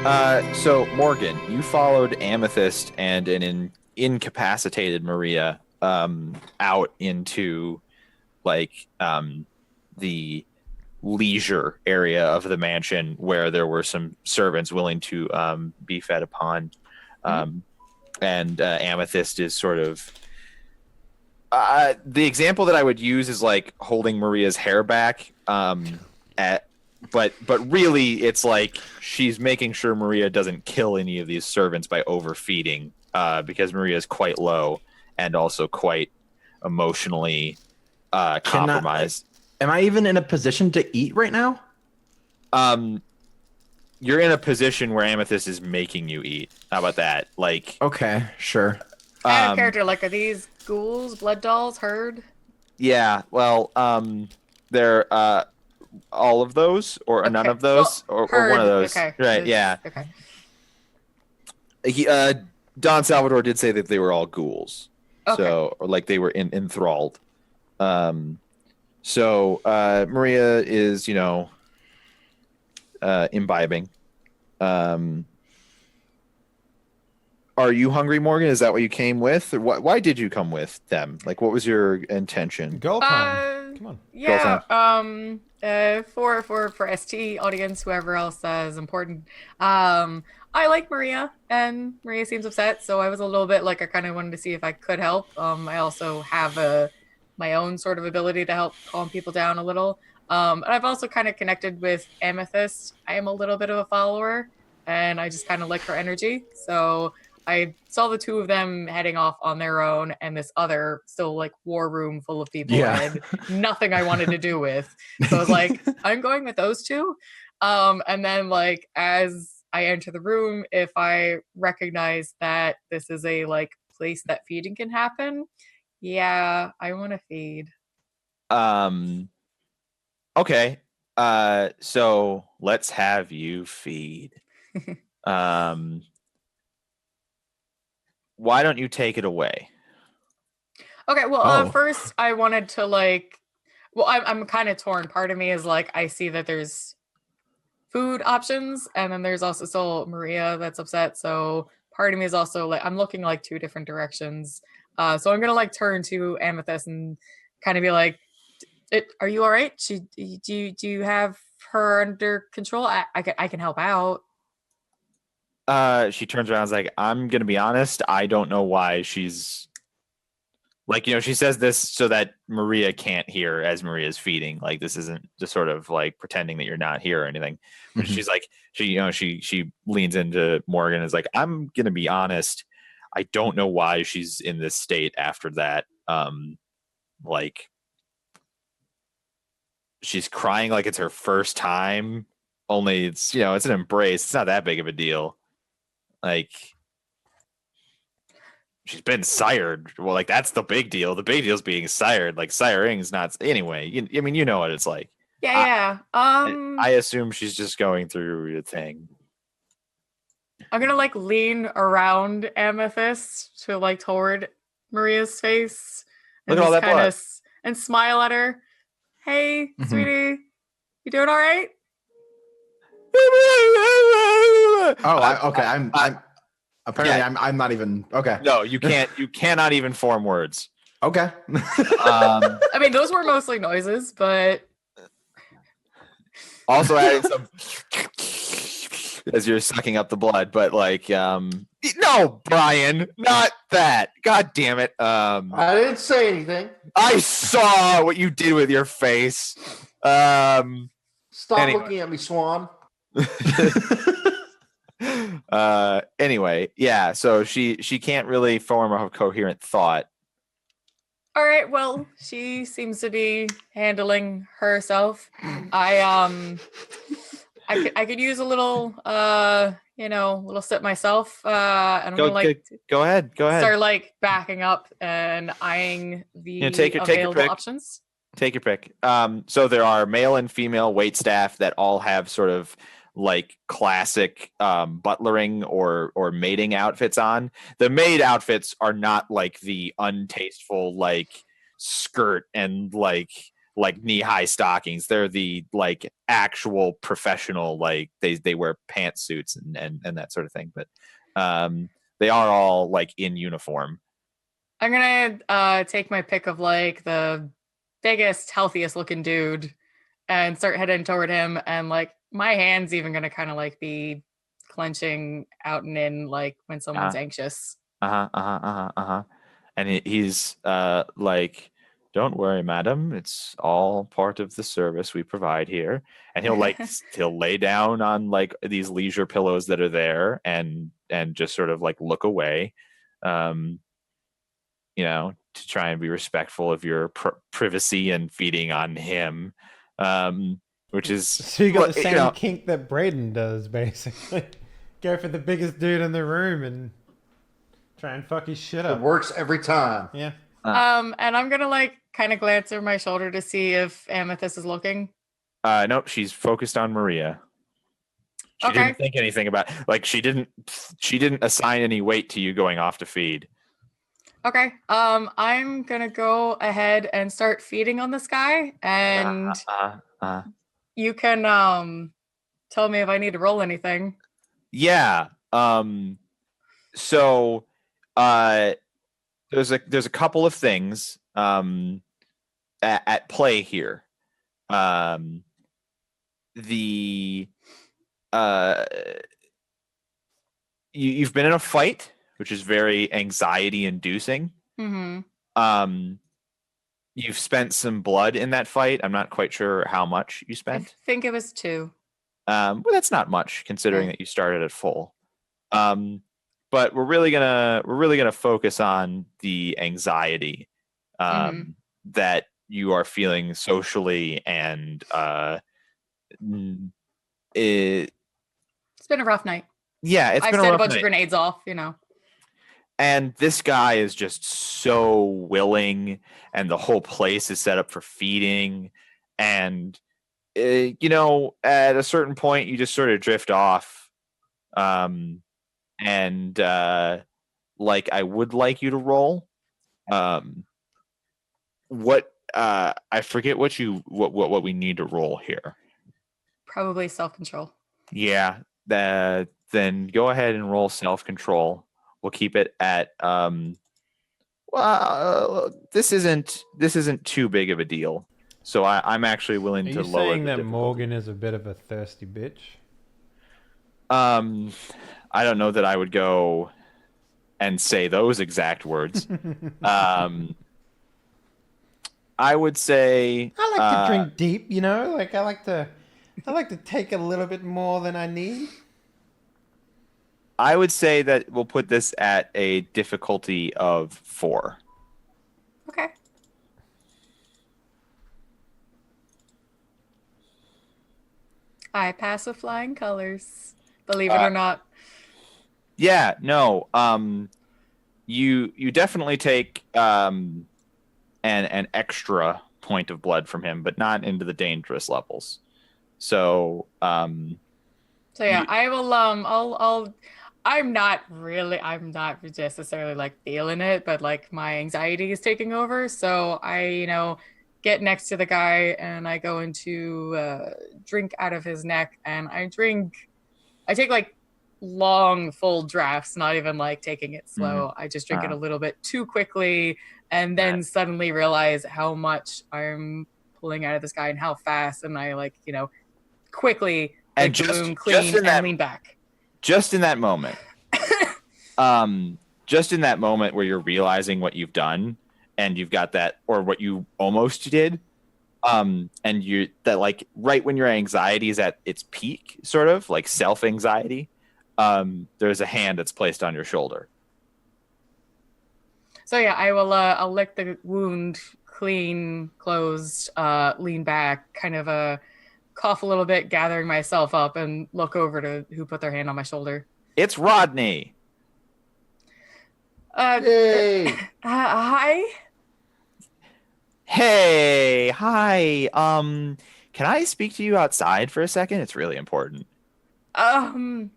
So Morgan, you followed Amethyst and an incapacitated Maria out into the leisure area of the mansion where there were some servants willing to be fed upon. And Amethyst is sort of the example that I would use is like holding Maria's hair back but really it's like she's making sure Maria doesn't kill any of these servants by overfeeding because Maria is quite low and also quite emotionally compromised. Am I even in a position to eat right now? You're in a position where Amethyst is making you eat. How about that? Like, okay, sure. Out of character, like, are these ghouls, blood dolls, herd? Yeah, well, they're all of those or Okay. none of those or one of those. Okay. Right, yeah. Okay. Don Salvador did say that they were all ghouls. Okay. So, or like they were enthralled. So Maria is, imbibing. Are you hungry, Morgan? Is that what you came with? Or why did you come with them? Like, what was your intention? Goal time. Come on. Yeah. For ST audience, whoever else is important. I like Maria, and Maria seems upset, so I was a little bit like I kind of wanted to see if I could help. I also have my own sort of ability to help calm people down a little. And I've also kind of connected with Amethyst. I am a little bit of a follower, and I just kind of like her energy. So I saw the two of them heading off on their own, and this other still like war room full of people I had nothing I wanted to do with. So I was like, I'm going with those two. And then like as I enter the room, if I recognize that this is a like place that feeding can happen, yeah, I want to feed. Okay. So let's have you feed. Why don't you take it away? Okay, well, first I wanted to like, well, I'm kind of torn. Part of me is like, I see that there's food options, and then there's also still Maria that's upset. So part of me is also like, I'm looking like two different directions. So I'm gonna like turn to Amethyst and kind of be like, are you all right? Do you have her under control? I can help out. She turns around and is like, I'm gonna be honest, I don't know why she's like, she says this so that Maria can't hear as Maria's feeding. Like, this isn't just sort of like pretending that you're not here or anything. But she's like, she leans into Morgan and is like, I'm gonna be honest, I don't know why she's in this state after that. Like, she's crying like it's her first time, only it's it's an embrace. It's not that big of a deal. Like, she's been sired. Well, like, that's the big deal. The big deal is being sired. Like, siring's not anyway. You know what it's like. Yeah. I assume she's just going through a thing. I'm gonna like lean around Amethyst to like toward Maria's face and Look at all that blood. And smile at her. Hey, sweetie, you doing all right? Okay. I'm apparently yeah. I'm not even okay. No, you can't. You cannot even form words. Okay. I mean, those were mostly noises, but also adding some as you're sucking up the blood. But like, no, Brian, not that. God damn it. I didn't say anything. I saw what you did with your face. Stop looking at me, Swan. Anyway, yeah, so she can't really form a coherent thought. All right, well, she seems to be handling herself. I could use a little little sip myself. And I'm go ahead. Start like backing up and eyeing the available options. Take your pick. So there are male and female wait staff that all have sort of like classic butlering or maiding outfits on. The maid outfits are not like the untasteful like skirt and like like knee-high stockings. They're the like actual professional, like they wear pantsuits and that sort of thing. But they are all like in uniform. I'm gonna take my pick of like the biggest, healthiest looking dude and start heading toward him, and like my hand's even gonna kind of like be clenching out and in like when someone's anxious. And he's like, don't worry, madam, it's all part of the service we provide here. And he'll like he'll lay down on like these leisure pillows that are there and just sort of like look away, you know, to try and be respectful of your privacy and feeding on him, which is so you got the same kink that Braden does, basically. Go for the biggest dude in the room and try and fuck his shit up. It works every time. Yeah. And I'm gonna like kind of glance over my shoulder to see if Amethyst is looking. Nope, she's focused on Maria. She didn't think anything about, like, she didn't assign any weight to you going off to feed. Okay. I'm gonna go ahead and start feeding on this guy, and you can tell me if I need to roll anything. Yeah. So there's a couple of things at play here. You've been in a fight, which is very anxiety inducing. Mm-hmm. You've spent some blood in that fight. I'm not quite sure how much you spent. I think it was 2. Well, that's not much considering that you started at full. But we're really gonna focus on the anxiety that you are feeling socially, and it's been a rough night. Yeah, I've set a bunch of grenades off, you know. And this guy is just so willing, and the whole place is set up for feeding. And, you know, at a certain point, you just sort of drift off. And like, I would like you to roll. I forget what we need to roll here. Probably self-control. Yeah, then go ahead and roll self-control. We'll keep it at this isn't too big of a deal. So I'm actually willing to lower the difficulty. Are you saying that Morgan is a bit of a thirsty bitch? I don't know that I would go and say those exact words. I would say I like to drink deep, you know? Like I like to take a little bit more than I need. I would say that we'll put this at a difficulty of 4. Okay. I pass with flying colors, believe it or not. Yeah, no. You definitely take an extra point of blood from him, but not into the dangerous levels. So yeah, I will I'm not necessarily like feeling it, but like my anxiety is taking over. So I, you know, get next to the guy and I go into drink out of his neck, and I take like long full drafts, not even like taking it slow. I just drink it a little bit too quickly, and then suddenly realize how much I'm pulling out of this guy and how fast, and I like, you know, quickly and clean and lean back. Just in that moment, just in that moment where you're realizing what you've done, and you've got that, or what you almost did, and you that like right when your anxiety is at its peak, sort of like self-anxiety, there's a hand that's placed on your shoulder. So yeah, I will I'll lick the wound clean, closed, lean back, kind of cough a little bit, gathering myself up, and look over to who put their hand on my shoulder. It's Rodney. Yay! Hi. Hey, hi. Can I speak to you outside for a second? It's really important. I'm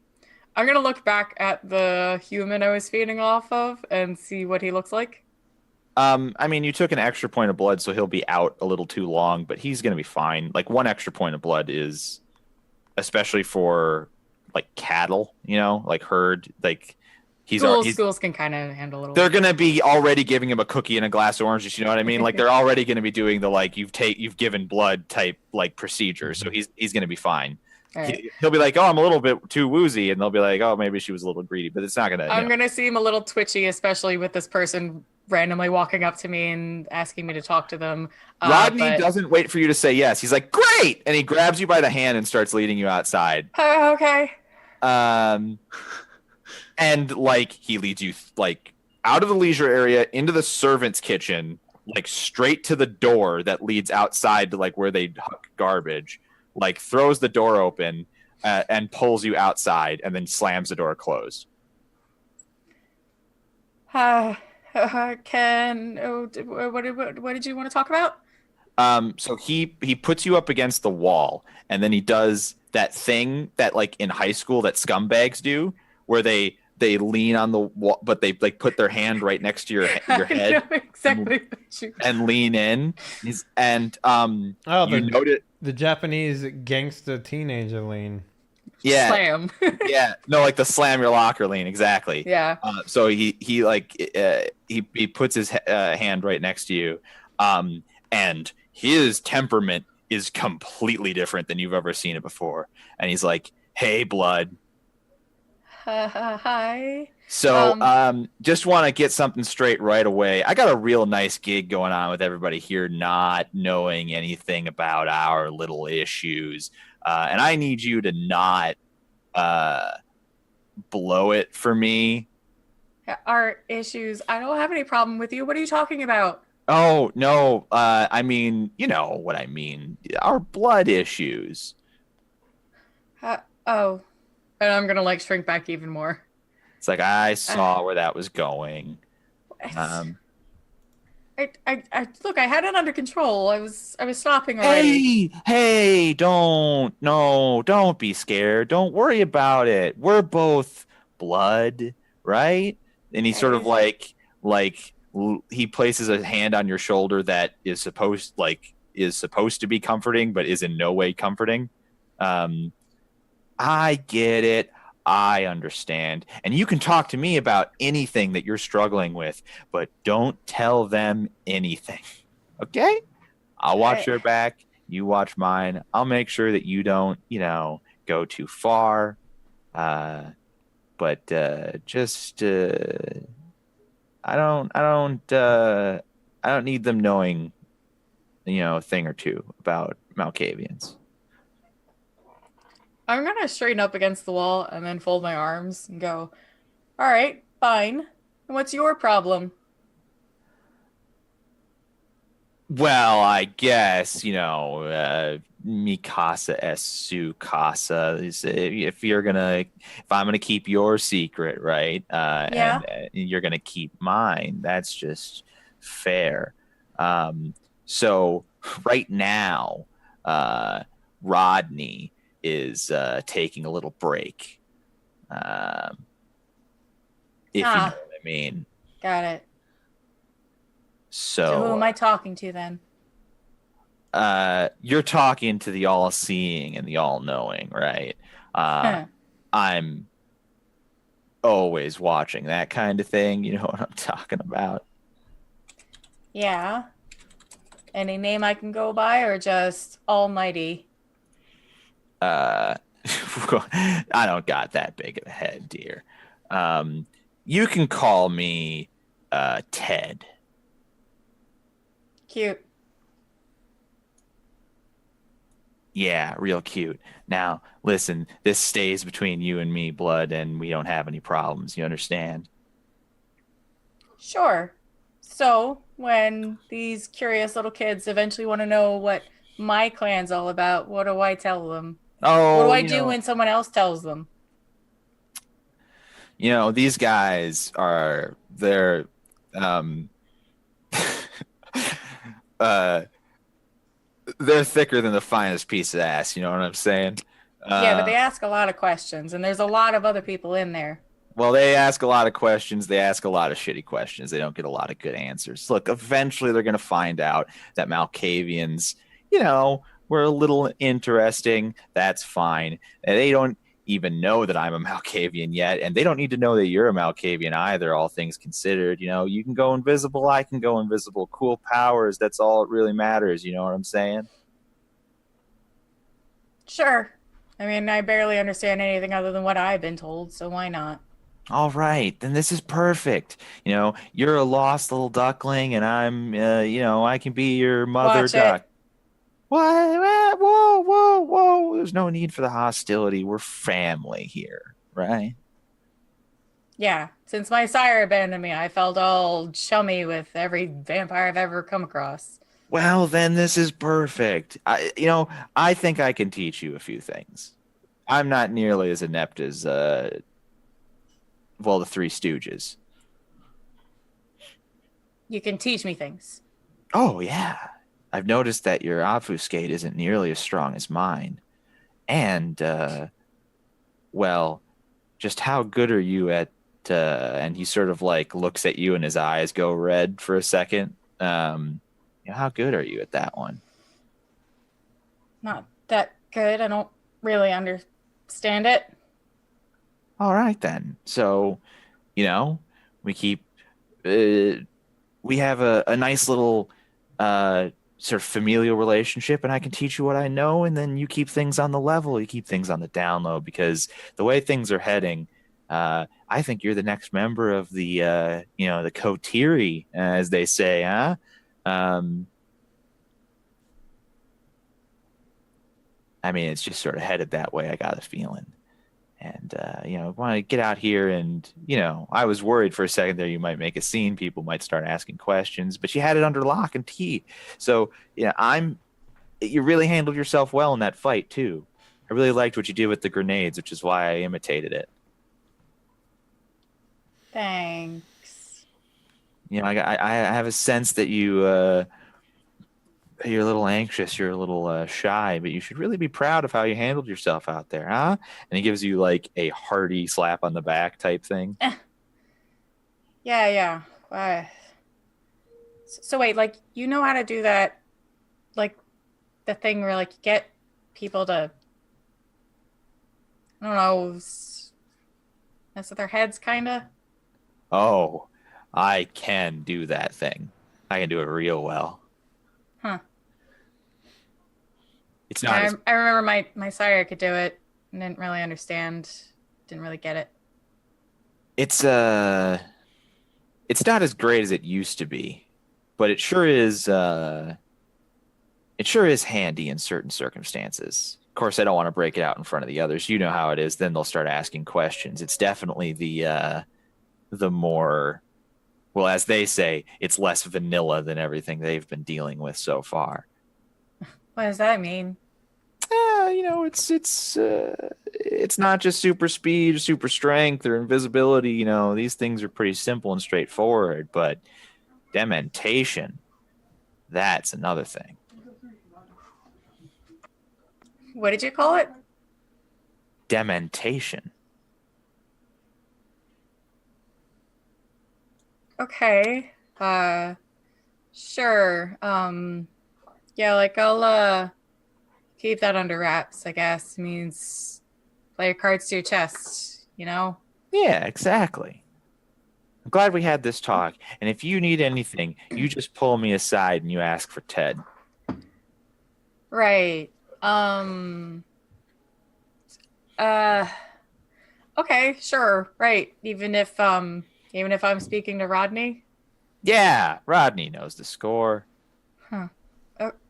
gonna look back at the human I was feeding off of and see what he looks like. I mean, you took an extra point of blood, so he'll be out a little too long, but he's going to be fine. Like, 1 extra point of blood is, especially for like cattle, like herd, like he's Schools can kind of handle it. They're going to be already giving him a cookie and a glass of orange juice, you know what I mean? Like, they're already going to be doing the like you've given blood type like procedure, so he's going to be fine. Right. He'll be like, oh, I'm a little bit too woozy, and they'll be like, oh, maybe she was a little greedy, but it's not gonna. I'm gonna seem a little twitchy, especially with this person randomly walking up to me and asking me to talk to them. Rodney doesn't wait for you to say yes. He's like, great, and he grabs you by the hand and starts leading you outside. Okay. And like he leads you like out of the leisure area into the servants' kitchen, like straight to the door that leads outside to like where they huck garbage. Like throws the door open and pulls you outside, and then slams the door closed. What did you want to talk about? So he puts you up against the wall, and then he does that thing that like in high school that scumbags do, where they lean on the wall, but they like put their hand right next to your head. I know exactly. And lean in. The Japanese gangster teenager lean. Yeah. Slam. Yeah. No, like the slam your locker lean. Exactly. Yeah. So he puts his hand right next to you, and his temperament is completely different than you've ever seen it before. And he's like, "Hey, blood." Hi. So, just want to get something straight right away. I got a real nice gig going on with everybody here, not knowing anything about our little issues. And I need you to not blow it for me. Our issues? I don't have any problem with you. What are you talking about? Oh, no. I mean, you know what I mean. Our blood issues. Oh. And I'm going to like shrink back even more. It's like I saw where that was going. I look, I had it under control. I was stopping already. Hey, don't be scared. Don't worry about it. We're both blood, right? And he sort of like he places a hand on your shoulder that is supposed to be comforting, but is in no way comforting. I get it. I understand. And you can talk to me about anything that you're struggling with, but don't tell them anything. Okay? I'll watch your back. You watch mine. I'll make sure that you don't, go too far. But just I don't need them knowing, a thing or two about Malkavians. I'm going to straighten up against the wall and then fold my arms and go, all right, fine. And what's your problem? Well, I guess, Mikasa es su casa. If I'm gonna keep your secret, right? Yeah. And you're gonna keep mine. That's just fair. So right now, Rodney is taking a little break. If you know what I mean. Got it. So who am I talking to then? You're talking to the all-seeing and the all-knowing, right? I'm always watching that kind of thing. You know what I'm talking about? Yeah. Any name I can go by, or just Almighty? I don't got that big of a head, dear. You can call me Ted. Cute. Yeah, real cute. Now, listen, this stays between you and me, blood, and we don't have any problems. You understand? Sure. So, when these curious little kids eventually want to know what my clan's all about, what do I tell them? Oh, what do I do when someone else tells them? These guys are they're thicker than the finest piece of ass. You know what I'm saying? Yeah, but they ask a lot of questions, and there's a lot of other people in there. Well, they ask a lot of questions. They ask a lot of shitty questions. They don't get a lot of good answers. Look, eventually they're going to find out that Malkavians, were a little interesting. That's fine. And they don't even know that I'm a Malkavian yet, and they don't need to know that you're a Malkavian either, all things considered. You can go invisible. I can go invisible. Cool powers. That's all it really matters. You know what I'm saying? Sure. I mean, I barely understand anything other than what I've been told, so why not? All right, then this is perfect. You're a lost little duckling, and I'm, I can be your mother Watch duck. it. What? Whoa, whoa, whoa. There's no need for the hostility. We're family here, right? Yeah, since my sire abandoned me, I felt all chummy with every vampire I've ever come across. Well, then this is perfect. I think I can teach you a few things. I'm not nearly as inept as, the Three Stooges. You can teach me things. Oh, yeah. I've noticed that your obfuscate isn't nearly as strong as mine. And, well, just how good are you at, and he sort of like looks at you and his eyes go red for a second. How good are you at that one? Not that good. I don't really understand it. All right, then. So, we keep, we have a nice little, sort of familial relationship, and I can teach you what I know, and then you keep things on the level, you keep things on the down low, because the way things are heading, I think you're the next member of the the Kotiri, as they say, huh? I mean, it's just sort of headed that way. I got a feeling. And, want to get out here and, I was worried for a second there you might make a scene. People might start asking questions, but you had it under lock and key. So, you really handled yourself well in that fight, too. I really liked what you did with the grenades, which is why I imitated it. Thanks. I have a sense that you're a little anxious, you're a little shy, but you should really be proud of how you handled yourself out there, huh? And he gives you like a hearty slap on the back type thing. Yeah. So wait, like, you know how to do that, like, the thing where, like, you get people to, I don't know, mess with their heads, kind of? Oh, I can do that thing. I can do it real well. Huh. It's not. I remember my sire could do it and didn't really understand, didn't really get it. It's not as great as it used to be, but it sure is handy in certain circumstances. Of course, I don't want to break it out in front of the others. You know how it is. Then they'll start asking questions. It's definitely the more, well, as they say, it's less vanilla than everything they've been dealing with so far. What does that mean? It's not just super speed or super strength or invisibility. These things are pretty simple and straightforward, but dementation, that's another thing. What did you call it? Dementation. Okay. Sure. Yeah, like, I'll keep that under wraps, I guess. It means play your cards to your chest, Yeah, exactly. I'm glad we had this talk. And if you need anything, you just pull me aside and you ask for Ted. Right. Okay, sure. Right. Even if I'm speaking to Rodney? Yeah, Rodney knows the score. Huh.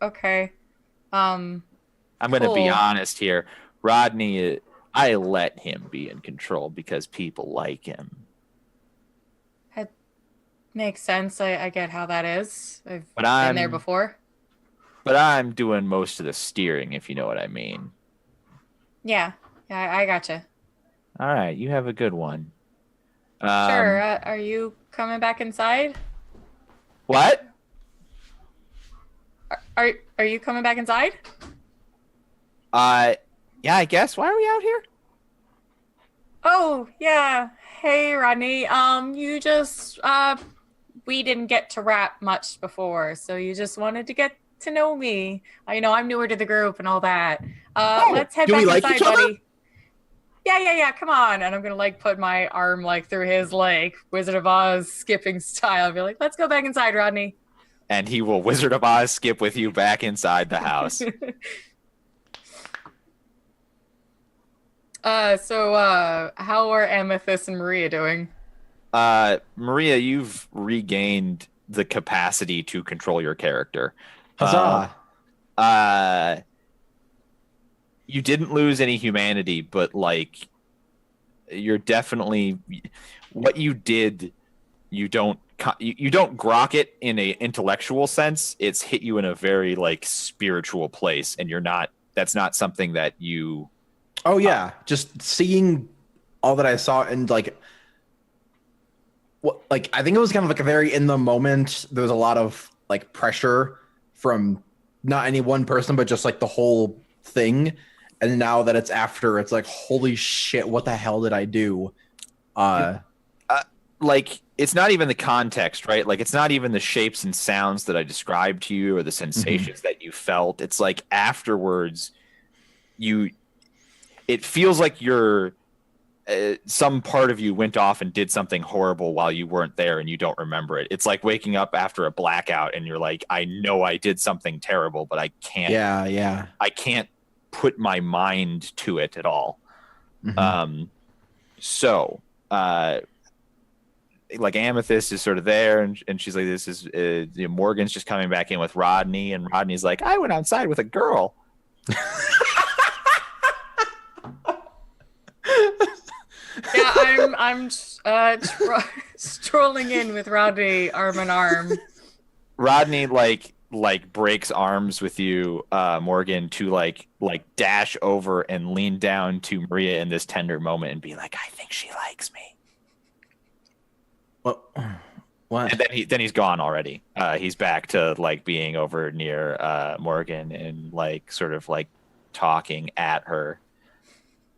Okay. I'm going to be honest here. Rodney, I let him be in control because people like him. That makes sense. I get how that is. I've But been there before. But I'm doing most of the steering, if you know what I mean. Yeah, I gotcha. All right, you have a good one. Sure. Are you coming back inside? What? Are you coming back inside? Yeah, I guess. Why are we out here? Oh, yeah. Hey, Rodney. You just we didn't get to rap much before, so you just wanted to get to know me. I'm newer to the group and all that. Oh, Let's head do we back like inside, each other? buddy. Yeah. Come on. And I'm gonna like put my arm like through his like Wizard of Oz skipping style. I'll be like, let's go back inside, Rodney. And he will Wizard of Oz skip with you back inside the house. How are Amethyst and Maria doing? Maria, you've regained the capacity to control your character. Huzzah. You didn't lose any humanity, but like you're definitely what you did. You don't grok it in a intellectual sense. It's hit you in a very like spiritual place, and that's not something that you. Oh yeah, just seeing all that I saw and like I think it was kind of like a very in the moment. There was a lot of like pressure from not any one person, but just like the whole thing. And now that it's after, it's like, holy shit, what the hell did I do? Like it's not even the context, right? Like it's not even the shapes and sounds that I described to you or the sensations that you felt. It's like afterwards, it feels like you're some part of you went off and did something horrible while you weren't there and you don't remember it. It's like waking up after a blackout and you're like, I know I did something terrible, but I can't. Yeah. I can't put my mind to it at all. Like Amethyst is sort of there and she's like, this is Morgan's just coming back in with Rodney, and Rodney's like, I went outside with a girl. Yeah, I'm strolling in with Rodney arm in arm. Rodney like breaks arms with you, Morgan, to like dash over and lean down to Maria in this tender moment and be like, I think she likes me. What? And then he's gone already. He's back to like being over near Morgan and like sort of like talking at her.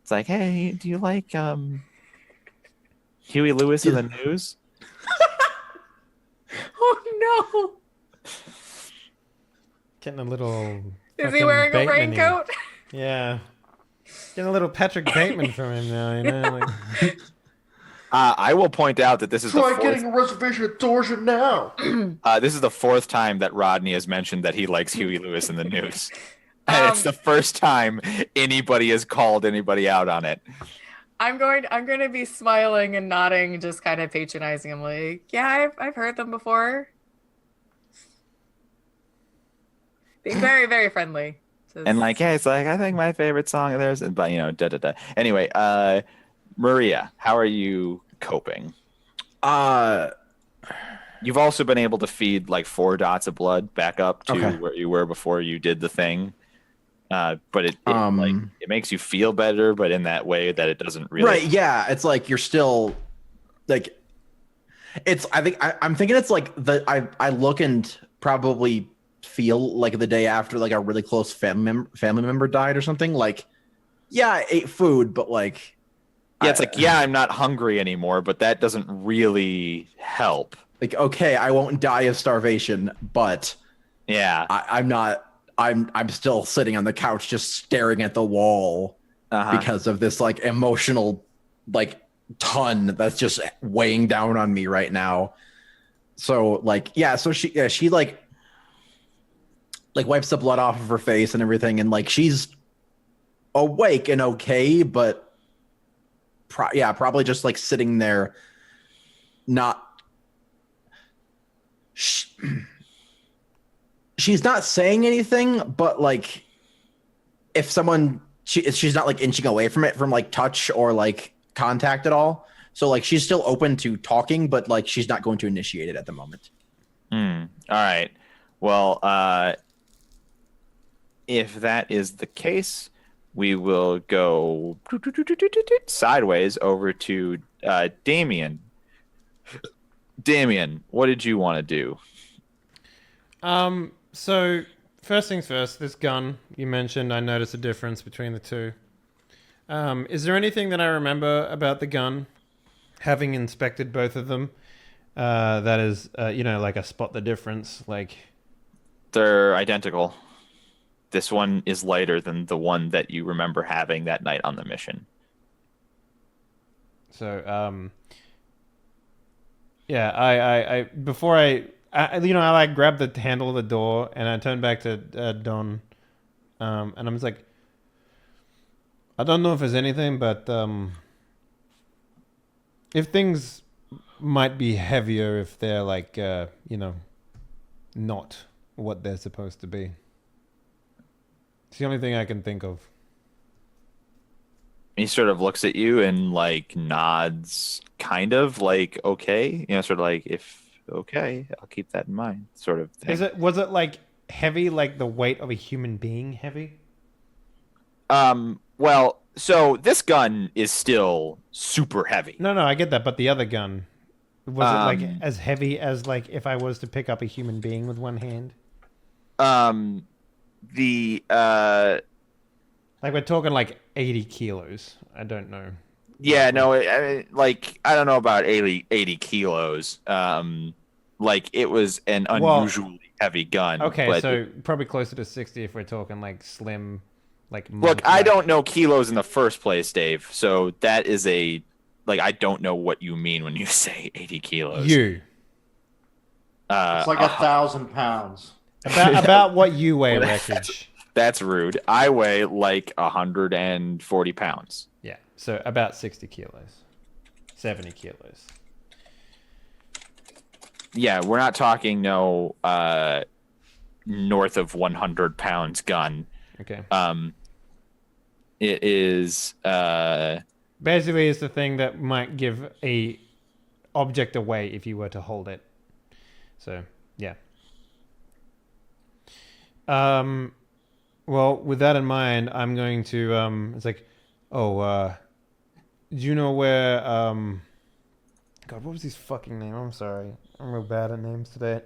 It's like, hey, do you like Huey Lewis in the News? Oh no! Getting a little. Is he wearing a raincoat? Yeah. Getting a little Patrick Bateman from him now, you know? Like... I will point out that this is Try getting a reservation at Dorsia now. This is the fourth time that Rodney has mentioned that he likes Huey Lewis in the News. And it's the first time anybody has called anybody out on it. I'm going to be smiling and nodding, just kind of patronizing him, like, yeah, I've heard them before. Being very, very friendly. Just... And like, hey, it's like, I think my favorite song of theirs, but da. Anyway, Maria, how are you coping? You've also been able to feed like 4 dots of blood back up to where you were before you did the thing. But it makes you feel better, but in that way that it doesn't really. Right. Yeah. It's like you're still like. I'm thinking it's like I look and probably feel like the day after like a really close family member died or something. Like, yeah, I ate food, but like. Yeah, it's like, yeah, I'm not hungry anymore, but that doesn't really help. Like, okay, I won't die of starvation, but yeah, I'm not. I'm still sitting on the couch just staring at the wall because of this like emotional like ton that's just weighing down on me right now. So like, yeah, so she like wipes the blood off of her face and everything, and like she's awake and okay, but probably just like sitting there not she's not saying anything, but like if she's not like inching away from it from like touch or like contact at all. So like she's still open to talking, but like she's not going to initiate it at the moment. All right. Well, if that is the case, we will go sideways over to Damien. Damien, what did you want to do? So first things first, this gun you mentioned, I noticed a difference between the two. Is there anything that I remember about the gun, having inspected both of them, that is, like a spot the difference? Like, They're identical. This one is lighter than the one that you remember having that night on the mission. so, yeah, I before I like grabbed the handle of the door and I turned back to Don, and I'm just like, I don't know if there's anything, but if things might be heavier if they're like, not what they're supposed to be. It's the only thing I can think of. He sort of looks at you and like nods, kind of like okay, sort of like if okay, I'll keep that in mind, sort of thing. Was it like heavy, like the weight of a human being heavy? Well, so this gun is still super heavy. No, I get that, but the other gun, was it like Um, as heavy as like if I was to pick up a human being with one hand? The Like we're talking like 80 kilos. I don't know. yeah, no, I don't know about 80 kilos. Like it was an unusually heavy gun. Okay, but so probably closer to 60 if we're talking like slim, like look, I don't know kilos in the first place, Dave. So that is I don't know what you mean when you say 80 kilos. You. It's like 1,000 pounds. About what you weigh, Wreckage. That's rude. I weigh like 140 pounds. Yeah, so about 60 kilos. 70 kilos. Yeah, we're not talking north of 100 pounds gun. Okay. It is Basically, it's the thing that might give a object away if you were to hold it. So, yeah. Well, with that in mind, I'm going to, it's like, do you know where, God, what was his fucking name? I'm sorry. I'm real bad at names today.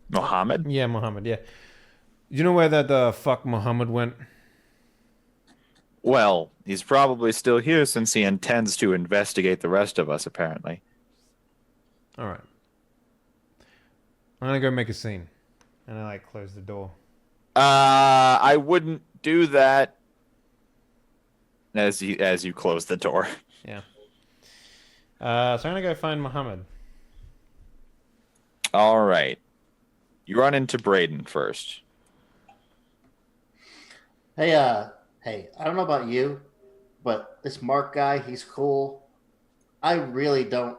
Mohammed. Yeah, Muhammad, yeah. Do you know where that fuck Muhammad went? Well, he's probably still here since he intends to investigate the rest of us, apparently. All right. I'm gonna go make a scene, and I like close the door. I wouldn't do that. As you close the door. Yeah. So I'm gonna go find Muhammad. All right. You run into Braden first. Hey, I don't know about you, but this Mark guy, he's cool. I really don't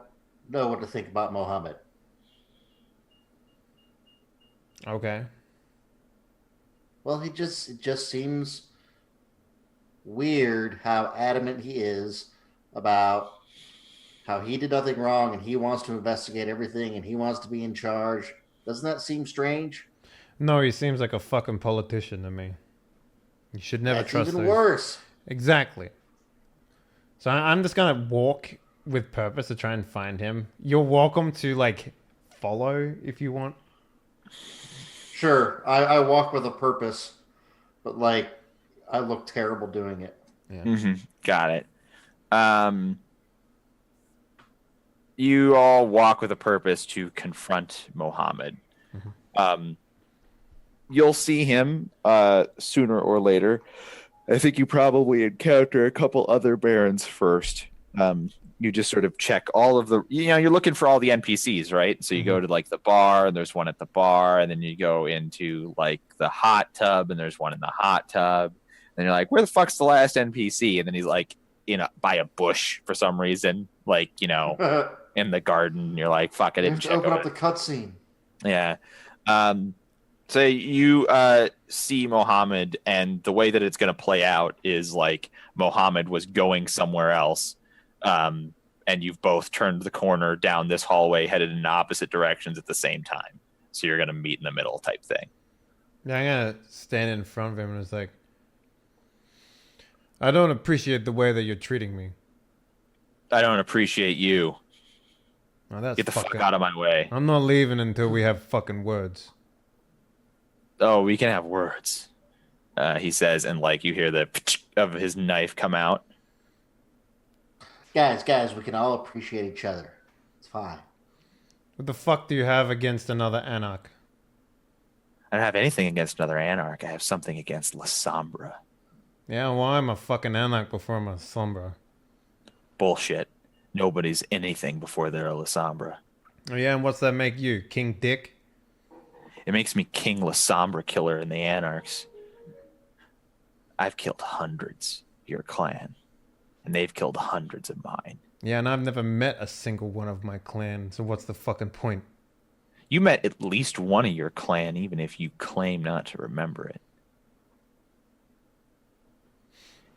know what to think about Mohammed. Okay. Well, it just seems weird how adamant he is about how he did nothing wrong and he wants to investigate everything and he wants to be in charge. Doesn't that seem strange? No, he seems like a fucking politician to me. You should never That's trust even those. worse. Exactly. So I'm just gonna walk with purpose to try and find him. You're welcome to like follow if you want. Sure, I walk with a purpose, but like I look terrible doing it. Yeah. Mm-hmm. Got it. You all walk with a purpose to confront Mohammed. Mm-hmm. You'll see him sooner or later. I think you probably encounter a couple other barons first. You just sort of check all of the, you're looking for all the NPCs, right? So you go to like the bar and there's one at the bar, and then you go into like the hot tub and there's one in the hot tub. And you're like, where the fuck's the last NPC? And then he's like, by a bush for some reason, like, in the garden. You're like, fuck, I You didn't have to check open out up the cutscene. Yeah. So you see Mohammed, and the way that it's going to play out is like Mohammed was going somewhere else, and you've both turned the corner down this hallway, headed in opposite directions at the same time. So you're going to meet in the middle type thing. Yeah, I'm gonna stand in front of him and it's like, I don't appreciate the way that you're treating me. I don't appreciate you. Oh, that's Get the fuck fucking... out of my way. I'm not leaving until we have fucking words. Oh, we can have words. he says, and like you hear the of his knife come out. Guys, we can all appreciate each other. It's fine. What the fuck do you have against another Anarch? I don't have anything against another Anarch. I have something against La Sombra. Yeah, well, I'm a fucking Anarch before I'm a Sombra. Bullshit. Nobody's anything before they're a La Sombra. Oh, yeah, and what's that make you? King Dick? It makes me King La Sombra killer in the Anarchs. I've killed hundreds of your clan, and they've killed hundreds of mine. Yeah, and I've never met a single one of my clan, so what's the fucking point? You met at least one of your clan, even if you claim not to remember it.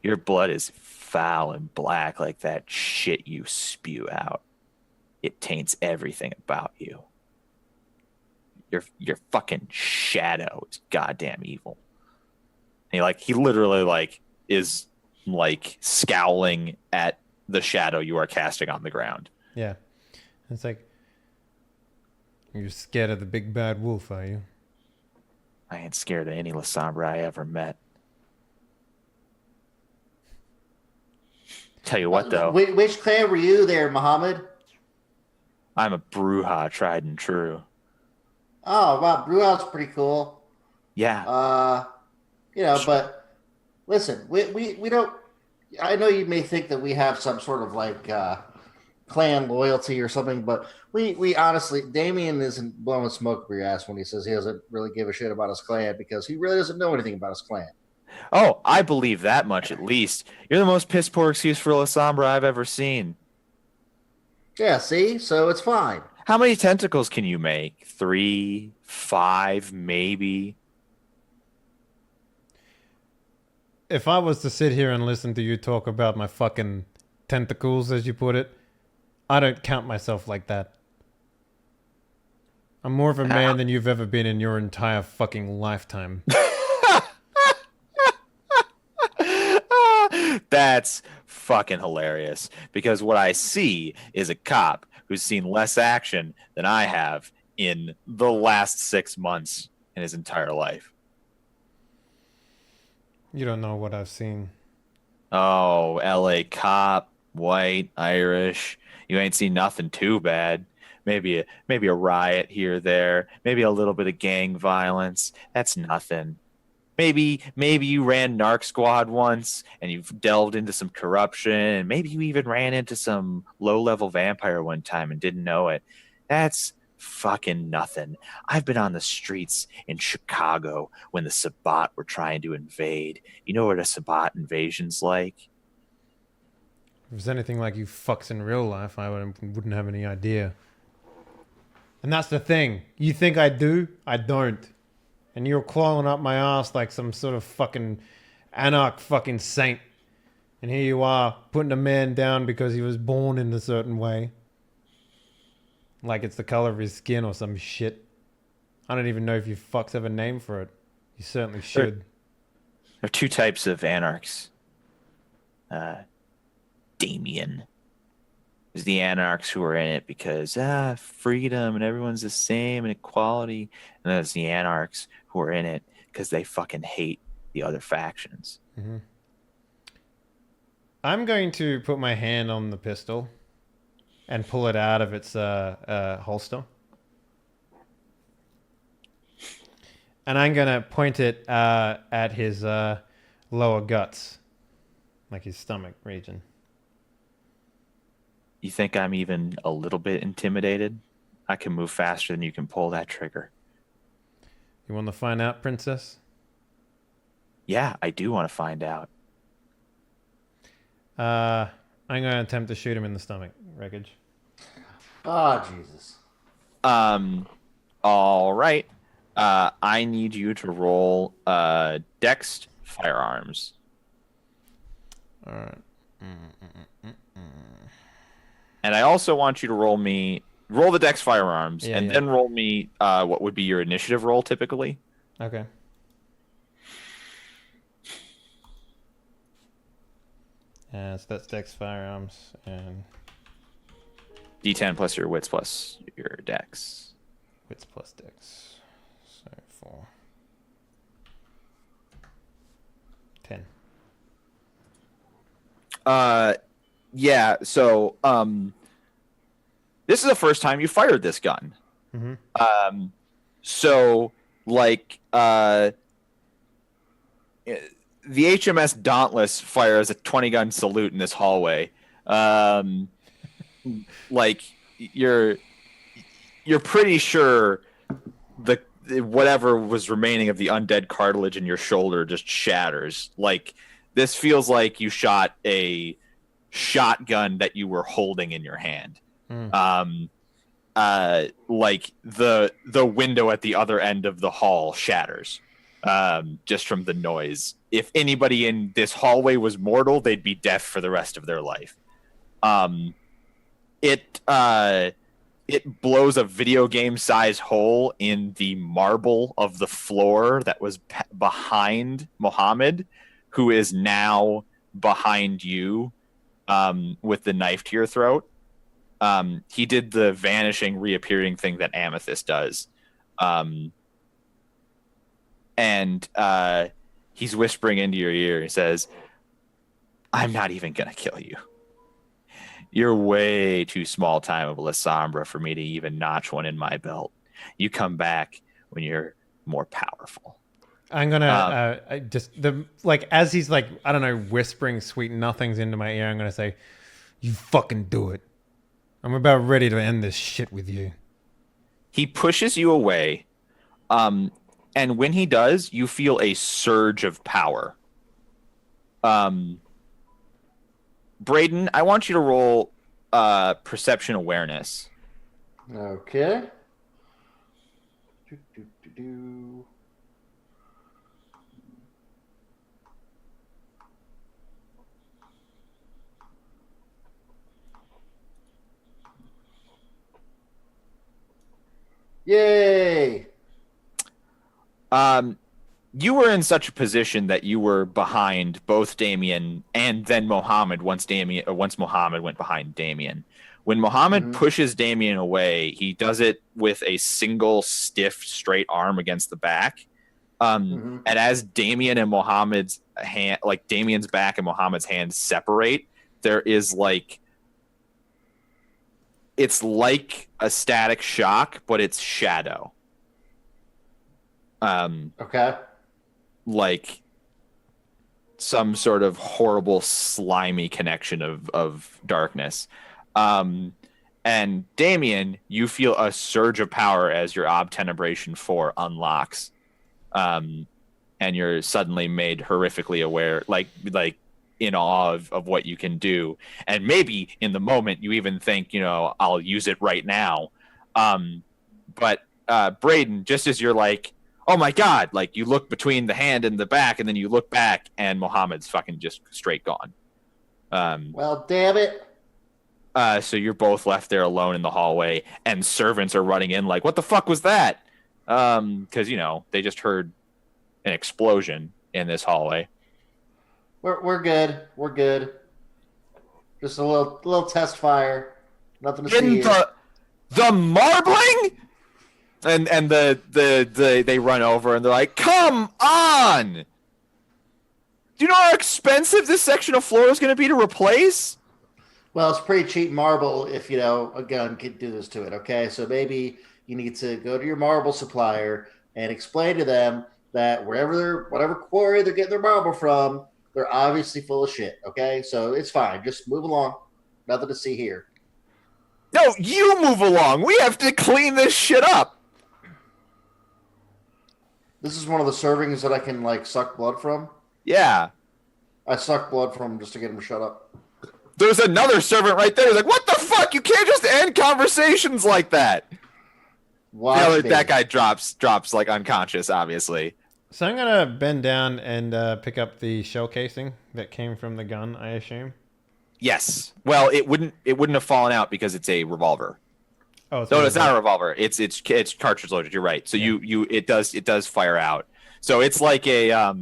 Your blood is foul and black like that shit you spew out. It taints everything about you. Your fucking shadow is goddamn evil. And he literally is scowling at the shadow you are casting on the ground. Yeah. It's like, you're scared of the big bad wolf, are you? I ain't scared of any La Sombra I ever met. Tell you what, though. Which clan were you there, Muhammad? I'm a Bruja, tried and true. Oh, wow, Brewhouse pretty cool. Yeah. But listen, we don't. I know you may think that we have some sort of clan loyalty or something, but we honestly, Damien isn't blowing smoke up your ass when he says he doesn't really give a shit about his clan because he really doesn't know anything about his clan. Oh, I believe that much at least. You're the most piss poor excuse for La Sombra I've ever seen. Yeah, see? So it's fine. How many tentacles can you make? 3, 5, maybe? If I was to sit here and listen to you talk about my fucking tentacles, as you put it, I don't count myself like that. I'm more of a man than you've ever been in your entire fucking lifetime. That's fucking hilarious. Because what I see is a cop who's seen less action than I have in the last 6 months in his entire life. You don't know what I've seen. Oh, LA cop, white, Irish. You ain't seen nothing too bad. Maybe a riot here or there. Maybe a little bit of gang violence. That's nothing. Maybe you ran Narc Squad once and you've delved into some corruption, and maybe you even ran into some low-level vampire one time and didn't know it. That's fucking nothing. I've been on the streets in Chicago when the Sabbat were trying to invade. You know what a Sabbat invasion's like? If it was anything like you fucks in real life, I wouldn't have any idea. And that's the thing. You think I do? I don't. And you're clawing up my ass like some sort of fucking Anarch fucking saint. And here you are, putting a man down because he was born in a certain way. Like it's the color of his skin or some shit. I don't even know if you fucks have a name for it. You certainly should. There are 2 types of Anarchs. Damien. There's the Anarchs who are in it because freedom and everyone's the same and equality. And then there's the Anarchs who are in it because they fucking hate the other factions. Mm-hmm. I'm going to put my hand on the pistol and pull it out of its holster. And I'm going to point it at his lower guts, like his stomach region. You think I'm even a little bit intimidated? I can move faster than you can pull that trigger. You want to find out, princess? Yeah, I do want to find out. I'm going to attempt to shoot him in the stomach, Wreckage. Oh, Jesus. All right. I need you to roll Dex Firearms. All right. And I also want you to roll the Dex Firearms, then roll me what would be your initiative roll typically. Okay. So that's Dex Firearms and D10 plus your wits plus your Dex. wits plus Dex. So 4. 10. Yeah. So, this is the first time you fired this gun. Mm-hmm. So like, the HMS Dauntless fires a 20 gun salute in this hallway. Like you're pretty sure the whatever was remaining of the undead cartilage in your shoulder just shatters. Like this feels like you shot a shotgun that you were holding in your hand. Like the window at the other end of the hall shatters. Just from the noise. If anybody in this hallway was mortal, they'd be deaf for the rest of their life. It blows a video game size hole in the marble of the floor that was behind Mohammed, who is now behind you, with the knife to your throat. He did the vanishing, reappearing thing that Amethyst does. And he's whispering into your ear. He says, I'm not even going to kill you. You're way too small time of La Sombra for me to even notch one in my belt. You come back when you're more powerful. I'm gonna as he's like, I don't know, whispering sweet nothings into my ear, I'm gonna say, you fucking do it. I'm about ready to end this shit with you. He pushes you away. And when he does, you feel a surge of power. Braden, I want you to roll perception awareness. Okay. Yay! You were in such a position that you were behind both Damien and then Mohammed once Mohammed went behind Damien. When Mohammed pushes Damien away, he does it with a single stiff straight arm against the back. And as Damien and Mohammed's hand, like Damien's back and Mohammed's hands separate, there is it's like a static shock, but it's shadow. Okay. Like some sort of horrible slimy connection of darkness. And Damien, you feel a surge of power as your Obtenebration 4 unlocks. And you're suddenly made horrifically aware, like in awe of what you can do. And maybe in the moment you even think, I'll use it right now. But Braden, just as you're like, oh my God, like you look between the hand and the back, and then you look back and Mohammed's fucking just straight gone. Well, damn it. So you're both left there alone in the hallway, and servants are running in like, what the fuck was that? Because, they just heard an explosion in this hallway. We're good. We're good. Just a little test fire. Nothing to see here. The marbling? And they run over and they're like, come on! Do you know how expensive this section of floor is going to be to replace? Well, it's pretty cheap marble if, a gun could do this to it, okay? So maybe you need to go to your marble supplier and explain to them that whatever quarry they're getting their marble from, they're obviously full of shit, okay? So it's fine. Just move along. Nothing to see here. No, you move along. We have to clean this shit up. This is one of the servings that I can, suck blood from? Yeah. I suck blood from just to get him to shut up. There's another servant right there. He's like, what the fuck? You can't just end conversations like that. That guy drops like unconscious, obviously. So I'm going to bend down and pick up the shell casing that came from the gun, I assume. Yes. Well, it wouldn't have fallen out because it's a revolver. Oh, no, it's not a revolver. It's cartridge loaded. You're right. So yeah. It does fire out. So it's like a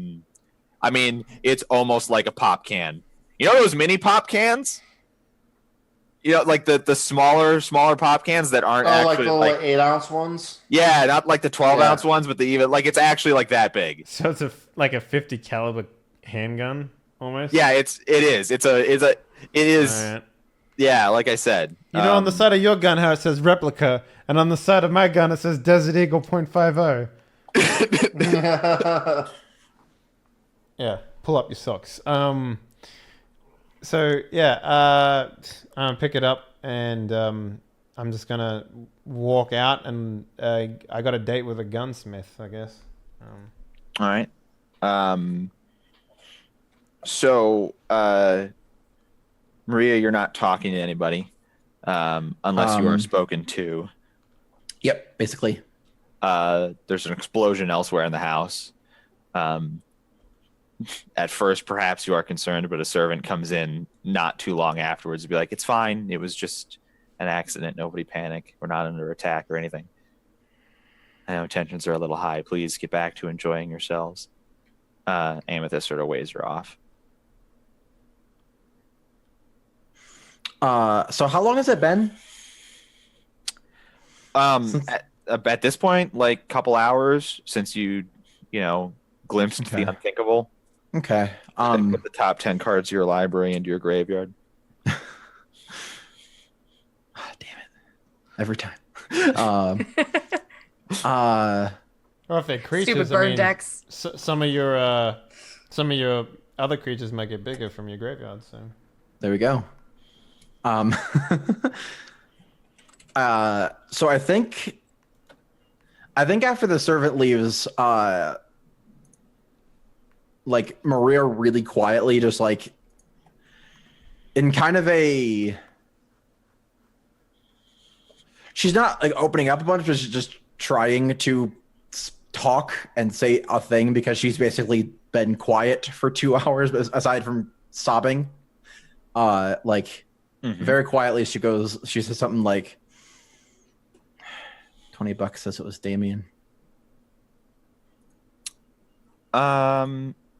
it's almost like a pop can. You know those mini pop cans? Like the smaller pop cans that aren't actually like the 8-ounce ones? Yeah, not like the 12-ounce ones, but it's actually like that big. So it's like a 50 caliber handgun almost. Yeah, it is. It is. All right. Yeah, like I said. You know, on the side of your gun, how it says replica, and on the side of my gun, it says Desert Eagle .50. Yeah, pull up your socks. So yeah, pick it up, and I'm just gonna walk out, and I got a date with a gunsmith, I guess. All right. So Maria, you're not talking to anybody, unless you are spoken to. Yep, basically. There's an explosion elsewhere in the house. At first, perhaps you are concerned, but a servant comes in not too long afterwards to be like, "It's fine. It was just an accident. Nobody panic. We're not under attack or anything. I know tensions are a little high. Please get back to enjoying yourselves." Amethyst sort of waves her off. So how long has it been? At this point, like couple hours since you glimpsed the unthinkable. Okay. Put the top 10 cards of your library into your graveyard. Damn it! Every time. Or if they're creatures, Stupid bird decks. Some of your other creatures might get bigger from your graveyard. So there we go. So I think after the servant leaves, like Maria really quietly, just like in kind of a, she's not like opening up a bunch, but she's just trying to talk and say a thing because she's basically been quiet for 2 hours, aside from sobbing. Very quietly, she says something like, $20 says it was Damien.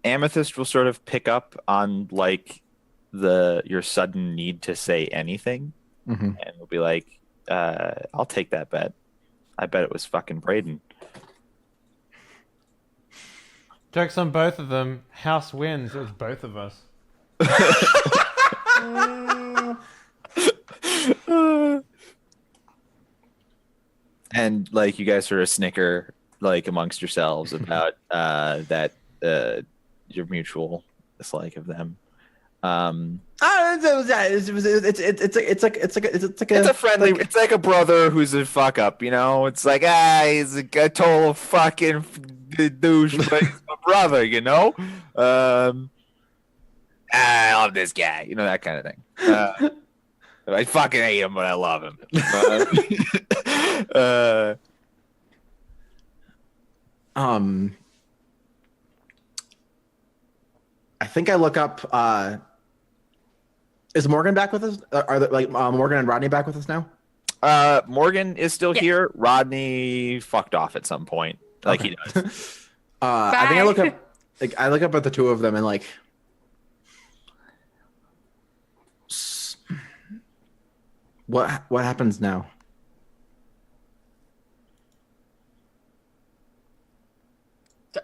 Amethyst will sort of pick up on like your sudden need to say anything, and will be like, "I'll take that bet. I bet it was fucking Braden." jokes on both of them. House wins. It was both of us. And like you guys sort of snicker like amongst yourselves about that your mutual dislike of them. It's a friendly. It's like a brother who's a fuck up. It's like he's a total fucking douche, but he's my brother. I love this guy. That kind of thing. I fucking hate him, but I love him. I think I look up. Is Morgan back with us? Are Morgan and Rodney back with us now? Morgan is still here. Rodney fucked off at some point, like he does. I think I look up. I look up at the two of them and like. What happens now?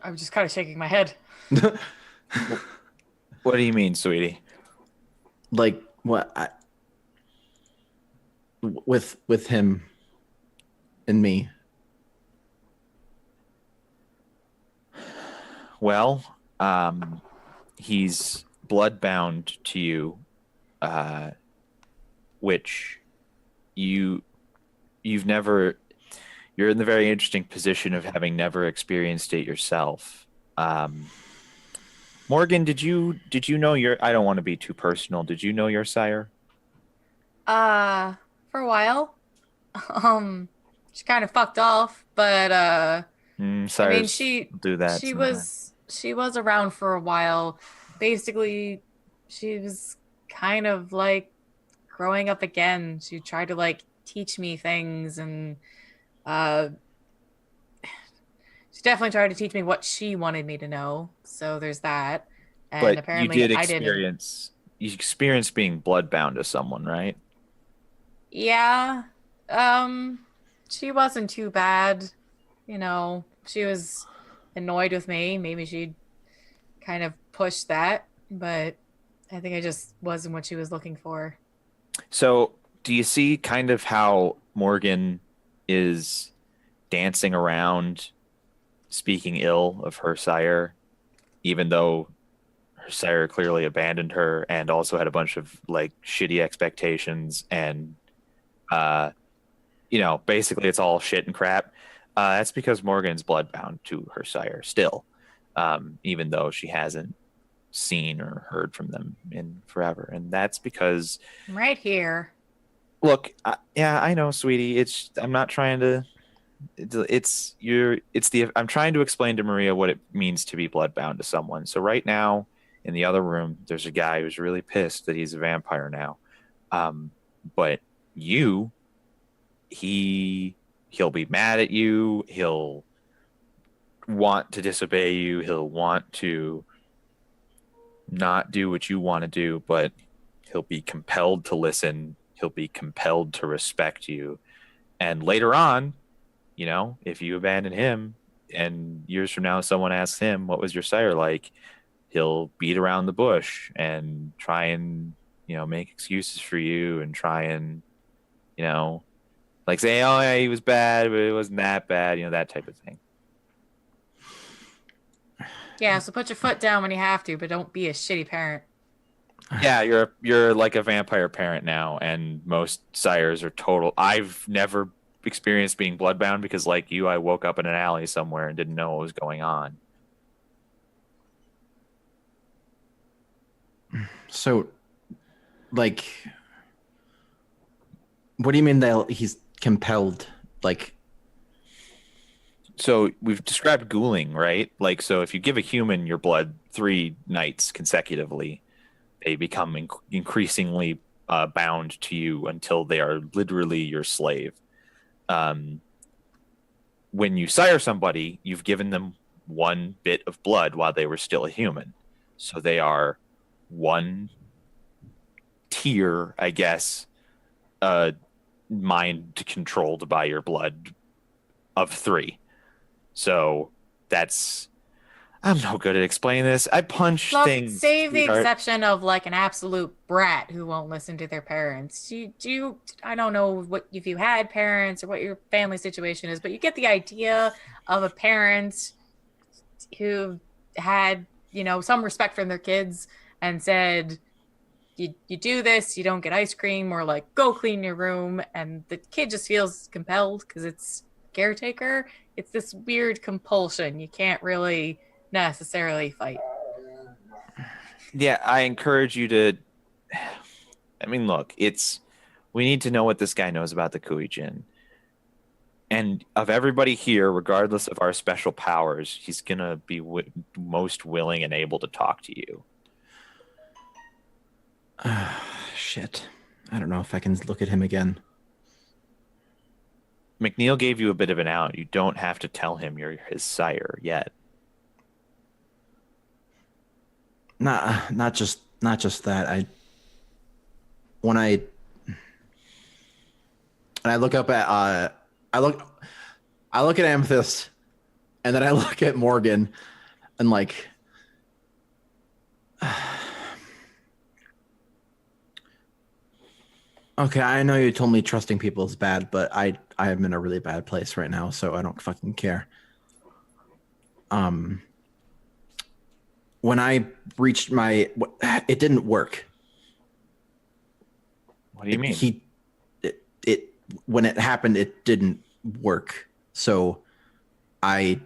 I'm just kind of shaking my head. What do you mean, sweetie? Like what? With him and me. Well, he's bloodbound to you, which you're in the very interesting position of having never experienced it yourself. Morgan, did you know I don't want to be too personal. Did you know your sire? For a while. She kind of fucked off, but I mean, she do that. She was around for a while. Basically, she was kind of like growing up again. She tried to like teach me things, and she definitely tried to teach me what she wanted me to know. So there's that. And but apparently you experienced being bloodbound to someone, right? Yeah. She wasn't too bad. She was annoyed with me. Maybe she'd kind of push that, but I think I just wasn't what she was looking for. So, do you see kind of how Morgan is dancing around, speaking ill of her sire, even though her sire clearly abandoned her and also had a bunch of like shitty expectations and, basically it's all shit and crap. That's because Morgan's bloodbound to her sire still, even though she hasn't seen or heard from them in forever. And that's because, I'm right here. look, yeah, I know, sweetie. I'm not trying to. I'm trying to explain to Maria what it means to be bloodbound to someone. So right now, in the other room, there's a guy who's really pissed that he's a vampire now. But he'll be mad at you. He'll want to disobey you. He'll want to not do what you want to do, but he'll be compelled to listen. He'll be compelled to respect you. And later on, if you abandon him and years from now someone asks him, what was your sire like? He'll beat around the bush and try and, make excuses for you and try and, like say, oh, yeah, he was bad, but it wasn't that bad, that type of thing. Yeah, so put your foot down when you have to, but don't be a shitty parent. Yeah, you're like a vampire parent now, and most sires are total. I've never experienced being bloodbound because, like you, I woke up in an alley somewhere and didn't know what was going on. So, like, what do you mean that he's compelled? Like, so we've described ghouling, right? Like, so if you give a human your blood 3 nights consecutively, they become increasingly bound to you until they are literally your slave. When you sire somebody, you've given them 1 bit of blood while they were still a human. So they are 1 tier, I guess, mind controlled by your blood of 3. So I'm no good at explaining this. I punch Look, things. save the sweetheart. exception of like an absolute brat who won't listen to their parents. I don't know if you had parents or what your family situation is, but you get the idea of a parent who had, some respect for their kids and said, you do this, you don't get ice cream, or like go clean your room, and the kid just feels compelled because it's caretaker. It's this weird compulsion you can't really necessarily fight. Yeah, I encourage you to. I mean, look, we need to know what this guy knows about the Kuijin. And of everybody here, regardless of our special powers, he's going to be most willing and able to talk to you. Shit. I don't know if I can look at him again. McNeil gave you a bit of an out. You don't have to tell him you're his sire yet. Not just that. When I look up at I look at Amethyst, and then I look at Morgan, and like, okay, I know you told me trusting people is bad, but I am in a really bad place right now, so I don't fucking care. When I reached it didn't work. What do you mean? When it happened, it didn't work. So I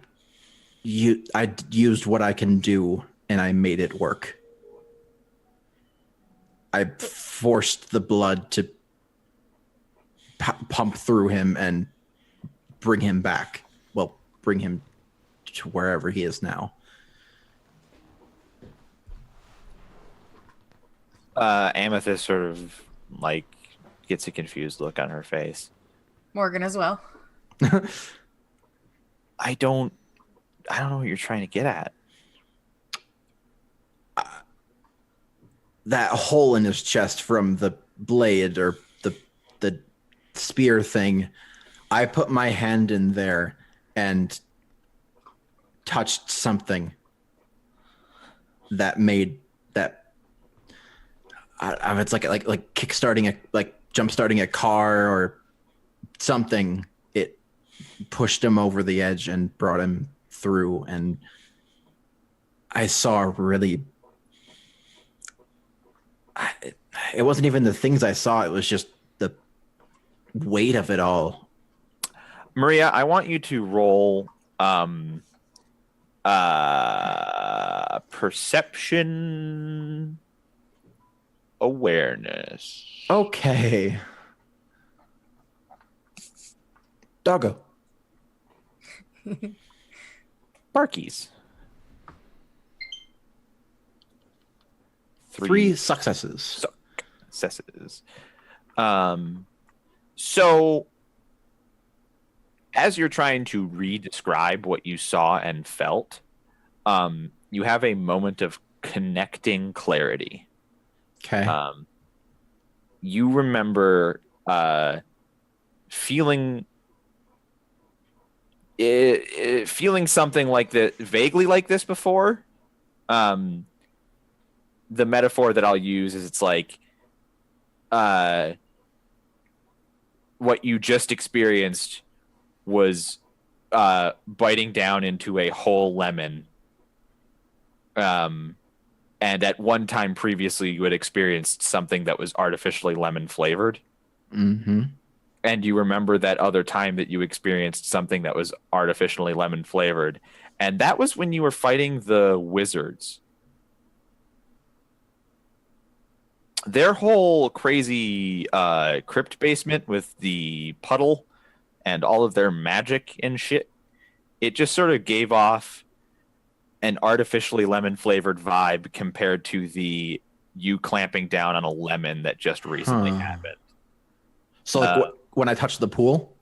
used what I can do, and I made it work. I forced the blood to pump through him and bring him back. Well, bring him to wherever he is now. Amethyst sort of like gets a confused look on her face. Morgan as well. I don't know what you're trying to get at. That hole in his chest from the blade or the spear thing, I put my hand in there and touched something. that made that. It's like kickstarting jump starting a car or something. It pushed him over the edge and brought him through, and I saw really. It wasn't even the things I saw. It was just the weight of it all. Maria, I want you to roll perception awareness. Okay. Doggo. Barkies. Three successes. Successes. So as you're trying to re-describe what you saw and felt, you have a moment of connecting clarity. Okay. You remember feeling something like that, vaguely like this before. The metaphor that I'll use is it's like what you just experienced was biting down into a whole lemon. And at one time previously, you had experienced something that was artificially lemon flavored. Mm-hmm. And you remember that other time that you experienced something that was artificially lemon flavored. And that was when you were fighting the wizards. Their whole crazy crypt basement with the puddle and all of their magic and shit, it just sort of gave off an artificially lemon flavored vibe compared to the you clamping down on a lemon that just recently happened. So like when I touched the pool?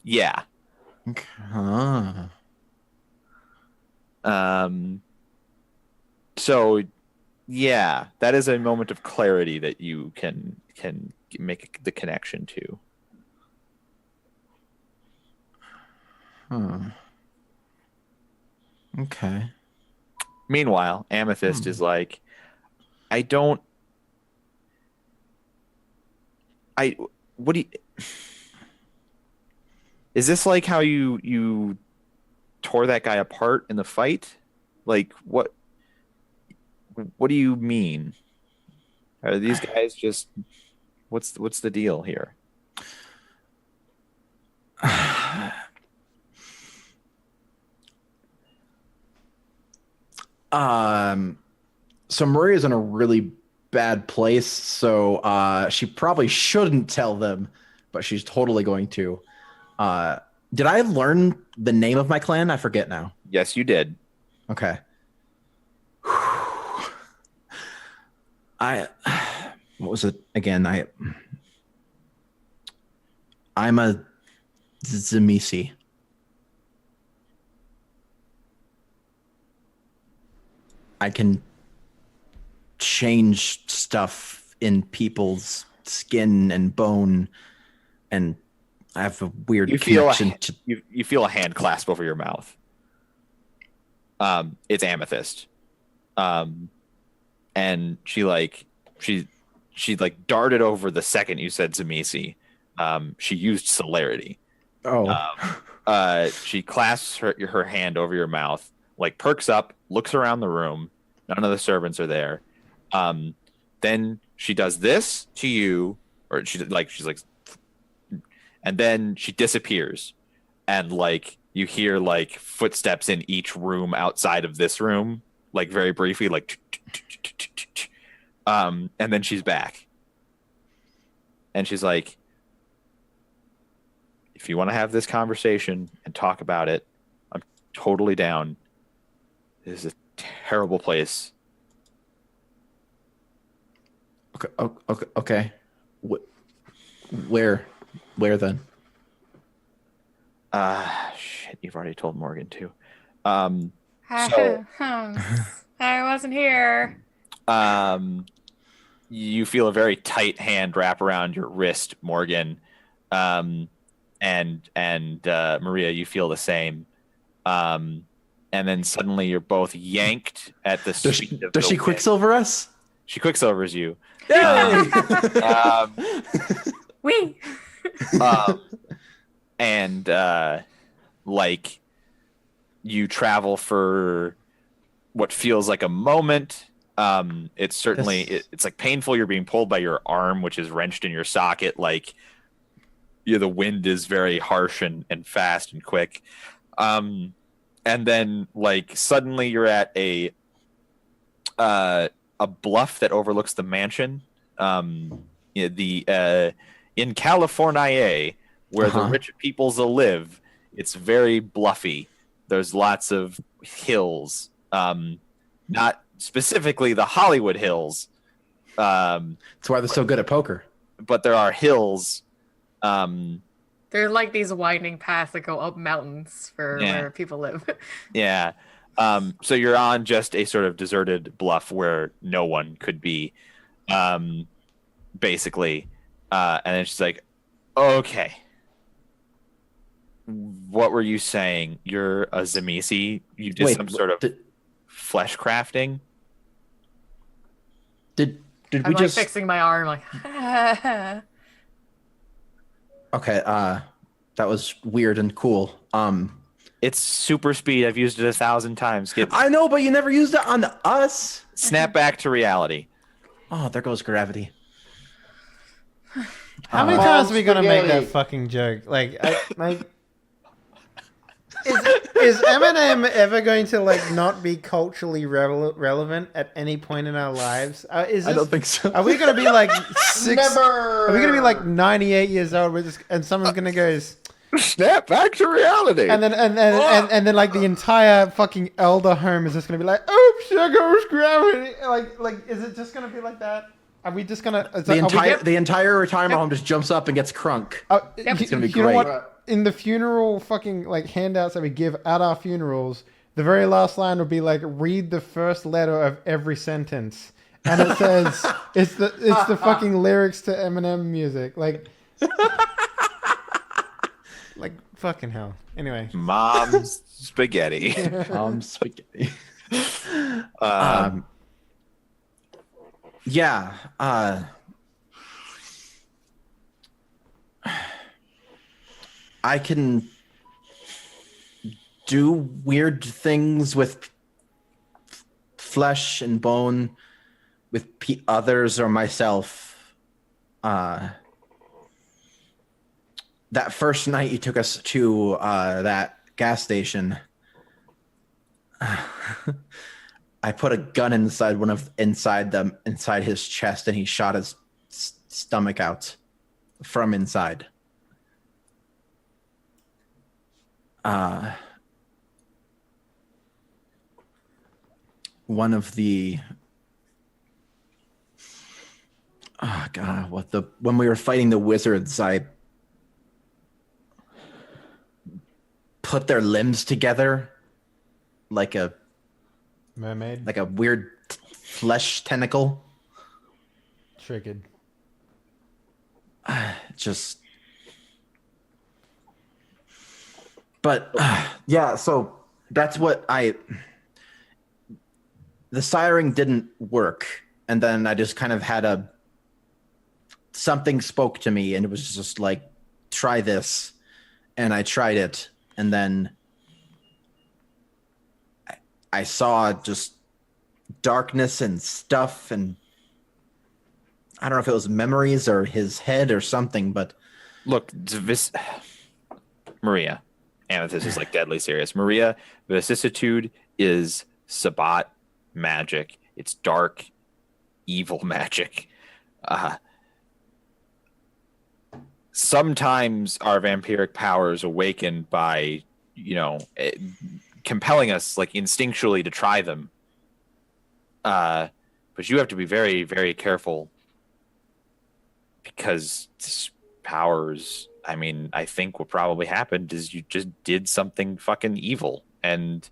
Yeah. Okay. So yeah, that is a moment of clarity that you can make the connection to. Okay. Meanwhile, Amethyst is like, what do you, is this like how you tore that guy apart in the fight? Like, what do you mean? Are these guys just, what's the deal here? So Maria's in a really bad place, so she probably shouldn't tell them, but she's totally going to. Did I learn the name of my clan? I forget now. Yes, you did. Okay. What was it again? I'm a Zamisi. I can change stuff in people's skin and bone, and I have a weird connection to. You feel a hand clasp over your mouth. It's Amethyst, and she darted over the second you said Zamisi. She used celerity. Oh. She clasps her hand over your mouth, like perks up, looks around the room. None of the servants are there. Then she does this to you, or she's like, and then she disappears, and like you hear like footsteps in each room outside of this room, like very briefly, like, and then she's back, and she's like, if you want to have this conversation and talk about it, I'm totally down. This is a terrible place. Okay. Where then? Shit, you've already told Morgan too. I wasn't here. You feel a very tight hand wrap around your wrist, Morgan. And Maria, you feel the same. and then suddenly you're both yanked at the speed of Does the she wind. Quicksilver us? She quicksilvers you. Yay! Wee. And like you travel for what feels like a moment. It's certainly it's like painful. You're being pulled by your arm, which is wrenched in your socket. Like the wind is very harsh and fast and quick. And then like suddenly you're at a bluff that overlooks the mansion. In California, where the rich peoples live, it's very bluffy. There's lots of hills, not specifically the Hollywood hills. That's why they're so good at poker. But there are hills. They're like these winding paths that go up mountains for where people live. Yeah. So you're on just a sort of deserted bluff where no one could be, basically. And it's just like, okay. What were you saying? You're a Zamisi? You did some sort of flesh crafting? Did I'm we like just fixing my arm like Okay, that was weird and cool. It's super speed. I've used it 1,000 times. I know, but you never used it on us. Snap back to reality. Oh, there goes gravity. How many times are we gonna make that fucking joke? Like, is Eminem ever going to like not be culturally relevant at any point in our lives? I don't think so. Are we gonna be like Never. Are we gonna be like 98 years old? And someone's gonna go snap back to reality, and then like the entire fucking elder home is just gonna be like, oops, there goes gravity. Like, is it just gonna be like that? Are we just gonna the entire retirement home just jumps up and gets crunk? It's gonna be great. Know what? In the funeral fucking like handouts that we give at our funerals, the very last line will be like, read the first letter of every sentence, and it says it's the fucking lyrics to Eminem music, like fucking hell. Anyway, mom's spaghetti. Mom's spaghetti. Yeah. I can do weird things with flesh and bone with others or myself. That first night you took us to that gas station, I put a gun inside inside his chest, and he shot his stomach out from inside. One of the when we were fighting the wizards, I put their limbs together like a mermaid, like a weird flesh tentacle. Triggered. But yeah, so that's what the siren didn't work, and then I just kind of had something spoke to me, and it was just like, try this, and I tried it, and then I saw just darkness and stuff, and I don't know if it was memories or his head or something, but look, Maria. Amethyst is like deadly serious. Maria, vicissitude is Sabbat magic. It's dark, evil magic. Sometimes our vampiric powers awaken by, compelling us like instinctually to try them. But you have to be very, very careful because this powers. I mean, I think what probably happened is you just did something fucking evil. And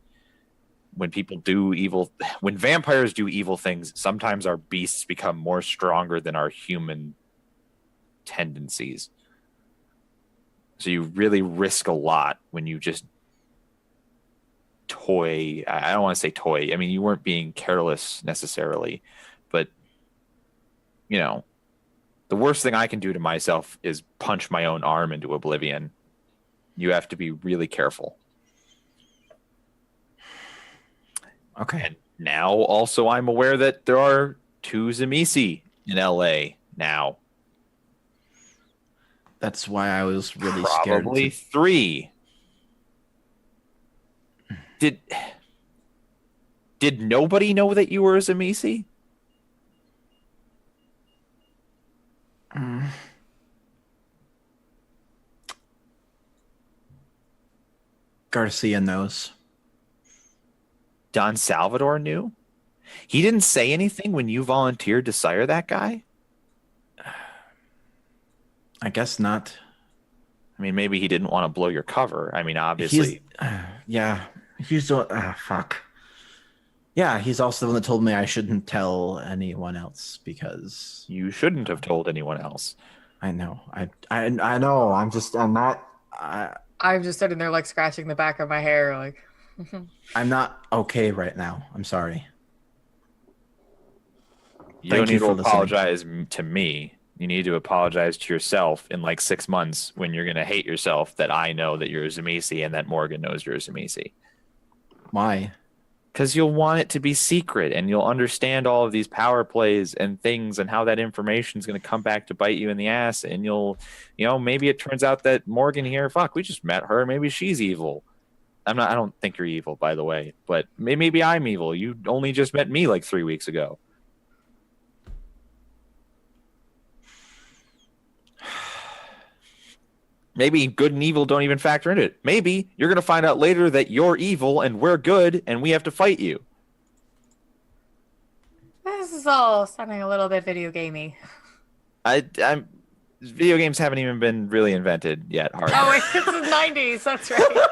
when vampires do evil things, sometimes our beasts become more stronger than our human tendencies. So you really risk a lot when you just toy. I don't want to say toy. I mean, you weren't being careless necessarily, but you know, the worst thing I can do to myself is punch my own arm into oblivion. You have to be really careful. Okay. And now also I'm aware that there are 2 Zamisi in LA now. That's why I was really Probably scared. 3. Did nobody know that you were a Zamisi? Garcia knows. Don Salvador knew? He didn't say anything when you volunteered to sire that guy? I guess not. I mean, maybe he didn't want to blow your cover. I mean, obviously. He's fuck. Yeah, he's also the one that told me I shouldn't tell anyone else because You shouldn't have told anyone else. I know. I know. I'm not. I'm just sitting there like scratching the back of my hair, like. I'm not okay right now. I'm sorry. You Thank don't you need to for listening. apologize to me. You need to apologize to yourself in like 6 months when you're going to hate yourself that I know that you're a Zamisi and that Morgan knows you're a Zamisi. Why? Because you'll want it to be secret and you'll understand all of these power plays and things and how that information is going to come back to bite you in the ass. And you'll, maybe it turns out that Morgan here, fuck, we just met her. Maybe she's evil. I don't think you're evil, by the way, but maybe I'm evil. You only just met me like 3 weeks ago. Maybe good and evil don't even factor into it. Maybe you're going to find out later that you're evil and we're good and we have to fight you. This is all sounding a little bit video gamey. Video games haven't even been really invented yet. Hardly. Oh, wait, it's the 90s. That's right.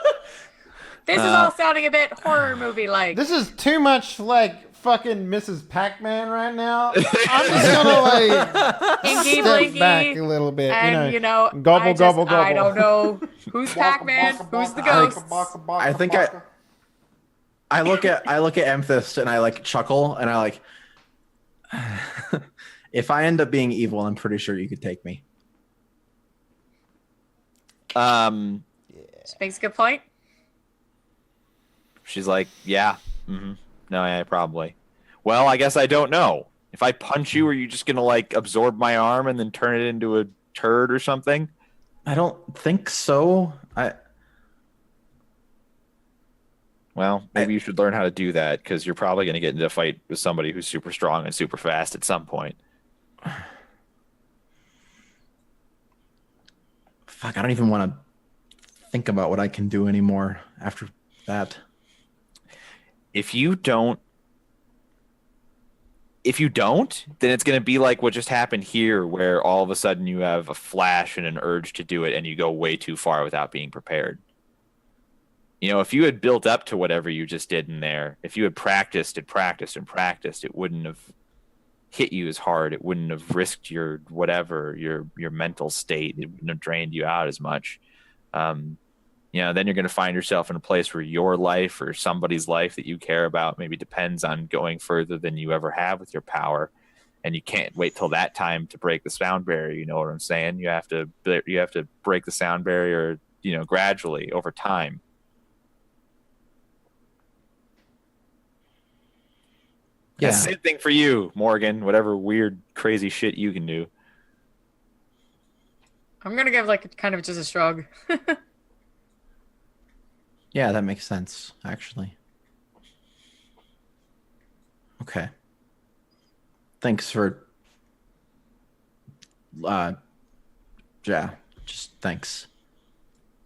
This is all sounding a bit horror movie-like. This is too much like fucking Mrs. Pac-Man right now. I'm just gonna like Inky, step Blinky, back a little bit. and gobble, gobble, gobble. I don't know who's Pac-Man, who's the ghost. I think I look at Amethyst and I like chuckle and I like if I end up being evil, I'm pretty sure you could take me. She makes a good point. She's like, yeah. Mm-hmm. No, yeah, probably. Well, I guess I don't know. If I punch you, are you just gonna like absorb my arm and then turn it into a turd or something? I don't think so. Well, maybe you should learn how to do that because you're probably gonna get into a fight with somebody who's super strong and super fast at some point. Fuck, I don't even want to think about what I can do anymore after that. If you don't, then it's going to be like what just happened here, where all of a sudden you have a flash and an urge to do it and you go way too far without being prepared. If you had built up to whatever you just did in there, if you had practiced and practiced and practiced, it wouldn't have hit you as hard. It wouldn't have risked your whatever, your mental state. It wouldn't have drained you out as much. Then you're going to find yourself in a place where your life or somebody's life that you care about maybe depends on going further than you ever have with your power. And you can't wait till that time to break the sound barrier. You know what I'm saying? You have to break the sound barrier, gradually over time. Yeah. Same thing for you, Morgan, whatever weird, crazy shit you can do. I'm going to give like kind of just a shrug. Yeah, that makes sense, actually. Okay. Thanks for just thanks.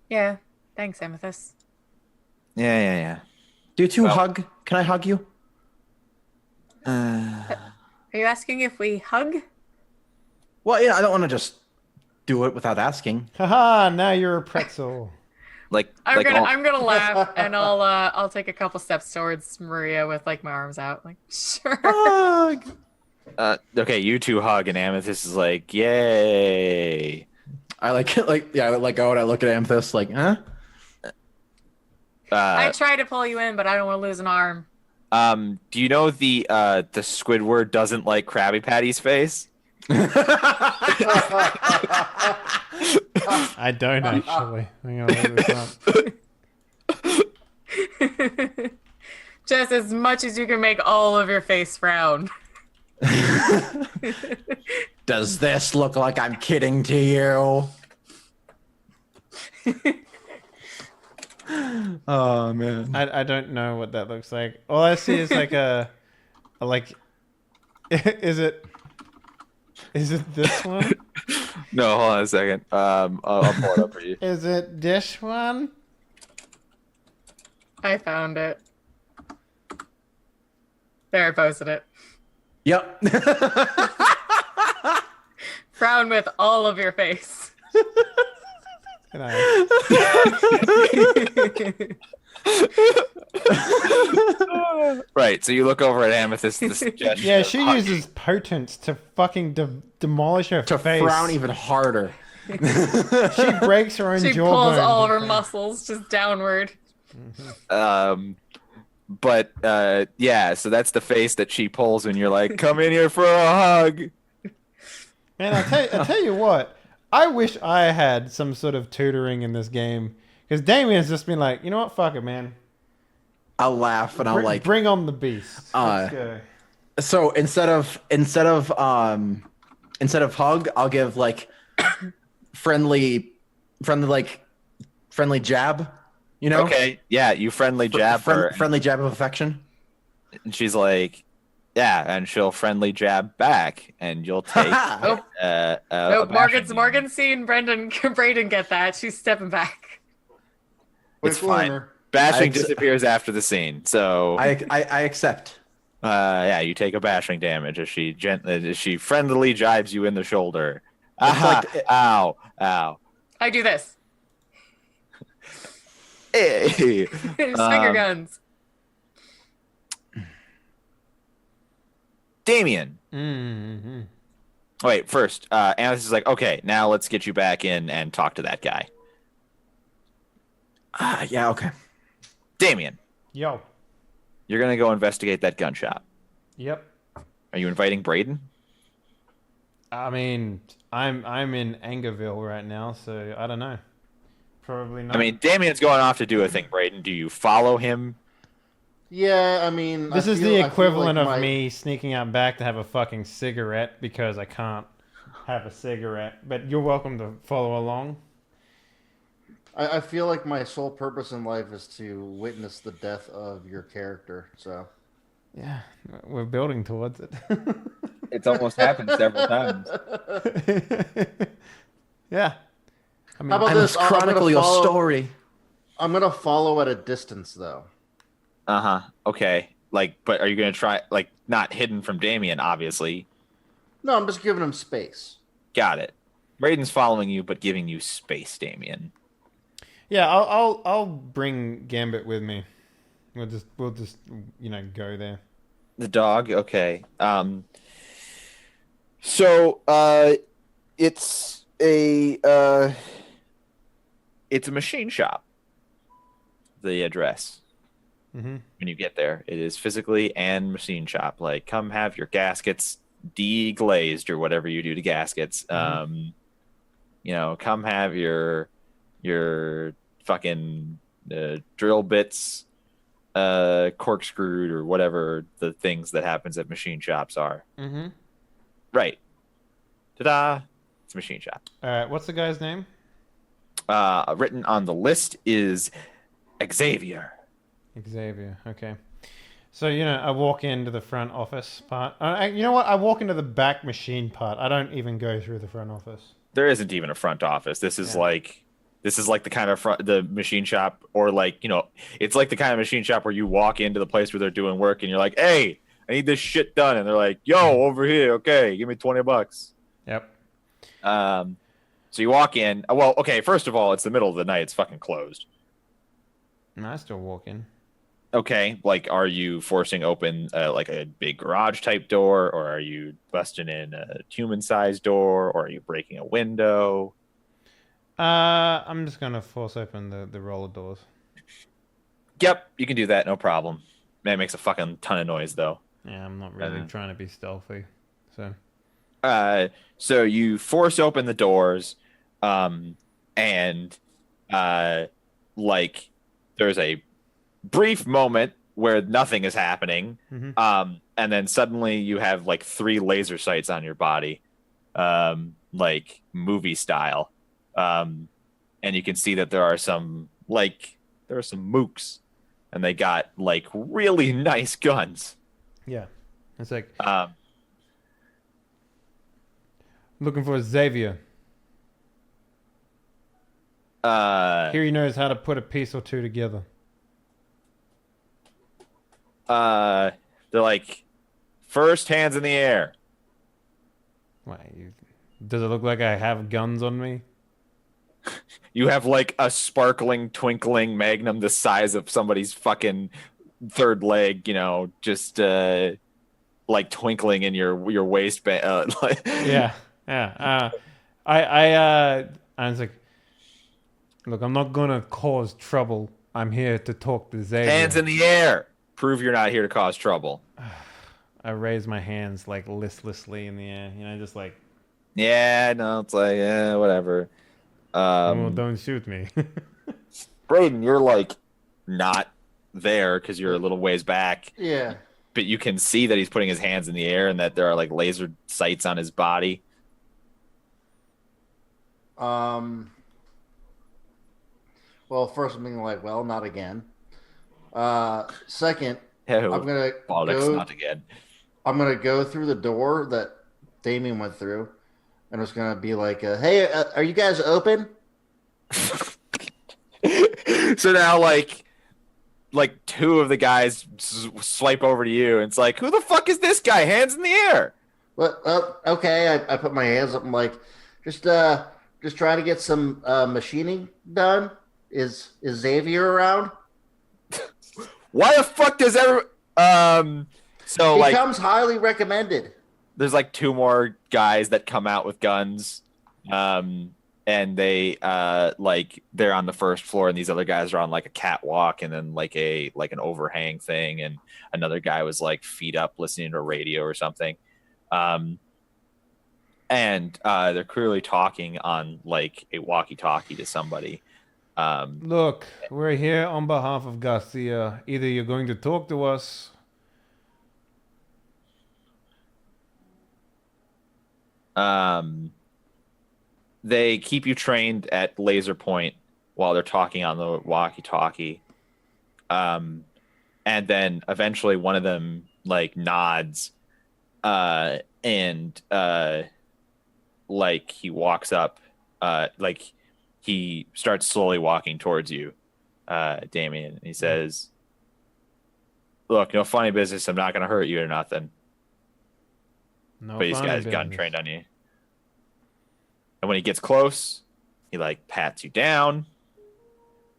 Yeah, thanks, Amethyst. Yeah. Do you hug? Can I hug you? Are you asking if we hug? Well, yeah, I don't want to just do it without asking. Haha, now you're a pretzel. I'm gonna laugh and I'll take a couple steps towards Maria with like my arms out, like sure. Hug. Okay, you two hug and Amethyst is like, yay. I like it, I let go and I look at Amethyst like, huh? I try to pull you in, but I don't want to lose an arm. Do you know the Squidward doesn't like Krabby Patty's face? I don't actually. Hang on, look this up. Just as much as you can make all of your face frown. Does this look like I'm kidding to you? Oh man. I don't know what that looks like. All I see is like a like. Is it this one? No, hold on a second. I'll pull it up for you. Is it this one? I found it. There, I posted it. Yep. Frown with all of your face. You know. Right, so you look over at Amethyst. The suggestion Yeah, of she hugging. uses potence to fucking demolish her To face. frown even harder. She breaks her own She jawbone. pulls all of her muscles just downward. But yeah, so that's the face that she pulls when you're like, "Come in here for a hug." Man, I tell you what, I wish I had some sort of tutoring in this game because Damien's just been like, you know what, fuck it, man. I'll laugh and I'll like. Bring on the beast. Let's go. So instead of hug, I'll give like friendly jab. You know? Okay, yeah, you friendly jab her, friendly jab of affection. and she's like, "Yeah," and she'll friendly jab back, and you'll take. Nope. a Nope. bashing Morgan's seen Braden get that. She's stepping back. It's Quick fine. learner. Bashing I- disappears after the scene, so I accept. yeah, you take a bashing damage as she friendly jibes you in the shoulder. It's Aha! like- Ow! Ow! I do this. Hey! Finger guns. Damien. Mm-hmm. Wait, first, Amethyst is like, okay, now let's get you back in and talk to that guy. Yeah. Okay. Damien, Yo. you're gonna go investigate that gun shop. Yep. Are you inviting Braden? I mean, I'm in Angerville right now, so I don't know. Probably not. I mean, Damien's going off to do a thing, Braden. Do you follow him? Yeah, I mean, this I is feel- the I feel equivalent like of my- me sneaking out back to have a fucking cigarette because I can't have a cigarette. But you're welcome to follow along. I feel like my sole purpose in life is to witness the death of your character. So Yeah, we're building towards it. It's almost happened several times. Yeah. I mean, How about I this? must I'm gonna chronicle your follow- story. I'm gonna follow at a distance, though. Uh-huh. Okay. Like, but are you gonna try, like, not hidden from Damien, obviously? No, I'm just giving him space. Got it. Braden's following you, but giving you space, Damien. yeah, I'll bring Gambit with me. We'll just go there. The dog, okay. So it's a machine shop. The address. Mm-hmm. When you get there, it is physically and machine shop. Like, come have your gaskets deglazed or whatever you do to gaskets. Come have your fucking drill bits corkscrewed or whatever the things that happens at machine shops are. Mm-hmm. Right. Ta-da! It's a machine shop. All right. What's the guy's name? Written on the list is Xavier. Xavier. Okay. So I walk into the front office part. You know what? I walk into the back machine part. I don't even go through the front office. There isn't even a front office. This is like the kind of the machine shop, or it's like the kind of machine shop where you walk into the place where they're doing work and you're like, hey, I need this shit done. And they're like, yo, over here. Okay, give me $20. Yep. So you walk in. Well, okay, first of all, it's the middle of the night. It's fucking closed. And I still walk in. Okay, like, are you forcing open like a big garage type door, or are you busting in a human sized door, or are you breaking a window? I'm just gonna force open the roller doors. Yep, you can do that, no problem. Man, it makes a fucking ton of noise though. Yeah, I'm not really trying to be stealthy. So So you force open the doors, and like there's a brief moment where nothing is happening, and then suddenly you have like 3 laser sights on your body, like movie style, and you can see that there are some mooks, and they got like really nice guns. yeah, it's like Um, looking for Xavier. uh, Here he knows how to put a piece or two together. they're like, first, hands in the air. Does it look like I have guns on me? You have like a sparkling, twinkling magnum the size of somebody's fucking third leg, just like twinkling in your waistband. Yeah, yeah. I was like, look, I'm not gonna cause trouble. I'm here to talk to Xavier. Hands in the air. Prove you're not here to cause trouble. I raise my hands like listlessly in the air, just like, Yeah, no, it's like, whatever. well, don't shoot me. Braden, you're like not there because you're a little ways back. Yeah. But you can see that he's putting his hands in the air and that there are like laser sights on his body. Well, first I'm being like, well, not again. Second, Oh, I'm gonna bollocks, go. not again. I'm gonna go through the door that Damien went through, and it's gonna be like, "Hey, are you guys open?" So now, like 2 of the guys swipe over to you, and it's like, who the fuck is this guy? Hands in the air. Well, okay. I put my hands up. I'm like, just trying to get some machining done. Is Xavier around? Why the fuck does so He like comes highly recommended. there's like 2 more guys that come out with guns, and they like they're on the first floor, and these other guys are on like a catwalk, and then like an overhang thing, and another guy was like feet up listening to a radio or something, and they're clearly talking on like a walkie-talkie to somebody. Look, we're here on behalf of Garcia. Either you're going to talk to us. They keep you trained at laser point while they're talking on the walkie-talkie. And then eventually one of them like nods, and like he walks up, like he starts slowly walking towards you, Damien. And he says, "Look, no funny business. I'm not gonna hurt you or nothing. No, But these funny guys gotten business. trained on you." And when he gets close, he like pats you down,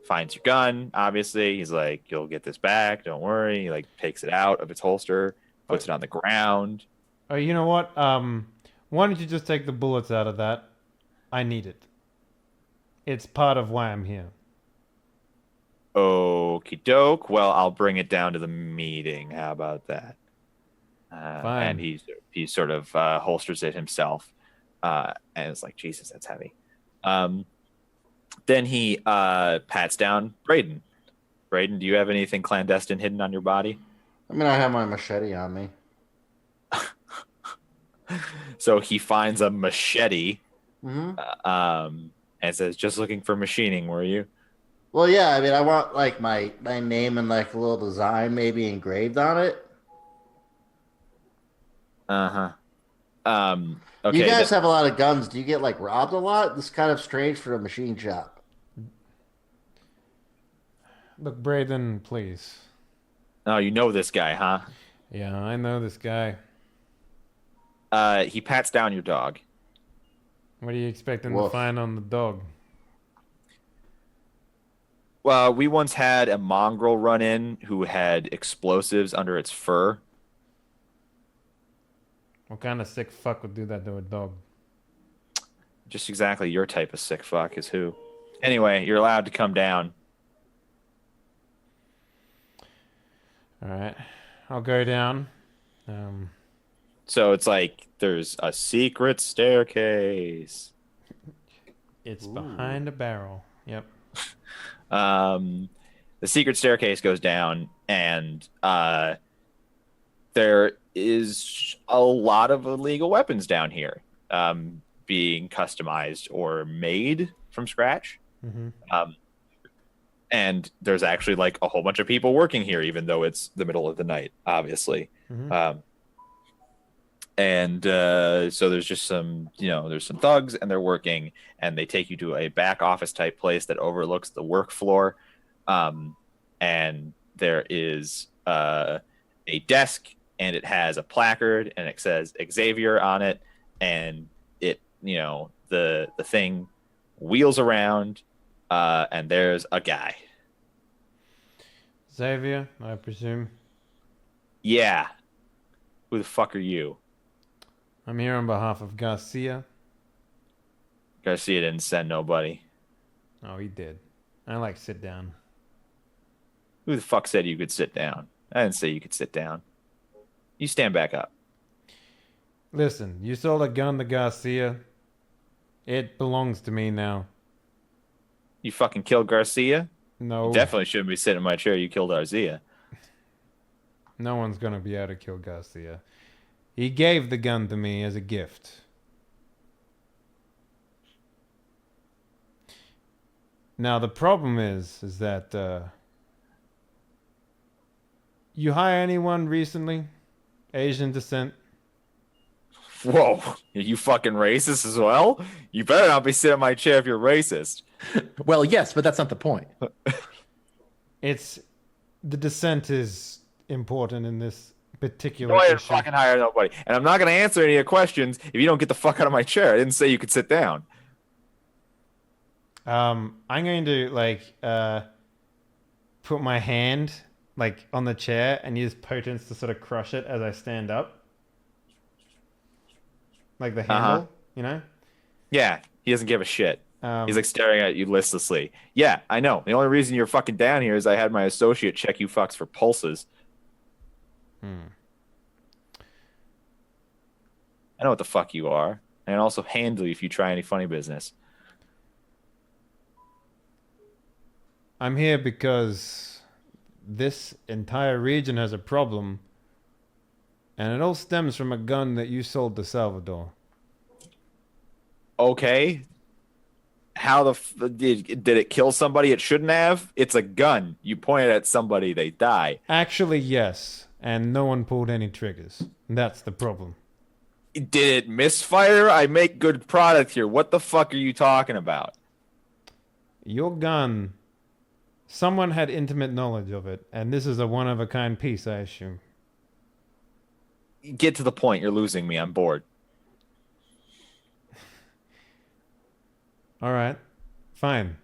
finds your gun. Obviously, he's like, "You'll get this back. Don't worry." He like takes it out of its holster, puts it on the ground. Oh, you know what? Why don't you just take the bullets out of that? I need it. It's part of why I'm here. Okie doke. Well, I'll bring it down to the meeting. How about that? Fine. And he sort of holsters it himself, and it's like, Jesus, that's heavy. Then he pats down Braden. Braden, do you have anything clandestine hidden on your body? I mean, I have my machete on me. So he finds a machete, Mm-hmm. and says, "Just looking for machining, were you?" Well, yeah. I mean, I want like my name and like a little design maybe engraved on it. Okay. You guys have a lot of guns. Do you get like robbed a lot? This is kind of strange for a machine shop. Look, Braden, please. Oh, you know this guy, huh? Yeah, I know this guy. He pats down your dog. What are you expecting Woof. to find on the dog? Well, we once had a mongrel run in who had explosives under its fur. What kind of sick fuck would do that to a dog? Just exactly your type of sick fuck is who. Anyway, you're allowed to come down. All right. I'll go down. So it's like there's a secret staircase. It's behind a barrel. Yep. The secret staircase goes down, and there is a lot of illegal weapons down here, being customized or made from scratch. Mm-hmm. And there's actually like a whole bunch of people working here, even though it's the middle of the night, obviously. Mm-hmm. So there's just some, there's some thugs, and they're working, and they take you to a back office type place that overlooks the work floor. And there is a desk, and it has a placard, and it says Xavier on it, and it, the thing wheels around, and there's a guy. Xavier, I presume. Yeah. Who the fuck are you? I'm here on behalf of Garcia. Garcia didn't send nobody. Oh, he did. I like sit down. Who the fuck said you could sit down? I didn't say you could sit down. You stand back up. Listen, you sold a gun to Garcia. It belongs to me now. You fucking killed Garcia? No. You definitely shouldn't be sitting in my chair. You killed Garcia. No one's gonna be able to kill Garcia. He gave the gun to me as a gift. Now the problem is that you hire anyone recently? Asian descent? Whoa, are you fucking racist as well? You better not be sitting in my chair if you're racist. Well, yes, but that's not the point. It's the descent is important in this particular No, I didn't issue. fucking hire nobody. And I'm not going to answer any of your questions if you don't get the fuck out of my chair. I didn't say you could sit down. I'm going to put my hand on the chair and use potence to sort of crush it as I stand up. Like the handle, Yeah, he doesn't give a shit. He's like Um, staring at you listlessly. Yeah, I know. The only reason you're fucking down here is I had my associate check you fucks for pulses. I know what the fuck you are. And also handle you if you try any funny business. I'm here because this entire region has a problem, and it all stems from a gun that you sold to Salvador. Okay. How did it kill somebody it shouldn't have? It's a gun. You point it at somebody, they die. Actually, yes, and no one pulled any triggers. That's the problem. Did it misfire? I make good product here. What the fuck are you talking about? Your gun, someone had intimate knowledge of it, and this is a one-of-a-kind piece, I assume. Get to the point. You're losing me. I'm bored. All right, fine.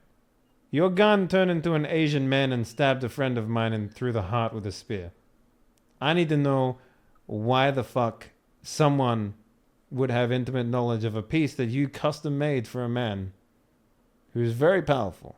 Your gun turned into an Asian man and stabbed a friend of mine and through the heart with a spear. I need to know why the fuck someone would have intimate knowledge of a piece that you custom made for a man who's very powerful.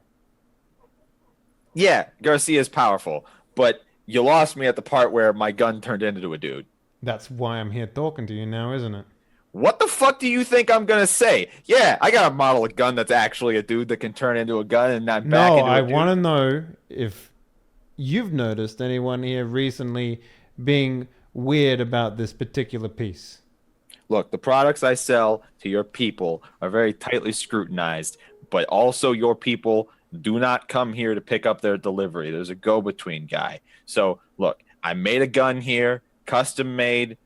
Yeah, Garcia's powerful, but you lost me at the part where my gun turned into a dude. That's why I'm here talking to you now, isn't it? What the fuck do you think I'm gonna say? Yeah, I got a model of gun that's actually a dude that can turn into a gun and not back No, into a I dude. want to know if you've noticed anyone here recently being weird about this particular piece. Look, the products I sell to your people are very tightly scrutinized, but also your people do not come here to pick up their delivery. There's a go-between guy. So, look, I made a gun here, custom made.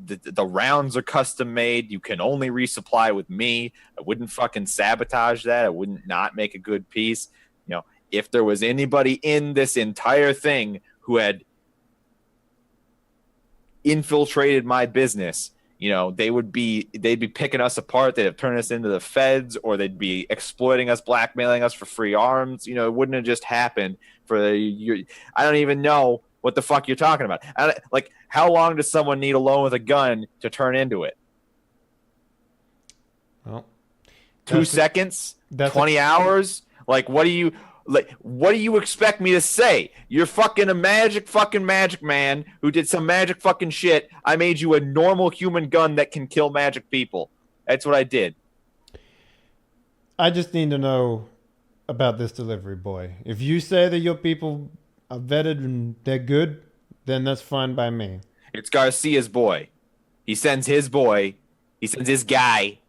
The rounds are custom made. You can only resupply with me. I wouldn't fucking sabotage that. I wouldn't not make a good piece. If there was anybody in this entire thing who had infiltrated my business, they'd be picking us apart. They'd have turned us into the feds, or they'd be exploiting us, blackmailing us for free arms. It wouldn't have just happened I don't even know what the fuck you're talking about. How long does someone need alone with a gun to turn into it? Well, 2 seconds? that's 20 hours? What do you... Like, what do you expect me to say? You're fucking a magic man who did some magic fucking shit. I made you a normal human gun that can kill magic people. That's what I did. I just need to know about this delivery boy. If you say that your people are vetted and they're good, then that's fine by me. It's Garcia's boy. He sends his boy. He sends his guy.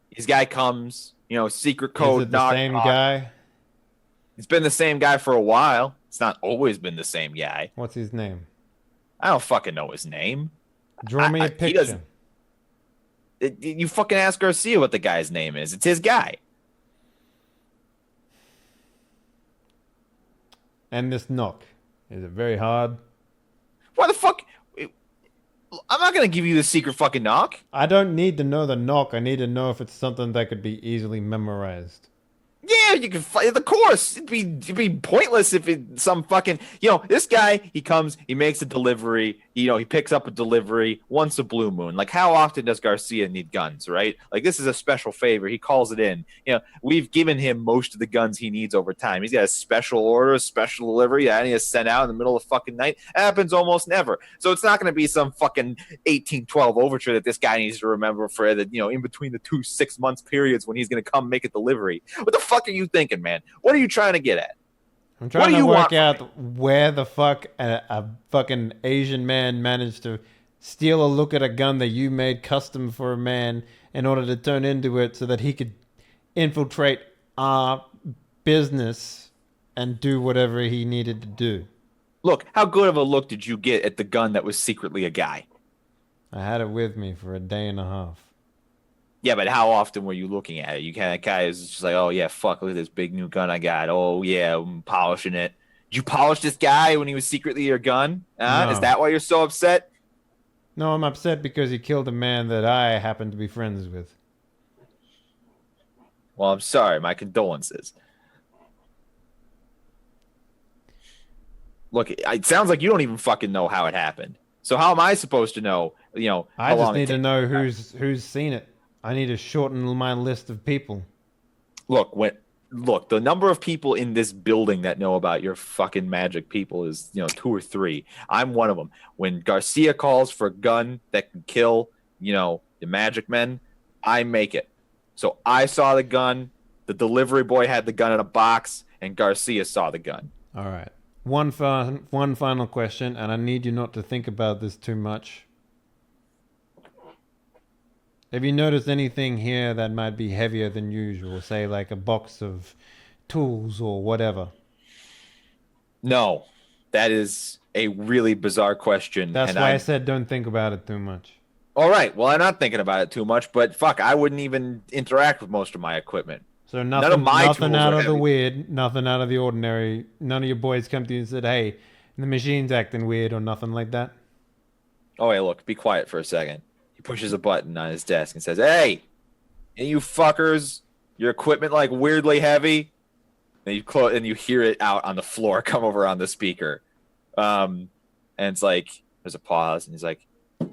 His guy comes, secret code. Is it the same guy? It's been the same guy for a while. It's not always been the same guy. What's his name? I don't fucking know his name. Draw me a picture. You fucking ask Garcia what the guy's name is. It's his guy. And this knock. Is it very hard? Why the fuck? I'm not going to give you the secret fucking knock. I don't need to know the knock. I need to know if it's something that could be easily memorized. Yeah, you can fight. Of course, it'd be pointless if it some fucking this guy. He comes, he makes a delivery. He picks up a delivery once a blue moon. Like, how often does Garcia need guns? Right? Like, this is a special favor. He calls it in. We've given him most of the guns he needs over time. He's got a special order, a special delivery that he has sent out in the middle of fucking night. It happens almost never. So it's not going to be some fucking 1812 overture that this guy needs to remember for the in between the 2 6 months periods when he's going to come make a delivery. What the fuck are you thinking, man? What are you trying to get at? I'm trying to work out where the fuck a fucking Asian man managed to steal a look at a gun that you made custom for a man in order to turn into it so that he could infiltrate our business and do whatever he needed to do. Look, how good of a look did you get at the gun that was secretly a guy? I had it with me for a day and a half. Yeah, but how often were you looking at it? You kind of guy is just like, oh yeah, fuck, look at this big new gun I got. Oh yeah, I'm polishing it. Did you polish this guy when he was secretly your gun? No. Is that why you're so upset? No, I'm upset because he killed a man that I happen to be friends with. Well, I'm sorry. My condolences. Look, it sounds like you don't even fucking know how it happened. So how am I supposed to know? I just need to know who's seen it. I need to shorten my list of people. Look, the number of people in this building that know about your fucking magic people is 2 or 3. I'm one of them. When Garcia calls for a gun that can kill the magic men, I make it. So I saw the gun, the delivery boy had the gun in a box, and Garcia saw the gun. All right. One final question, and I need you not to think about this too much. Have you noticed anything here that might be heavier than usual? Say like a box of tools or whatever? No. That is a really bizarre question. That's why I said don't think about it too much. All right. Well, I'm not thinking about it too much, but fuck, I wouldn't even interact with most of my equipment. So nothing out of the weird, nothing out of the ordinary. None of your boys come to you and said, hey, the machine's acting weird or nothing like that? Oh, hey, look, be quiet for a second. He pushes a button on his desk and says, hey, you fuckers, your equipment like weirdly heavy. And you hear it out on the floor come over on the speaker. And it's like, there's a pause, and he's like,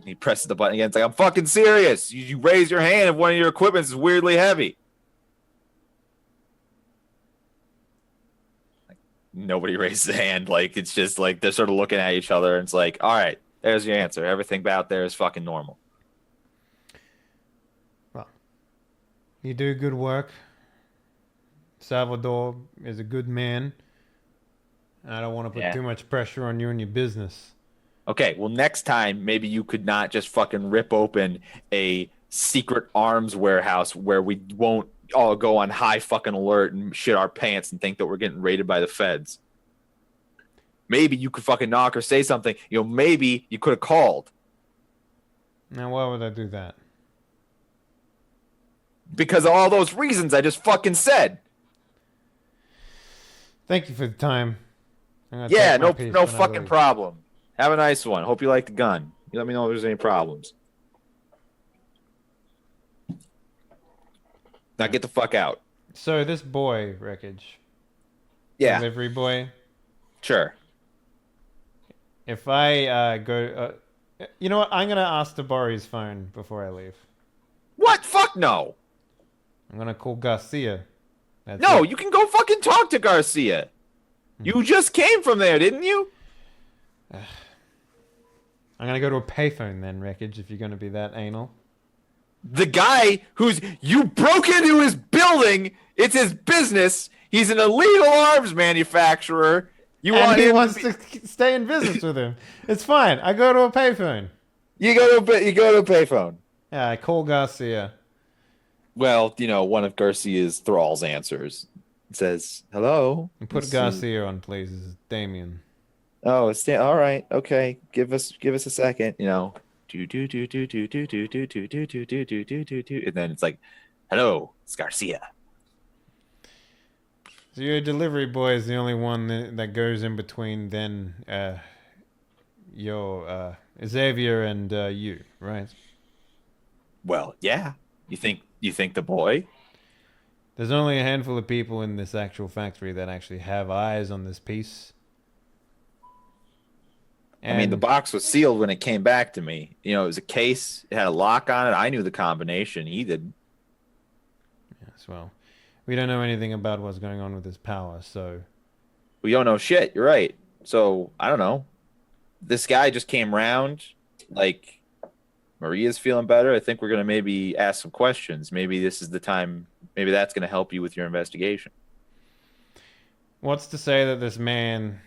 he presses the button again. It's like, I'm fucking serious. You raise your hand if one of your equipment is weirdly heavy. Like, nobody raises a hand. Like, it's just like they're sort of looking at each other, and it's like, all right, there's your answer. Everything out there is fucking normal. Well, you do good work. Salvador is a good man. I don't want to put too much pressure on you and your business. Okay, well, next time, maybe you could not just fucking rip open a secret arms warehouse where we won't all go on high fucking alert and shit our pants and think that we're getting raided by the feds. Maybe you could fucking knock or say something. Maybe you could have called. Now, why would I do that? Because of all those reasons I just fucking said. Thank you for the time. Yeah, no fucking problem. Have a nice one. Hope you like the gun. You let me know if there's any problems. Now get the fuck out. So this boy, Wreckage. Yeah. Delivery boy. Sure. If I go... you know what? I'm going to ask to borrow his phone before I leave. What? Fuck no. I'm going to call Garcia. You can go fucking talk to Garcia. You just came from there, didn't you? I'm gonna go to a payphone then, Wreckage, if you're gonna be that anal. The guy you broke into his building. It's his business. He's an illegal arms manufacturer. And he wants to stay in business with him. It's fine. I go to a payphone. You go to a payphone. Yeah, I call Garcia. Well, one of Garcia's thralls answers. It says, "Hello." And put Garcia on, please. This is Damien. Oh, it's all right. Okay, give us a second. Do do do do do do do do do do do do do do do do, and then it's like, "Hello, it's Garcia." So your delivery boy is the only one that goes in between then your Xavier and you, right? Well, yeah. You think the boy? There's only a handful of people in this actual factory that actually have eyes on this piece. I mean, the box was sealed when it came back to me. It was a case. It had a lock on it. I knew the combination. He did. Yes, well, we don't know anything about what's going on with his power, so... We don't know shit. You're right. So, I don't know. This guy just came round. Like, Maria's feeling better. I think we're going to maybe ask some questions. Maybe this is the time. Maybe that's going to help you with your investigation. What's to say that this man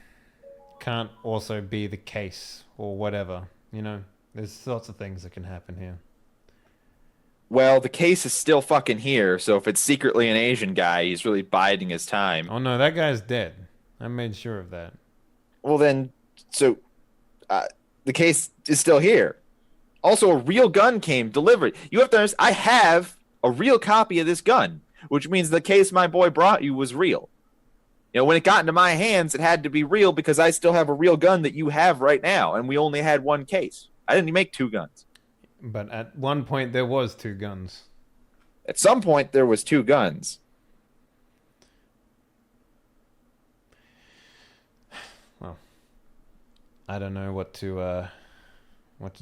can't also be the case or whatever? There's lots of things that can happen here. Well, the case is still fucking here, so if it's secretly an Asian guy, he's really biding his time. Oh no, that guy's dead. I made sure of that. Well then, so the case is still here. Also, a real gun came delivered. You have to understand, I have a real copy of this gun, which means the case my boy brought you was real. When it got into my hands, it had to be real because I still have a real gun that you have right now, and we only had one case. I didn't make two guns. But at one point, there was two guns. At some point, there was two guns. Well, I don't know what to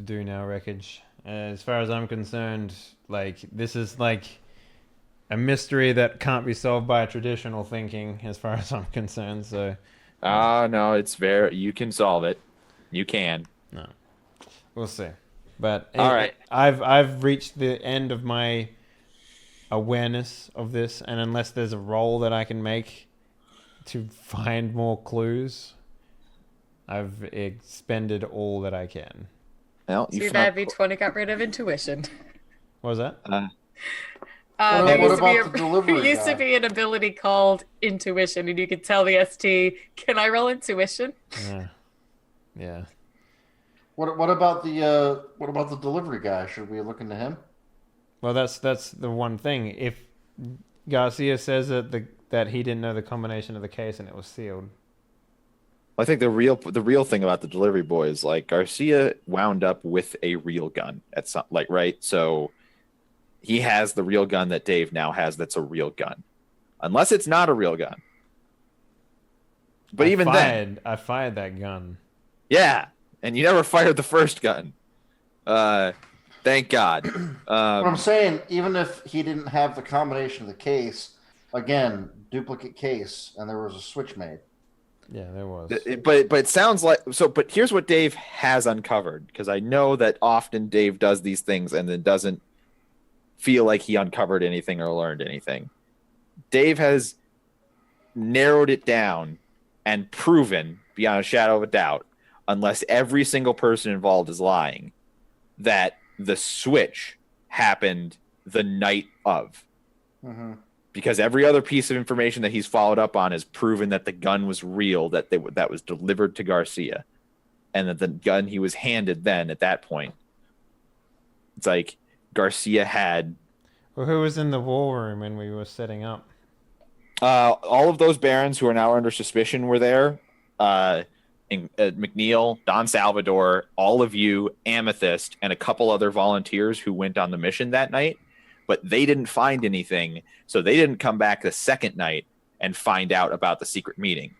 do now, Wreckage. As far as I'm concerned, this is a mystery that can't be solved by traditional thinking, as far as I'm concerned. So, no, it's you can solve it. You can. No, we'll see. But all right, I've reached the end of my awareness of this, and unless there's a roll that I can make to find more clues, I've expended all that I can. Well, Too bad V20 got rid of intuition. What was that? There delivery used to be an ability called intuition, and you could tell the ST, "Can I roll intuition?" Yeah. What about the delivery guy? Should we look into him? Well, that's the one thing. If Garcia says that he didn't know the combination of the case and it was sealed. I think the real thing about the delivery boy is Garcia wound up with a real gun at some right. So he has the real gun that Dave now has. That's a real gun, unless it's not a real gun. But I fired that gun. Yeah, and you never fired the first gun. Thank God. What I'm saying, even if he didn't have the combination of the case, again, duplicate case, and there was a switch made. Yeah, there was. But it sounds like so. But here's what Dave has uncovered, because I know that often Dave does these things and then doesn't feel like he uncovered anything or learned anything. Dave has narrowed it down and proven beyond a shadow of a doubt, unless every single person involved is lying, that the switch happened the night of. Mm-hmm. Because every other piece of information that he's followed up on has proven that the gun was real, that was delivered to Garcia, and that the gun he was handed then at that point, it's like Garcia had. Well, who was in the war room when we were setting up? All of those barons who are now under suspicion were there. McNeil, Don Salvador, all of you, Amethyst, and a couple other volunteers who went on the mission that night. But they didn't find anything, so they didn't come back the second night and find out about the secret meeting.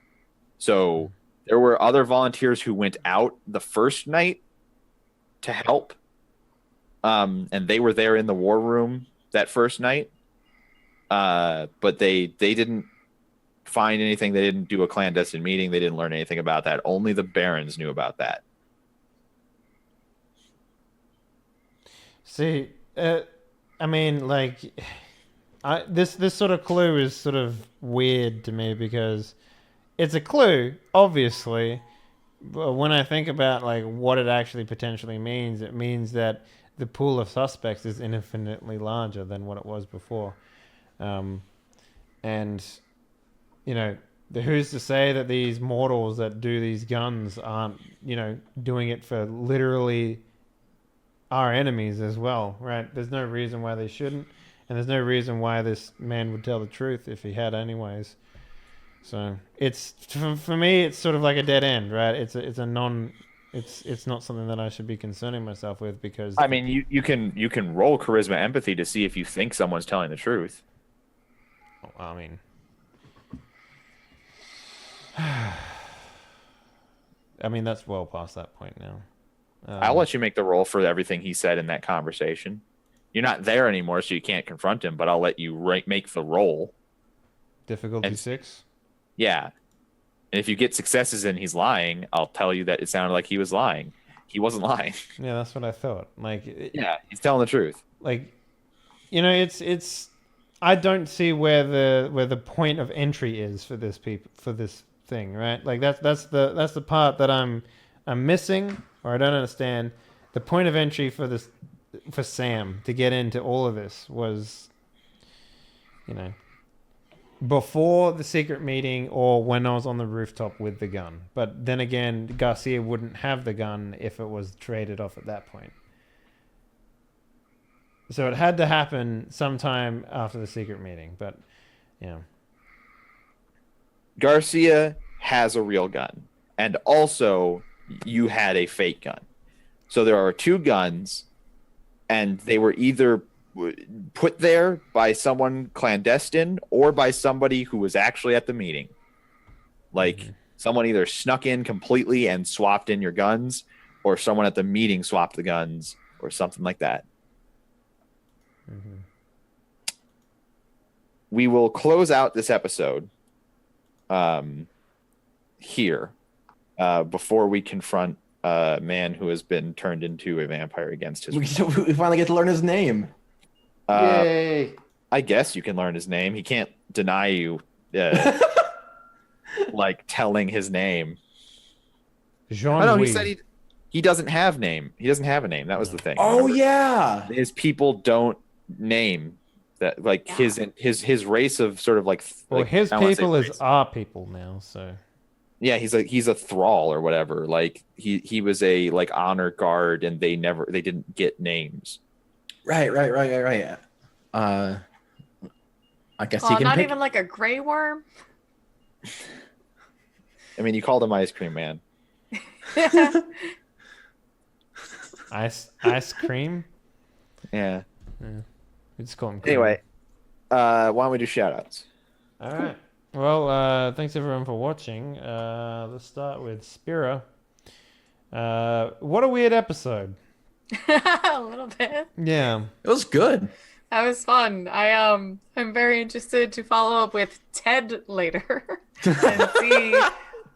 So there were other volunteers who went out the first night to help, and they were there in the war room that first night. But they didn't find anything. They didn't do a clandestine meeting. They didn't learn anything about that. Only the barons knew about that. See, I mean, like, this sort of clue is sort of weird to me because it's a clue, obviously. But when I think about like what it actually potentially means, it means that the pool of suspects is infinitely larger than what it was before. And who's to say that these mortals that do these guns aren't, doing it for literally our enemies as well, right? There's no reason why they shouldn't, and there's no reason why this man would tell the truth if he had anyways. So it's for me, it's sort of like a dead end, right? It's not something that I should be concerning myself with because I mean, you can roll charisma empathy to see if you think someone's telling the truth. I mean, that's well past that point now. I'll let you make the roll for everything he said in that conversation. You're not there anymore, so you can't confront him, but I'll let you make the roll. Difficulty 6? Yeah. And if you get successes and he's lying, I'll tell you that it sounded like he was lying. He wasn't lying. Yeah, that's what I thought. Yeah, he's telling the truth. It's I don't see where the point of entry is for this thing, right? Like that's the part that I'm missing, or I don't understand. The point of entry for Sam to get into all of this was, before the secret meeting or when I was on the rooftop with the gun. But then again, Garcia wouldn't have the gun if it was traded off at that point. So it had to happen sometime after the secret meeting, but Garcia has a real gun, and also you had a fake gun. So there are 2 guns, and they were either put there by someone clandestine or by somebody who was actually at the meeting. Like someone either snuck in completely and swapped in your guns, or someone at the meeting swapped the guns, or something like that. Mm-hmm. We will close out this episode here before we confront a man who has been turned into a vampire against his will. We finally get to learn his name. Yay! I guess you can learn his name. He can't deny you like telling his name. Jean-Louis. He said he doesn't have name. He doesn't have a name. That was the thing. Oh, remember? yeah. His people don't name that, like his race of sort of like. Well, like, his people is our people now, so. Yeah, he's a thrall or whatever. Like he was a like honor guard, and they didn't get names. Right. I guess he can not pick... even like a gray worm. I mean, you called him Ice Cream Man. Ice cream. Yeah. It's called him cream. Anyway, why don't we do shout-outs? All right. Well, thanks everyone for watching. Let's start with Spira. What a weird episode. A little bit. Yeah. It was good. That was fun. I'm very interested to follow up with Ted later and see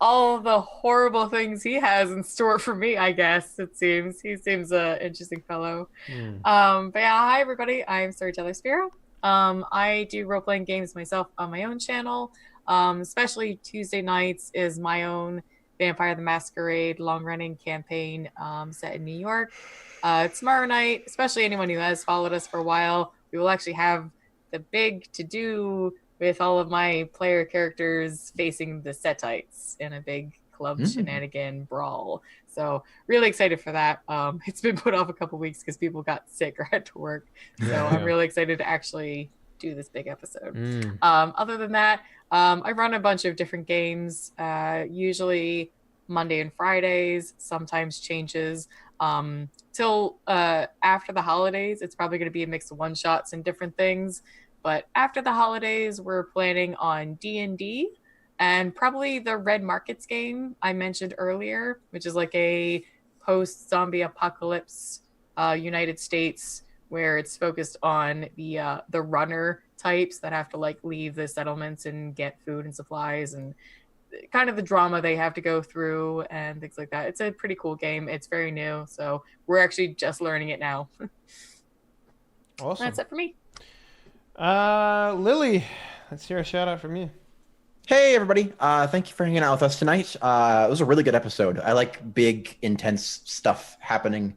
all the horrible things he has in store for me, I guess. It seems he seems an interesting fellow. But yeah, hi everybody. I'm Storyteller Spira. I do role-playing games myself on my own channel. Especially Tuesday nights is my own Vampire the Masquerade long-running campaign set in New York. Tomorrow night, especially anyone who has followed us for a while, we will actually have the big to-do with all of my player characters facing the Setites in a big club shenanigan brawl. So really excited for that. It's been put off a couple weeks because people got sick or had to work. So I'm really excited to actually do this big episode. Other than that, I run a bunch of different games, usually Monday and Fridays, sometimes changes. Till after the holidays, it's probably going to be a mix of one-shots and different things. But after the holidays, we're planning on D&D and probably the Red Markets game I mentioned earlier, which is like a post-zombie apocalypse United States where it's focused on the runner types that have to like leave the settlements and get food and supplies, and kind of the drama they have to go through and things like that. It's a pretty cool game. It's very new, so we're actually just learning it now. Awesome. That's it for me. Lily, let's hear a shout out from you. Hey everybody! Thank you for hanging out with us tonight. It was a really good episode. I like big, intense stuff happening,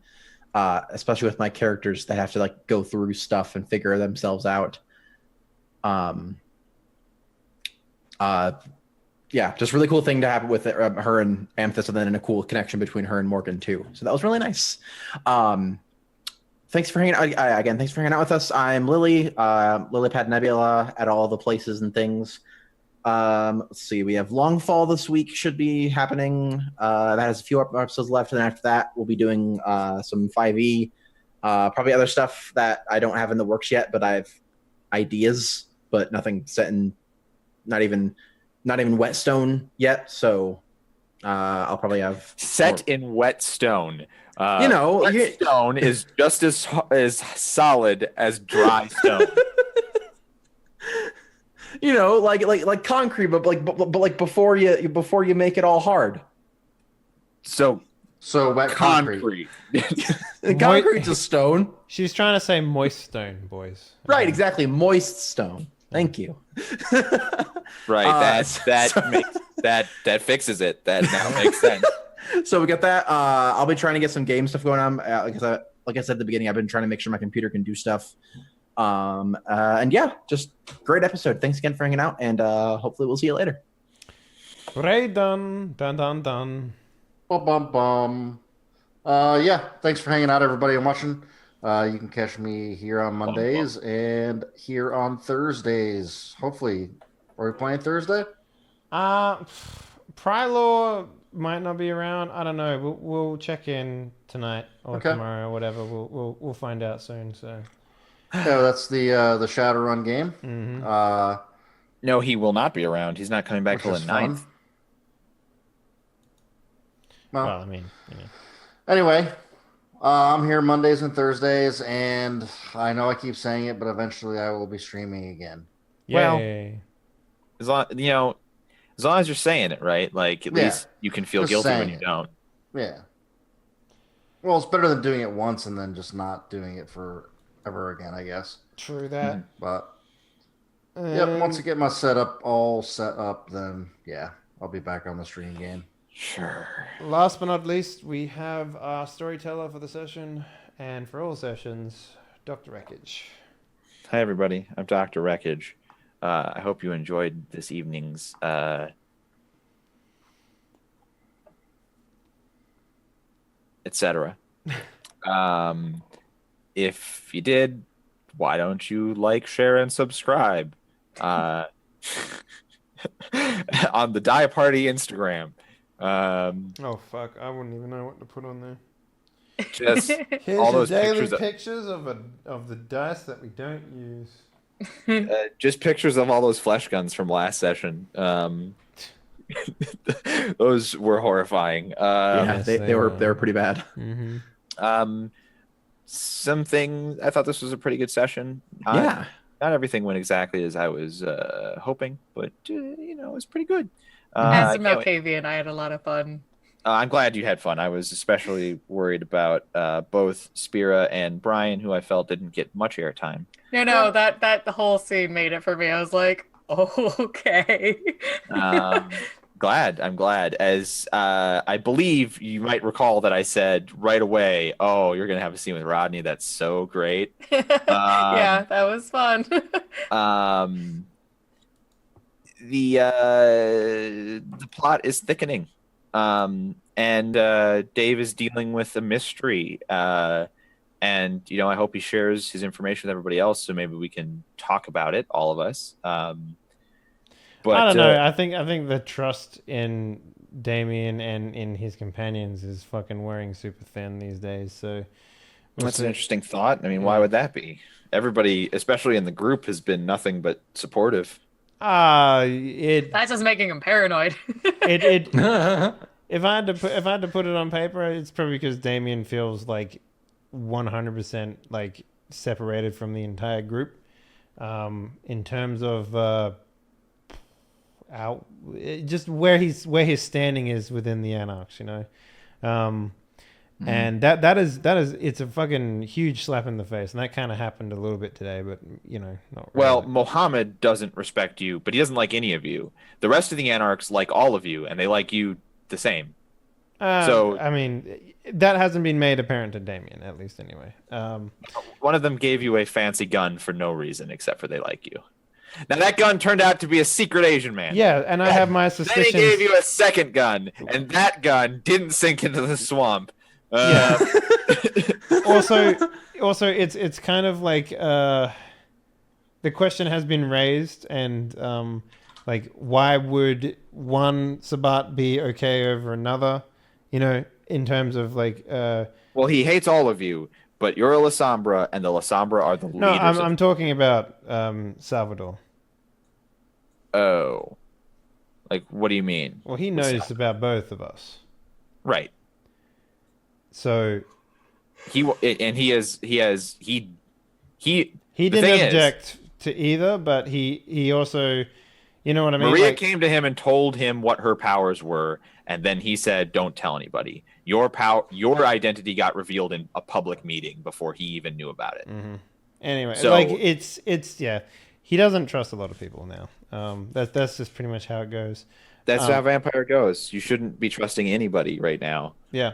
especially with my characters that have to like go through stuff and figure themselves out. Yeah, just really cool thing to happen with her and Amethyst, and then a cool connection between her and Morgan too. So that was really nice. Thanks for hanging out again. Thanks for hanging out with us. I'm Lily, Lilypad Nebula at all the places and things. Let's see. We have Longfall this week. Should be happening. That has a few episodes left, and then after that, we'll be doing some 5e. Probably other stuff that I don't have in the works yet, but I have ideas, but nothing set in. Not even Whetstone yet. So I'll probably have Set in Whetstone. Whetstone is just as solid as dry stone. like concrete, but like before you make it all hard. So wet concrete. Concrete's a stone. She's trying to say moist stone, boys. Right, exactly. Moist stone. Thank you. Right, that fixes it. That now makes sense. So we got that. I'll be trying to get some game stuff going on. Like I said at the beginning, I've been trying to make sure my computer can do stuff. And yeah, just great episode. Thanks again for hanging out, and hopefully we'll see you later. Right, done. Done. Bum, bum, bum. Yeah, thanks for hanging out, everybody, and watching. You can catch me here on Mondays and here on Thursdays. Hopefully, are we playing Thursday? Prylor might not be around. I don't know. We'll check in tonight or tomorrow or whatever. We'll find out soon. So. Yeah, that's the Shadowrun game. Mm-hmm. No, he will not be around. He's not coming back till the 9th. Well, I mean, Anyway, I'm here Mondays and Thursdays, and I know I keep saying it, but eventually I will be streaming again. Yay. Well, as long as you're saying it right, like at least you can feel guilty when you don't. Yeah. Well, it's better than doing it once and then just not doing it forever again, I guess. True that. But once I get my setup all set up, then I'll be back on the stream game. Sure. Last but not least, we have our storyteller for the session, and for all sessions, Dr. Wreckage. Hi, everybody. I'm Dr. Wreckage. I hope you enjoyed this evening's etc. If you did, why don't you like, share, and subscribe on the Die Party Instagram. Oh fuck! I wouldn't even know what to put on there. Just Here's all those daily pictures of the dice that we don't use. Just pictures of all those flesh guns from last session. Those were horrifying. Yes, they were pretty bad. Mm-hmm. Something I thought this was a pretty good session. Not everything went exactly as I was hoping, but it was pretty good. As a Malkavian, I had a lot of fun. I'm glad you had fun. I was especially worried about both Spira and Brian, who I felt didn't get much airtime. No, that the whole scene made it for me. I was like, oh, okay. I'm glad. As I believe you might recall that I said right away, "Oh, you're gonna have a scene with Rodney. That's so great." Yeah, that was fun. The plot is thickening, and Dave is dealing with a mystery, and I hope he shares his information with everybody else, so maybe we can talk about it, all of us. But I don't know. I think the trust in Damien and in his companions is fucking wearing super thin these days. So that's an interesting thought. I mean, why would that be? Everybody, especially in the group, has been nothing but supportive. That's just making him paranoid. If I had to put it on paper, it's probably because Damien feels like 100% like separated from the entire group. in terms of just where his standing is within the Anarchs, you know. And that is it's a fucking huge slap in the face, and that kind of happened a little bit today, but you know, not really. Well, Mohammed doesn't respect you, but he doesn't like any of you. The rest of the Anarchs like all of you, and they like you the same. So I mean, that hasn't been made apparent to Damien, at least anyway. one of them gave you a fancy gun for no reason except for they like you. Now that gun turned out to be a secret Asian man. Yeah, and I have my Then suspicions. he gave you a second gun, and that gun didn't sink into the swamp. Yeah. also, it's kind of like the question has been raised, and like, why would one Sabat be okay over another? You know, in terms of like. Well, he hates all of you, but you're a Lasombra, and the Lasombra are the No, leaders. I'm talking about Salvador. Oh, like what do you mean? Well, he knows about both of us, Right. so He he the didn't thing is, object to either, but he also, you know what I mean? Maria Like, came to him and told him what her powers were, and then he said, "Don't tell anybody. Your identity got revealed in a public meeting before he even knew about it." Anyway, So- like it's yeah, he doesn't trust a lot of people now. That's just pretty much how it goes. That's how Vampire goes. You shouldn't be trusting anybody right now. Yeah.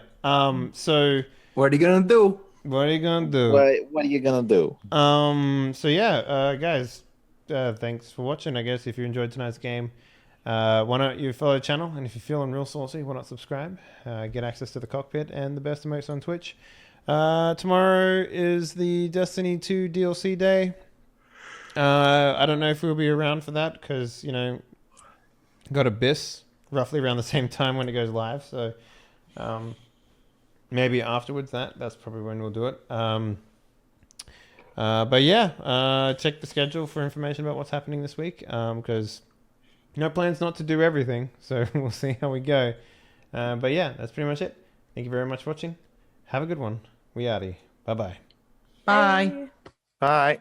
So What are you gonna do? what are you gonna do? What are you gonna do? So yeah, guys, thanks for watching. I guess if you enjoyed tonight's game, why not you follow the channel, and if you're feeling real saucy, why not subscribe? Get access to the cockpit and the best emotes on Twitch. Tomorrow is the Destiny 2 DLC day. I don't know if we'll be around for that because, you know, got Abyss roughly around the same time when it goes live. So maybe afterwards that's probably when we'll do it. But yeah, check the schedule for information about what's happening this week because no plans not to do everything. So we'll see how we go. But yeah, that's pretty much it. Thank you very much for watching. Have a good one. We outie. Bye-bye. Bye. Bye.